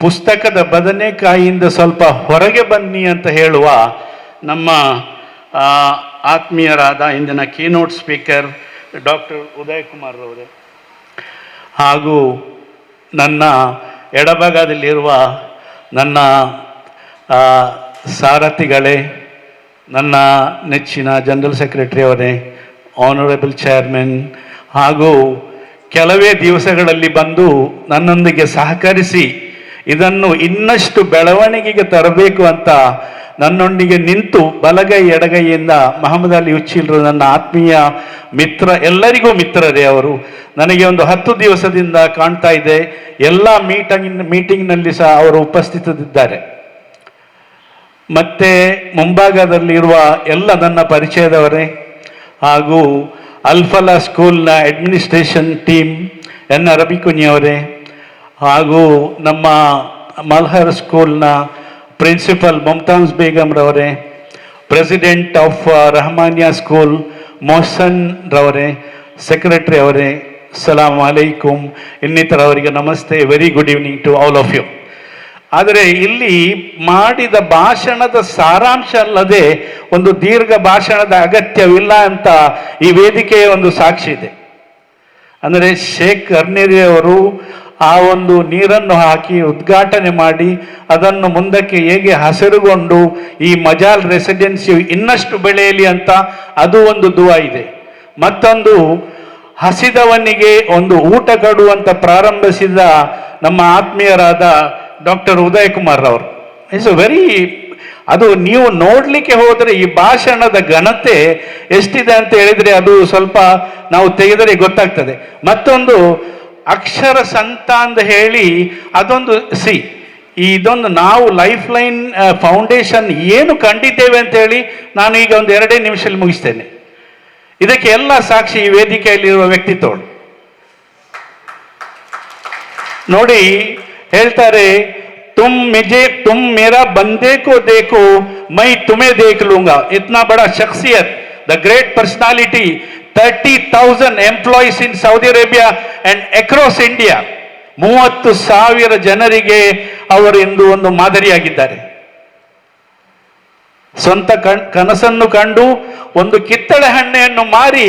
ಪುಸ್ತಕದ ಬದನೆಕಾಯಿಯಿಂದ ಸ್ವಲ್ಪ ಹೊರಗೆ ಬನ್ನಿ ಅಂತ ಹೇಳುವ ನಮ್ಮ ಆತ್ಮೀಯರಾದ ಇಂದಿನ keynote speaker doctor Uday Kumar ಅವರೇ, ಹಾಗೂ ನನ್ನ ಎಡಭಾಗದಲ್ಲಿರುವ ನನ್ನ ಸಾರಥಿಗಳೇ, ನನ್ನ ನೆಚ್ಚಿನ ಜನರಲ್ ಸೆಕ್ರೆಟರಿ ಅವರೇ, ಆನರೇಬಲ್ ಚೇರ್ಮನ್, ಹಾಗೂ ಕೆಲವೇ ದಿವಸಗಳಲ್ಲಿ ಬಂದು ನನ್ನೊಂದಿಗೆ ಸಹಕರಿಸಿ ಇದನ್ನು ಇನ್ನಷ್ಟು ಬೆಳವಣಿಗೆಗೆ ತರಬೇಕು ಅಂತ ನನ್ನೊಂದಿಗೆ ನಿಂತು ಬಲಗೈ ಎಡಗೈಯಿಂದ ಮಹಮ್ಮದ್ ಅಲಿ ಉಚ್ಚಿಲ್ರು ನನ್ನ ಆತ್ಮೀಯ ಮಿತ್ರ, ಎಲ್ಲರಿಗೂ ಮಿತ್ರರೇ ಅವರು. ನನಗೆ ಒಂದು 10 ದಿವಸದಿಂದ ಕಾಣ್ತಾ ಇದೆ, ಎಲ್ಲ ಮೀಟಿಂಗ್ನಲ್ಲಿ ಸಹ ಅವರು ಉಪಸ್ಥಿತರಿದ್ದಾರೆ. ಮತ್ತೆ ಮುಂಭಾಗದಲ್ಲಿರುವ ಎಲ್ಲ ನನ್ನ ಪರಿಚಯದವರೇ, ಹಾಗೂ ಅಲ್ಫಲಾ ಸ್ಕೂಲ್ನ ಅಡ್ಮಿನಿಸ್ಟ್ರೇಷನ್ ಟೀಮ್ ಎನ್ ರಬಿಕುನಿಯವರೇ, ಹಾಗೂ ನಮ್ಮ ಮಲ್ಹರ್ ಸ್ಕೂಲ್ನ ಪ್ರಿನ್ಸಿಪಲ್ ಮುಮ್ತಾಜ್ ಬೇಗಮ್ರವರೇ, president of Rahmania school Mohsin ರವರೇ, ಸೆಕ್ರೆಟರಿ ಅವರೇ, ಸಲಾಮ್ ಅಲೈಕುಮ್, ಇನ್ನಿತರವರಿಗೆ ನಮಸ್ತೆ, very good evening to all of you. ಆದರೆ ಇಲ್ಲಿ ಮಾಡಿದ ಭಾಷಣದ ಸಾರಾಂಶ ಅಲ್ಲದೆ ಒಂದು ದೀರ್ಘ ಭಾಷಣದ ಅಗತ್ಯವಿಲ್ಲ ಅಂತ ಈ ವೇದಿಕೆಯ ಒಂದು ಸಾಕ್ಷಿ ಇದೆ. ಅಂದರೆ ಶೇಖ್ ಕರ್ನೇರಿ ಅವರು ಆ ಒಂದು ನೀರನ್ನು ಹಾಕಿ ಉದ್ಘಾಟನೆ ಮಾಡಿ ಅದನ್ನು ಮುಂದಕ್ಕೆ ಹೇಗೆ ಹಸಿರುಗೊಂಡು ಈ ಮಜಾಲ್ ರೆಸಿಡೆನ್ಸಿ ಇನ್ನಷ್ಟು ಬೆಳೆಯಲಿ ಅಂತ ಅದು ಒಂದು ದುವಾ ಇದೆ. ಮತ್ತೊಂದು ಹಸಿದವನಿಗೆ ಒಂದು ಊಟ ಕೊಡುವಂತ ಪ್ರಾರಂಭಿಸಿದ ನಮ್ಮ ಆತ್ಮೀಯರಾದ ಡಾಕ್ಟರ್ ಉದಯ್ ಕುಮಾರ್ ಅವರು. ಇಟ್ಸ್ ವೆರಿ, ಅದು ನೀವು ನೋಡ್ಲಿಕ್ಕೆ ಹೋದರೆ ಈ ಭಾಷಣದ ಘನತೆ ಎಷ್ಟಿದೆ ಅಂತ ಹೇಳಿದ್ರೆ ಅದು ಸ್ವಲ್ಪ ನಾವು ತೆಗೆದರೆ ಗೊತ್ತಾಗ್ತದೆ. ಮತ್ತೊಂದು ಅಕ್ಷರ ಸಂತ ಅಂತ ಹೇಳಿ ಅದೊಂದು ಇದೊಂದು ನಾವು ಲೈಫ್ ಲೈನ್ ಫೌಂಡೇಶನ್ ಏನು ಕಂಡಿದ್ದೇವೆ ಅಂತ ಹೇಳಿ ನಾನು ಈಗ ಒಂದು 2 ನಿಮಿಷದಲ್ಲಿ ಮುಗಿಸ್ತೇನೆ. ಇದಕ್ಕೆ ಎಲ್ಲ ಸಾಕ್ಷಿ ಈ ವೇದಿಕೆಯಲ್ಲಿರುವ ವ್ಯಕ್ತಿತ್ವಗಳು. ನೋಡಿ, ಹೇಳ್ತಾರೆ, तुम मेरा बंदे को देखो मैं तुम्हें देख लूंगा. इतना बड़ा शख्सियत, the great personality, 30,000 employees in Saudi Arabia and across India. 30,000 ಜನರಿಗೆ ಅವರು ಇಂದು ಒಂದು ಮಾದರಿಯಾಗಿದ್ದಾರೆ. ಸ್ವಂತ ಕನಸನ್ನು ಕಂಡು ಒಂದು ಕಿತ್ತಳೆ ಹಣ್ಣೆಯನ್ನು ಮಾರಿ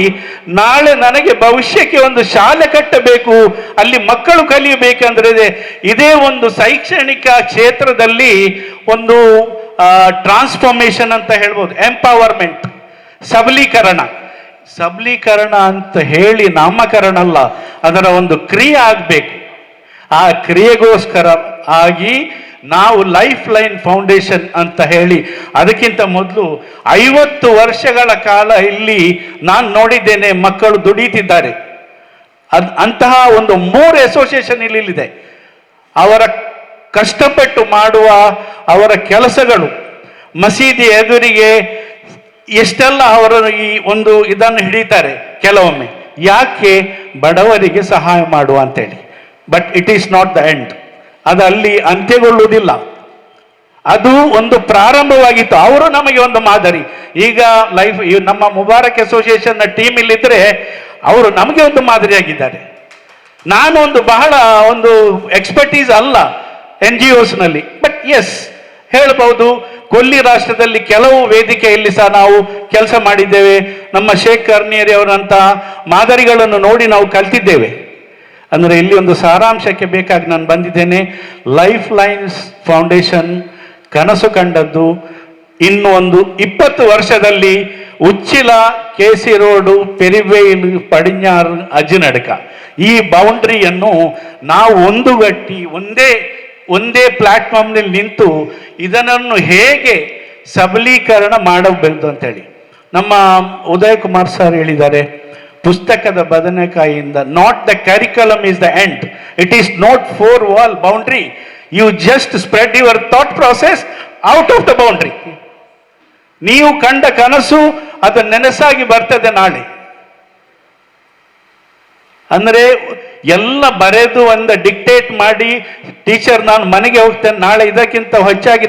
ನಾಳೆ ನನಗೆ ಭವಿಷ್ಯಕ್ಕೆ ಒಂದು ಶಾಲೆ ಕಟ್ಟಬೇಕು, ಅಲ್ಲಿ ಮಕ್ಕಳು ಕಲಿಯಬೇಕಂದ್ರೆ ಇದೇ ಒಂದು ಶೈಕ್ಷಣಿಕ ಕ್ಷೇತ್ರದಲ್ಲಿ ಒಂದು ಟ್ರಾನ್ಸ್ಫಾರ್ಮೇಶನ್ ಅಂತ ಹೇಳ್ಬೋದು, ಎಂಪವರ್ಮೆಂಟ್, ಸಬಲೀಕರಣ ಅಂತ ಹೇಳಿ ನಾಮಕರಣ ಅಲ್ಲ, ಅದರ ಒಂದು ಕ್ರಿಯೆ ಆಗಬೇಕು. ಆ ಕ್ರಿಯೆಗೋಸ್ಕರ ಆಗಿ ನಾವು ಲೈಫ್ ಲೈನ್ ಫೌಂಡೇಶನ್ ಅಂತ ಹೇಳಿ, ಅದಕ್ಕಿಂತ ಮೊದಲು 50 ವರ್ಷಗಳ ಕಾಲ ಇಲ್ಲಿ ನಾನು ನೋಡಿದ್ದೇನೆ ಮಕ್ಕಳು ದುಡಿತಿದ್ದಾರೆ. ಅಂತಹ ಒಂದು 3 ಅಸೋಸಿಯೇಷನ್ ಇಲ್ಲಿದೆ. ಅವರ ಕಷ್ಟಪಟ್ಟು ಮಾಡುವ ಅವರ ಕೆಲಸಗಳು, ಮಸೀದಿ ಎದುರಿಗೆ ಎಷ್ಟೆಲ್ಲ ಅವರು ಈ ಒಂದು ಇದನ್ನು ಹಿಡಿತಾರೆ ಕೆಲವೊಮ್ಮೆ, ಯಾಕೆ ಬಡವರಿಗೆ ಸಹಾಯ ಮಾಡುವ ಅಂತೇಳಿ. But it is not the end, ಅದು ಅಲ್ಲಿ ಅಂತ್ಯಗೊಳ್ಳುವುದಿಲ್ಲ. ಅದು ಒಂದು ಪ್ರಾರಂಭವಾಗಿತ್ತು. ಅವರು ನಮಗೆ ಒಂದು ಮಾದರಿ. ಈಗ ನಮ್ಮ ಮುಬಾರಕ್ ಅಸೋಸಿಯೇಷನ್ನ ಟೀಮ್ ಇಲ್ಲಿದ್ರೆ ಅವರು ನಮಗೆ ಒಂದು ಮಾದರಿಯಾಗಿದ್ದಾರೆ. ನಾನು ಬಹಳ ಎಕ್ಸ್ಪರ್ಟೀಸ್ ಅಲ್ಲ NGOsನಲ್ಲಿ, ಬಟ್ ಎಸ್ ಹೇಳ್ಬಹುದು, ಕೊಲ್ಲಿ ರಾಷ್ಟ್ರದಲ್ಲಿ ಕೆಲವು ವೇದಿಕೆಯಲ್ಲಿ ಸಹ ನಾವು ಕೆಲಸ ಮಾಡಿದ್ದೇವೆ. ನಮ್ಮ ಶೇಖ್ ಕರ್ನಿಯರಿ ಅವರಂತಹ ಮಾದರಿಗಳನ್ನು ನೋಡಿ ನಾವು ಕಲ್ತಿದ್ದೇವೆ. ಅಂದರೆ ಇಲ್ಲಿ ಒಂದು ಸಾರಾಂಶಕ್ಕೆ ಬೇಕಾಗಿ ನಾನು ಬಂದಿದ್ದೇನೆ. ಲೈಫ್ ಲೈನ್ಸ್ ಫೌಂಡೇಶನ್ ಕನಸು ಕಂಡದ್ದು ಇನ್ನು ಒಂದು 20 ವರ್ಷದಲ್ಲಿ ಉಚ್ಚಿಲ, KC ರೋಡು, ಪೆರಿವೇಲ್, ಪಡಿഞ്ഞാറ്, ಅಜಿನಡ್ಕ ಈ ಬೌಂಡ್ರಿಯನ್ನು ನಾವು ಒಂದುಗಟ್ಟಿ ಒಂದೇ ಪ್ಲಾಟ್ಫಾರ್ಮ್ನಲ್ಲಿ ನಿಂತು ಇದನ್ನು ಹೇಗೆ ಸಬಲೀಕರಣ ಮಾಡಬಹುದು ಅಂತೇಳಿ ನಮ್ಮ ಉದಯ್ ಕುಮಾರ್ ಸರ್ ಹೇಳಿದ್ದಾರೆ. ಪುಸ್ತಕದ ಬದನೆಕಾಯಿಯಿಂದ, not the curriculum is the end, it is not 4 wall boundary, you just spread your thought process out of the boundary. ನೀವು ಕಂಡ ಕನಸು ಅದು ನೆನಸಾಗಿ ಬರ್ತದೆ ನಾಳೆ. ಅಂದರೆ ಎಲ್ಲ ಬರೆದು ಒಂದು ಡಿಕ್ಟೇಟ್ ಮಾಡಿ ಟೀಚರ್ ನಾನು ಮನೆಗೆ ಹೋಗ್ತೇನೆ ನಾಳೆ ಇದಕ್ಕಿಂತ ಹೆಚ್ಚಾಗಿ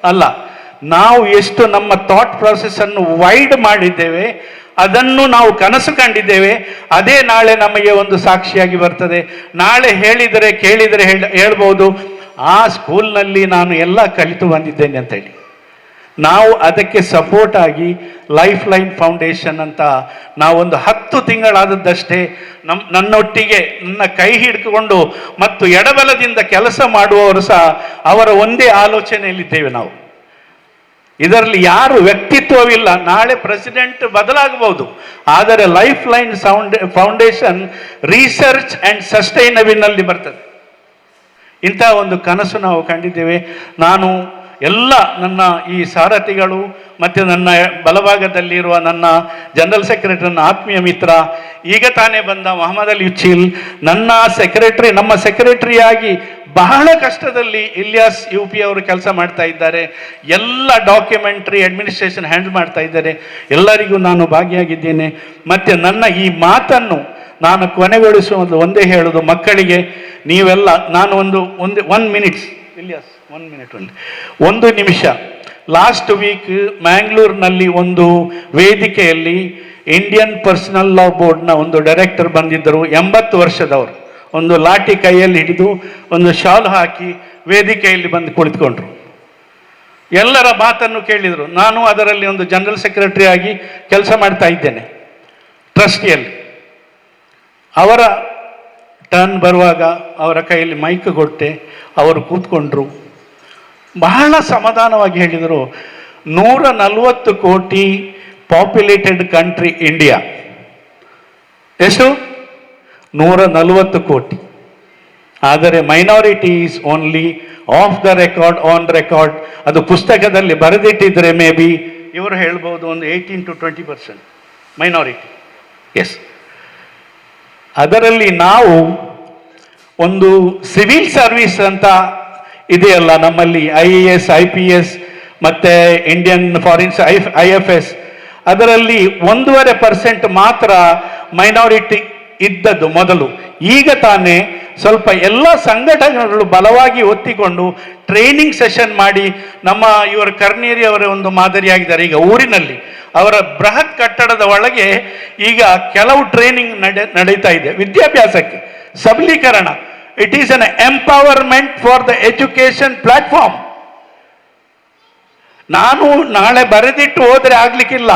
ಅಲ್ಲ. ನಾವು ಎಷ್ಟು ನಮ್ಮ ಥಾಟ್ ಪ್ರಾಸೆಸ್ ಅನ್ನು ವೈಡ್ ಮಾಡಿದ್ದೇವೆ, ಅದನ್ನು ನಾವು ಕನಸು ಕಂಡಿದ್ದೇವೆ, ಅದೇ ನಾಳೆ ನಮಗೆ ಒಂದು ಸಾಕ್ಷಿಯಾಗಿ ಬರ್ತದೆ. ನಾಳೆ ಕೇಳಿದರೆ ಹೇಳ್ಬೋದು, ಆ ಸ್ಕೂಲ್ನಲ್ಲಿ ನಾನು ಎಲ್ಲ ಕಲಿತು ಬಂದಿದ್ದೇನೆ ಅಂತೇಳಿ. ನಾವು ಅದಕ್ಕೆ ಸಪೋರ್ಟ್ ಆಗಿ ಲೈಫ್ ಲೈನ್ ಫೌಂಡೇಶನ್ ಅಂತ ನಾವೊಂದು 10 ತಿಂಗಳಾದದ್ದಷ್ಟೇ ನನ್ನೊಟ್ಟಿಗೆ ನನ್ನ ಕೈ ಹಿಡ್ಕೊಂಡು ಮತ್ತು ಎಡಬಲದಿಂದ ಕೆಲಸ ಮಾಡುವವರು ಸಹ ಅವರ ಒಂದೇ ಆಲೋಚನೆಯಲ್ಲಿದ್ದೇವೆ ನಾವು. ಇದರಲ್ಲಿ ಯಾರು ವ್ಯಕ್ತಿತ್ವವಿಲ್ಲ. ನಾಳೆ ಪ್ರೆಸಿಡೆಂಟ್ ಬದಲಾಗಬಹುದು, ಆದರೆ life line foundation research and sustainable ನಲ್ಲಿ ಬರ್ತದೆ. ಇಂತಹ ಒಂದು ಕನಸು ನಾವು ಕಂಡಿದ್ದೇವೆ. ನಾನು ಎಲ್ಲ ನನ್ನ ಈ ಸಾರಥಿಗಳು ಮತ್ತು ನನ್ನ ಬಲಭಾಗದಲ್ಲಿರುವ ನನ್ನ ಜನರಲ್ ಸೆಕ್ರೆಟರಿ, ನನ್ನ ಆತ್ಮೀಯ ಮಿತ್ರ, ಈಗ ತಾನೇ ಬಂದ ಮೊಹಮ್ಮದ್ ಅಲಿ ಉಚ್ಚಿಲ್, ನಮ್ಮ ಸೆಕ್ರೆಟರಿಯಾಗಿ ಬಹಳ ಕಷ್ಟದಲ್ಲಿ ಇಲಿಯಾಸ್ UP ಅವರು ಕೆಲಸ ಮಾಡ್ತಾ ಇದ್ದಾರೆ. ಎಲ್ಲ ಡಾಕ್ಯುಮೆಂಟ್ರಿ ಅಡ್ಮಿನಿಸ್ಟ್ರೇಷನ್ ಹ್ಯಾಂಡಲ್ ಮಾಡ್ತಾ ಇದ್ದಾರೆ. ಎಲ್ಲರಿಗೂ ನಾನು ಭಾಗಿಯಾಗಿದ್ದೇನೆ. ಮತ್ತು ನನ್ನ ಈ ಮಾತನ್ನು ನಾನು ಕೊನೆಗೊಳಿಸುವುದು ಒಂದೇ ಹೇಳೋದು, ಮಕ್ಕಳಿಗೆ ನೀವೆಲ್ಲ, ನಾನು ಒನ್ ಮಿನಿಟ್ಸ್ ಇಲಿಯಾಸ್ 1 minute ಒಂದು ನಿಮಿಷ. ಲಾಸ್ಟ್ ವೀಕ್ ಮ್ಯಾಂಗ್ಳೂರ್ನಲ್ಲಿ ಒಂದು ವೇದಿಕೆಯಲ್ಲಿ ಇಂಡಿಯನ್ ಪರ್ಸನಲ್ ಲಾ ಬೋರ್ಡ್ನ ಒಂದು ಡೈರೆಕ್ಟರ್ ಬಂದಿದ್ದರು. 80 ವರ್ಷದವರು. ಒಂದು ಲಾಠಿ ಕೈಯಲ್ಲಿ ಹಿಡಿದು ಒಂದು ಶಾಲ್ ಹಾಕಿ ವೇದಿಕೆಯಲ್ಲಿ ಬಂದು ಕುಳಿತುಕೊಂಡ್ರು. ಎಲ್ಲರ ಮಾತನ್ನು ಕೇಳಿದರು. ನಾನು ಅದರಲ್ಲಿ ಒಂದು ಜನರಲ್ ಸೆಕ್ರೆಟರಿ ಆಗಿ ಕೆಲಸ ಮಾಡ್ತಾ ಇದ್ದೇನೆ ಟ್ರಸ್ಟಿಯಲ್ಲಿ. ಅವರ ಟರ್ನ್ ಬರುವಾಗ ಅವರ ಕೈಯಲ್ಲಿ ಮೈಕ್ ಕೊಟ್ಟೆ, ಅವರು ಕೂತ್ಕೊಂಡ್ರು. ಬಹಳ ಸಮಾಧಾನವಾಗಿ ಹೇಳಿದರು, 140 ಕೋಟಿ ಪಾಪ್ಯುಲೇಟೆಡ್ ಕಂಟ್ರಿ ಇಂಡಿಯಾ. ಎಷ್ಟು? 140 ಕೋಟಿ. ಆದರೆ minority is only of the record, on record. ಅದು ಪುಸ್ತಕದಲ್ಲಿ ಬರೆದಿಟ್ಟಿದ್ರೆ ಮೇ ಬಿ ಇವರು ಹೇಳ್ಬೋದು ಒಂದು 18 to 20% ಮೈನಾರಿಟಿ. ಎಸ್, ಅದರಲ್ಲಿ ನಾವು ಒಂದು ಸಿವಿಲ್ ಸರ್ವಿಸ್ ಅಂತ ಇದೆಯಲ್ಲ ನಮ್ಮಲ್ಲಿ, IAS IPS ಮತ್ತು ಇಂಡಿಯನ್ ಫಾರಿನ್ಸ್ IFS, ಅದರಲ್ಲಿ 1.5% ಮಾತ್ರ ಮೈನಾರಿಟಿ ಇದ್ದದ್ದು ಮೊದಲು. ಈಗ ತಾನೇ ಸ್ವಲ್ಪ ಎಲ್ಲ ಸಂಘಟನೆಗಳು ಬಲವಾಗಿ ಒತ್ತಿಕೊಂಡು ಟ್ರೈನಿಂಗ್ ಸೆಷನ್ ಮಾಡಿ ನಮ್ಮ ಇವರು ಕರ್ನೇರಿ ಅವರ ಒಂದು ಮಾದರಿಯಾಗಿದ್ದಾರೆ. ಈಗ ಊರಿನಲ್ಲಿ ಅವರ ಬೃಹತ್ ಕಟ್ಟಡದ ಒಳಗೆ ಈಗ ಕೆಲವು ಟ್ರೈನಿಂಗ್ ನಡೀತಾ ಇದೆ ವಿದ್ಯಾಭ್ಯಾಸಕ್ಕೆ, ಸಬಲೀಕರಣ. It is an empowerment for the education platform. ನಾನು ನಾಳೆ ಬರೆದಿಟ್ಟು ಹೋದರೆ ಆಗ್ಲಿಕ್ಕಿಲ್ಲ,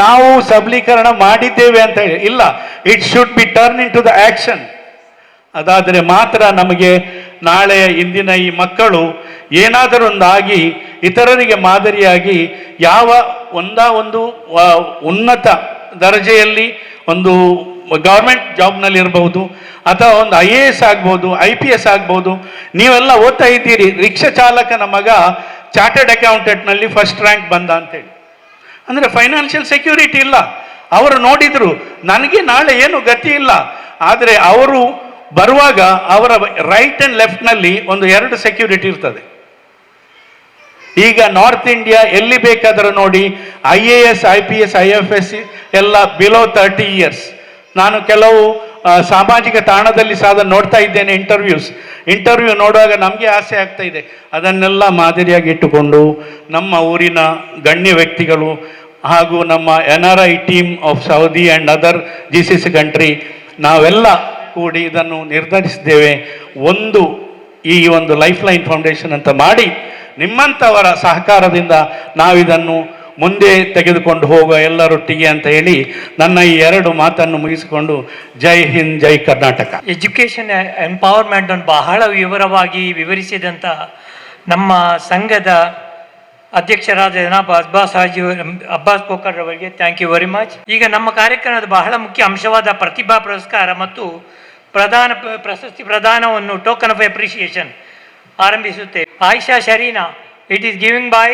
ನಾವು ಸಬಲೀಕರಣ ಮಾಡಿದ್ದೇವೆ ಅಂತ ಹೇಳಿ ಇಲ್ಲ. It should be turn into the action. ಅದಾದರೆ ಮಾತ್ರ ನಮಗೆ ನಾಳೆ ಇಂದಿನ ಈ ಮಕ್ಕಳು ಏನಾದರೊಂದಾಗಿ ಇತರರಿಗೆ ಮಾದರಿಯಾಗಿ ಯಾವ ಒಂದು ಉನ್ನತ ದರ್ಜೆಯಲ್ಲಿ ಒಂದು ಗೌರ್ಮೆಂಟ್ ಜಾಬ್ನಲ್ಲಿ ಇರಬಹುದು, ಅಥವಾ ಒಂದು IAS ಆಗ್ಬೋದು, IPS ಆಗ್ಬೋದು. ನೀವೆಲ್ಲ ಓದ್ತಾ ಇದ್ದೀರಿ, ರಿಕ್ಷಾ ಚಾಲಕನ ಮಗ ಚಾರ್ಟರ್ಡ್ ಅಕೌಂಟೆಂಟ್ನಲ್ಲಿ ಫಸ್ಟ್ ರ್ಯಾಂಕ್ ಬಂದ ಅಂತೇಳಿ. ಅಂದರೆ ಫೈನಾನ್ಷಿಯಲ್ ಸೆಕ್ಯೂರಿಟಿ ಇಲ್ಲ. ಅವರು ನೋಡಿದರು ನನಗೆ ನಾಳೆ ಏನು ಗತಿ ಇಲ್ಲ, ಆದರೆ ಅವರು ಬರುವಾಗ ಅವರ ರೈಟ್ ಆ್ಯಂಡ್ ಲೆಫ್ಟ್ನಲ್ಲಿ ಒಂದು 2 ಸೆಕ್ಯೂರಿಟಿ ಇರ್ತದೆ. ಈಗ ನಾರ್ತ್ ಇಂಡಿಯಾ ಎಲ್ಲಿ ಬೇಕಾದರೂ ನೋಡಿ, IAS IPS IFS ಎಲ್ಲ ಬಿಲೋ 30 years. ನಾನು ಕೆಲವು ಸಾಮಾಜಿಕ ತಾಣದಲ್ಲಿ ಸಹ ನೋಡ್ತಾ ಇದ್ದೇನೆ ಇಂಟರ್ವ್ಯೂ ನೋಡುವಾಗ ನಮಗೆ ಆಸೆ ಆಗ್ತಾ ಇದೆ. ಅದನ್ನೆಲ್ಲ ಮಾದರಿಯಾಗಿ ಇಟ್ಟುಕೊಂಡು ನಮ್ಮ ಊರಿನ ಗಣ್ಯ ವ್ಯಕ್ತಿಗಳು ಹಾಗೂ ನಮ್ಮ NRI team of Saudi and other GCC country ನಾವೆಲ್ಲ ಕೂಡಿ ಇದನ್ನು ನಿರ್ಧರಿಸಿದ್ದೇವೆ. ಈ ಒಂದು ಲೈಫ್ ಲೈನ್ ಫೌಂಡೇಶನ್ ಅಂತ ಮಾಡಿ ನಿಮ್ಮಂಥವರ ಸಹಕಾರದಿಂದ ನಾವಿದನ್ನು ಮುಂದೆ ತೆಗೆದುಕೊಂಡು ಹೋಗುವ ಎಲ್ಲರೊಟ್ಟಿಗೆ ಅಂತ ಹೇಳಿ ನನ್ನ ಈ 2 ಮಾತನ್ನು ಮುಗಿಸಿಕೊಂಡು ಜೈ ಹಿಂದ್, ಜೈ ಕರ್ನಾಟಕ. ಎಜುಕೇಷನ್ ಎಂಪವರ್ಮೆಂಟ್ ಅನ್ನು ಬಹಳ ವಿವರವಾಗಿ ವಿವರಿಸಿದಂಥ ನಮ್ಮ ಸಂಘದ ಅಧ್ಯಕ್ಷರಾದ ಜನಾಬ್ ಅಬ್ಬಾಸ್ ಕೋಕರ್ ಅವರಿಗೆ ಥ್ಯಾಂಕ್ ಯು ವೆರಿ ಮಚ್. ಈಗ ನಮ್ಮ ಕಾರ್ಯಕ್ರಮದ ಬಹಳ ಮುಖ್ಯ ಅಂಶವಾದ ಪ್ರತಿಭಾ ಪುರಸ್ಕಾರ ಮತ್ತು ಪ್ರಶಸ್ತಿ ಪ್ರದಾನವನ್ನು ಟೋಕನ್ ಆಫ್ ಅಪ್ರಿಷಿಯೇಷನ್ ಆರಂಭಿಸುತ್ತೇವೆ. Ayesha Shareena, it is giving by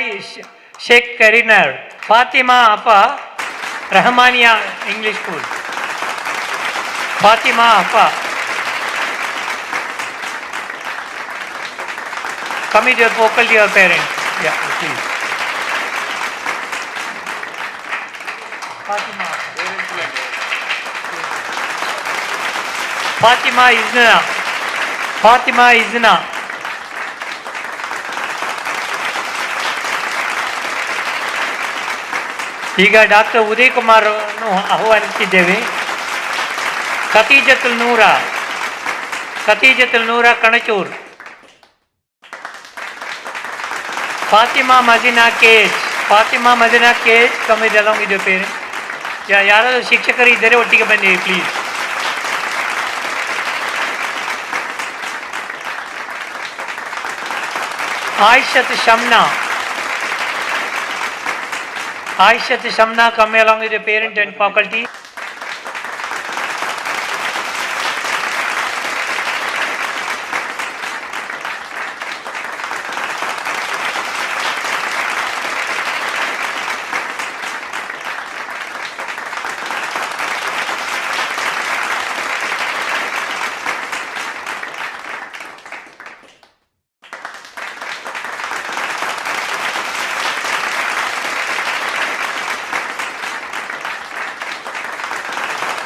Sheikh Kareener. Fatima ಅಪ್ಪ, ರಹಮಾನಿಯಾ ಇಂಗ್ಲಿಷ್ ಸ್ಕೂಲ್. ಫಾತಿಮಾ ಅಪ್ಪ, come with your vocal to your parents. Yeah, please. Fatima. Fatima Izna. Fatima Izna. ಈಗ ಡಾಕ್ಟರ್ ಉದಯ್ ಕುಮಾರ್ ಅನ್ನು ಆಹ್ವಾನಿಸಿದ್ದೇವೆ. ಖತೀಜತುಲ್ ನೂರ ಕಣಚೂರ್. ಫಾತಿಮಾ ಮದಿನಾ ಕೇಸ್, come with along with your parents. ಯಾರಾದರೂ ಶಿಕ್ಷಕರು ಇದ್ದರೆ ಒಟ್ಟಿಗೆ ಬನ್ನಿ please. Ayishath Shamna, come along with your parent and faculty.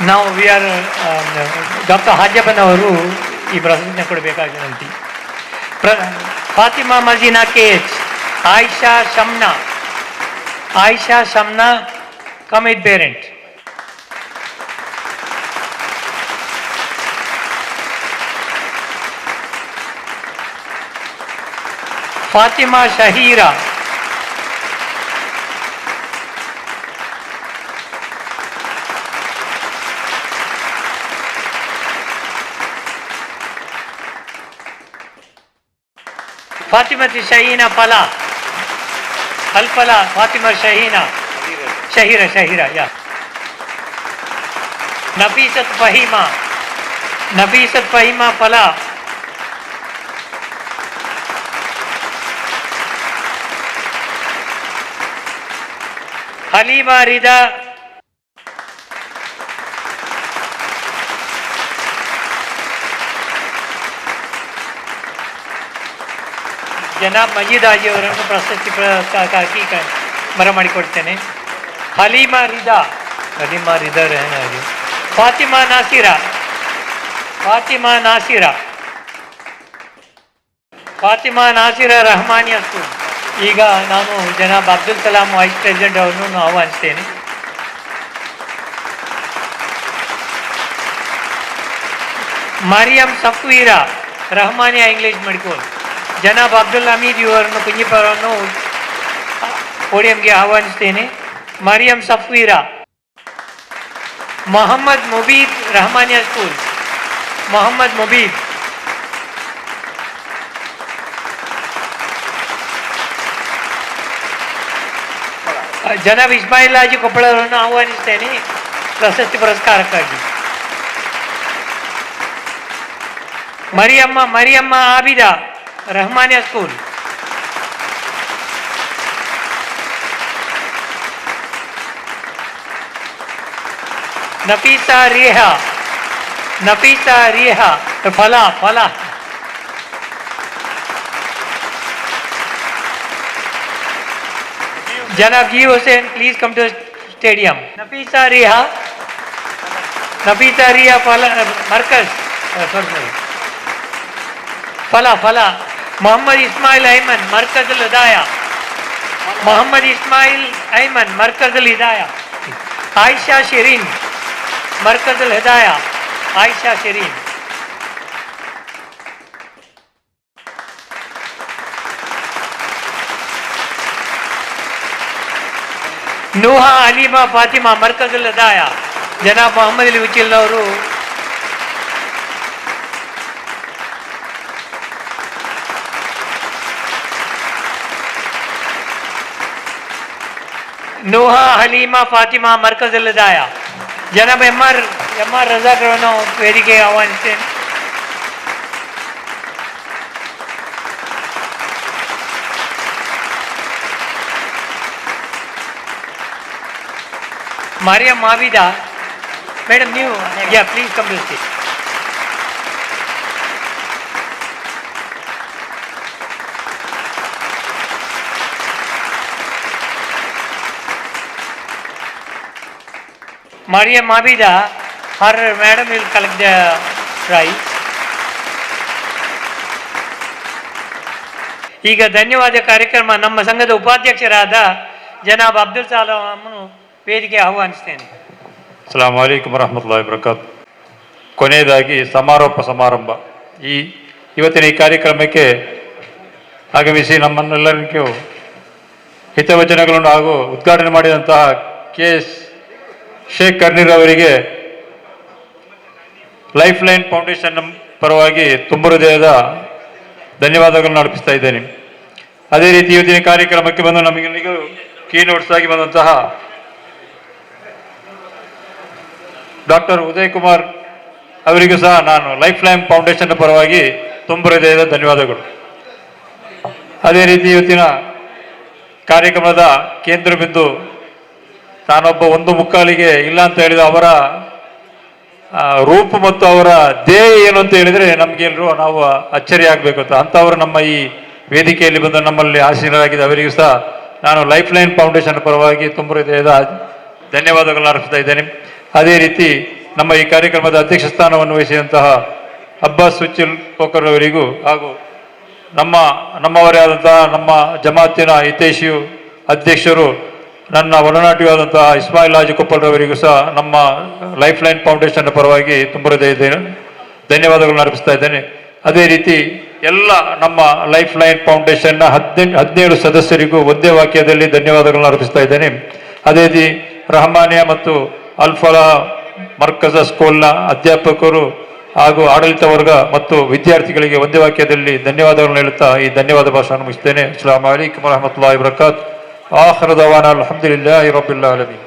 ನಾವು ಡಾಕ್ಟರ್ ಹಾಜಪ್ಪನ್ ಅವರು ಈ ಪ್ರಶಸ್ತಿನ ಕೊಡಬೇಕಾಗಿ ವಿನಂತಿ. ಫಾತಿಮಾ ಮಜೀನಾ ಕೇಜ್, Ayesha Shamna, come with parent. Fatima Shaheera, Fathimathi Shaheena Fala, Alfala, Fatima Shaheera ಯಾ. ನಫೀಸತ್ ಫಹೀಮಾ ಫಲಾ. ಹಲೀಮಾ ರಿದಾ, ಜನಾಬ್ ಮಜೀದ್ ಹಾಜಿ ಅವರನ್ನು ಪ್ರಶಸ್ತಿ ಪುರಸ್ಕಾರಕ್ಕಾಗಿ ಬರಮಾಡಿಕೊಡ್ತೇನೆ. ಹಲೀಮಾ ರಿದಾ ಹಾಗೆ ಫಾತಿಮಾ ನಾಸಿರಾ ರಹಮಾನಿಯಾ ಸ್ಕೂಲ್. ಈಗ ನಾನು ಜನಾಬ್ ಅಬ್ದುಲ್ ಕಲಾಂ ವೈಸ್ ಪ್ರೆಸಿಡೆಂಟ್ ಅವರನ್ನು ಆಹ್ವಾನಿಸ್ತೇನೆ. Mariyam Safveera Rahmaniya English medical. ಜನಾಬ್ ಅಬ್ದುಲ್ ಹಮೀದ್ ಇವರನ್ನು ಕುಂಜಿಪುರವನ್ನು ಪೋಡಿಯಂಗೆ ಆಹ್ವಾನಿಸ್ತೇನೆ. ಮರಿಯಂ ಸಫ್ವೀರಾ. ಮೊಹಮ್ಮದ್ ಮುಬೀದ್ ರಹಮಾನಿಯಾ ಸ್ಕೂಲ್. ಮೊಹಮ್ಮದ್ ಮುಬೀದ್. ಜನಾಬ್ ಇಸ್ಮಾಯಿಲ್ ಹಾಜಿ ಕೊಪ್ಪಳವರನ್ನು ಆಹ್ವಾನಿಸ್ತೇನೆ ಪ್ರಶಸ್ತಿ ಪುರಸ್ಕಾರಕ್ಕಾಗಿ. Mariyamma Abida Rahmaniya school. Nafeesa Riha Fala. Janab G. Hussain, please come to the stadium. Nafisa Riha, Markaz. Fala. Muhammad Ismail Ayman, Markaz al-Hidayah. Markaz al-Hidayah. Aisha Shirin, Markaz al-Hidayah. Aisha Shirin. Nooha Aleema Fatima Markaz al-Hidaya. ಜನಾಬ್ ಮೊಹಮ್ಮದ್ ಅಲಿ ಉಚ್ಚಿಲ್ ಅವರು ನೂಹಾ ಹಲೀಮಾ ಫಾತಿಮಾ ಮರ್ಕಜ್ ಅಲ್-ಹಿದಾಯ. ಜನಾಬ್ ಎಂ ಆರ್ ರಜಾಕ್ ಅವರನ್ನು ವೇದಿಕೆಗೆ ಆಹ್ವಾನಿಸ್ತೇನೆ. Mariam Mavida, madam, please come to the stage. Mariam Mavida, her madam will collect the prize. ಈಗ ಧನ್ಯವಾದ ಕಾರ್ಯಕ್ರಮ ನಮ್ಮ ಸಂಘದ ಉಪಾಧ್ಯಕ್ಷರಾದ ಜನಾಬ್ ಅಬ್ದುಲ್ ಸಲಾಮನ್ನು ವೇದಿಕೆ ಆಹ್ವಾನಿಸ್ತೇನೆ. ಅಸ್ಸಲಾಮು ಅಲೈಕುಂ ವರಹಮತುಲ್ಲಾಹಿ ವಬರಕಾತು. ಕೊನೆಯದಾಗಿ ಸಮಾರಂಭ. ಇವತ್ತಿನ ಈ ಕಾರ್ಯಕ್ರಮಕ್ಕೆ ಆಗಮಿಸಿ ನಮ್ಮನ್ನೆಲ್ಲರಿಗೂ ಹಿತವಚನಗಳನ್ನು ಹಾಗೂ ಉದ್ಘಾಟನೆ ಮಾಡಿದಂತಹ KS ಶೇಖ್ ಕರ್ನೀರ್ ಅವರಿಗೆ ಲೈಫ್ ಲೈನ್ ಫೌಂಡೇಶನ್ ಪರವಾಗಿ ತುಂಬ ಹೃದಯದ ಧನ್ಯವಾದಗಳನ್ನು ಅರ್ಪಿಸ್ತಾ ಇದ್ದೇನೆ. ಅದೇ ರೀತಿ ಇವತ್ತಿನ ಕಾರ್ಯಕ್ರಮಕ್ಕೆ ಬಂದು ನಮಗೆಲ್ಲರಿಗೂ ಕೀನೋಟ್ಸ್ ಆಗಿ ಬಂದಂತಹ ಡಾಕ್ಟರ್ ಉದಯ್ ಕುಮಾರ್ ಅವರಿಗೂ ಸಹ ನಾನು ಲೈಫ್ ಲೈನ್ ಫೌಂಡೇಶನ್ ಪರವಾಗಿ ತುಂಬ ಹೃದಯದ ಧನ್ಯವಾದಗಳು. ಅದೇ ರೀತಿ ಇವತ್ತಿನ ಕಾರ್ಯಕ್ರಮದ ಕೇಂದ್ರ ಬಿಂದು ತಾನೊಬ್ಬ ಒಂದು ಮುಕ್ಕಾಲಿಗೆ ಇಲ್ಲ ಅಂತ ಹೇಳಿದ ಅವರ ರೂಪ ಮತ್ತು ಅವರ ಧ್ಯೇಯ ಏನು ಅಂತ ಹೇಳಿದರೆ ನಮಗೆಲ್ಲರೂ ನಾವು ಅಚ್ಚರಿ ಆಗಬೇಕು ಅಂತ ಅಂಥವರು ನಮ್ಮ ಈ ವೇದಿಕೆಯಲ್ಲಿ ಬಂದು ನಮ್ಮಲ್ಲಿ ಆಸೀನರಾಗಿದೆ. ಅವರಿಗೂ ಸಹ ನಾನು ಲೈಫ್ ಲೈನ್ ಫೌಂಡೇಶನ್ ಪರವಾಗಿ ತುಂಬ ಹೃದಯದ ಧನ್ಯವಾದಗಳನ್ನು ಅರ್ಪಿಸ್ತಾ ಇದ್ದೇನೆ. ಅದೇ ರೀತಿ ನಮ್ಮ ಈ ಕಾರ್ಯಕ್ರಮದ ಅಧ್ಯಕ್ಷ ಸ್ಥಾನವನ್ನು ವಹಿಸಿದಂತಹ ಅಬ್ಬಾಸ್ ಸುಚ್ಚಿಲ್ ಪೋಕರ್ ಅವರಿಗೂ ಹಾಗೂ ನಮ್ಮವರೇ ಆದಂತಹ ನಮ್ಮ ಜಮಾತಿನ ಹಿತೈಷಿಯು ಅಧ್ಯಕ್ಷರು ನನ್ನ ಒಡನಾಟಿಯಾದಂತಹ ಇಸ್ಮಾಯಿಲ್ ಹಾಜಿ ಕೊಪ್ಪಲ್ರವರಿಗೂ ಸಹ ನಮ್ಮ ಲೈಫ್ ಲೈನ್ ಫೌಂಡೇಶನ್ ಪರವಾಗಿ ತುಂಬ ಹೃದಯ ಧನ್ಯವಾದಗಳನ್ನು ಅರ್ಪಿಸ್ತಾ ಇದ್ದೇನೆ. ಅದೇ ರೀತಿ ಎಲ್ಲ ನಮ್ಮ ಲೈಫ್ ಲೈನ್ ಫೌಂಡೇಶನ್ನ 17 ಸದಸ್ಯರಿಗೂ ಒಂದೇ ವಾಕ್ಯದಲ್ಲಿ ಧನ್ಯವಾದಗಳನ್ನು ಅರ್ಪಿಸ್ತಾ ಇದ್ದೇನೆ. ಅದೇ ರೀತಿ ರಹಮಾನಿಯಾ ಮತ್ತು ಅಲ್ಫಲಾ ಮರ್ಕಜ ಸ್ಕೂಲ್ನ ಅಧ್ಯಾಪಕರು ಹಾಗೂ ಆಡಳಿತ ವರ್ಗ ಮತ್ತು ವಿದ್ಯಾರ್ಥಿಗಳಿಗೆ ಒಂದೇ ವಾಕ್ಯದಲ್ಲಿ ಧನ್ಯವಾದಗಳನ್ನು ಹೇಳುತ್ತಾ ಈ ಧನ್ಯವಾದ ಭಾಷಣ ಮುಗಿಸ್ತೇನೆ. ಅಸ್ಸಲಾಮು ಅಲೈಕುಂ ವರಹಮತುಲ್ಲಾಹಿ ವಬರಕಾತು. ಆಖಿರು ದವಾನಾ ಅಲ್ಹಮ್ದುಲಿಲ್ಲಾಹಿ ರಬ್ಬಿಲ್ ಆಲಮೀನ್.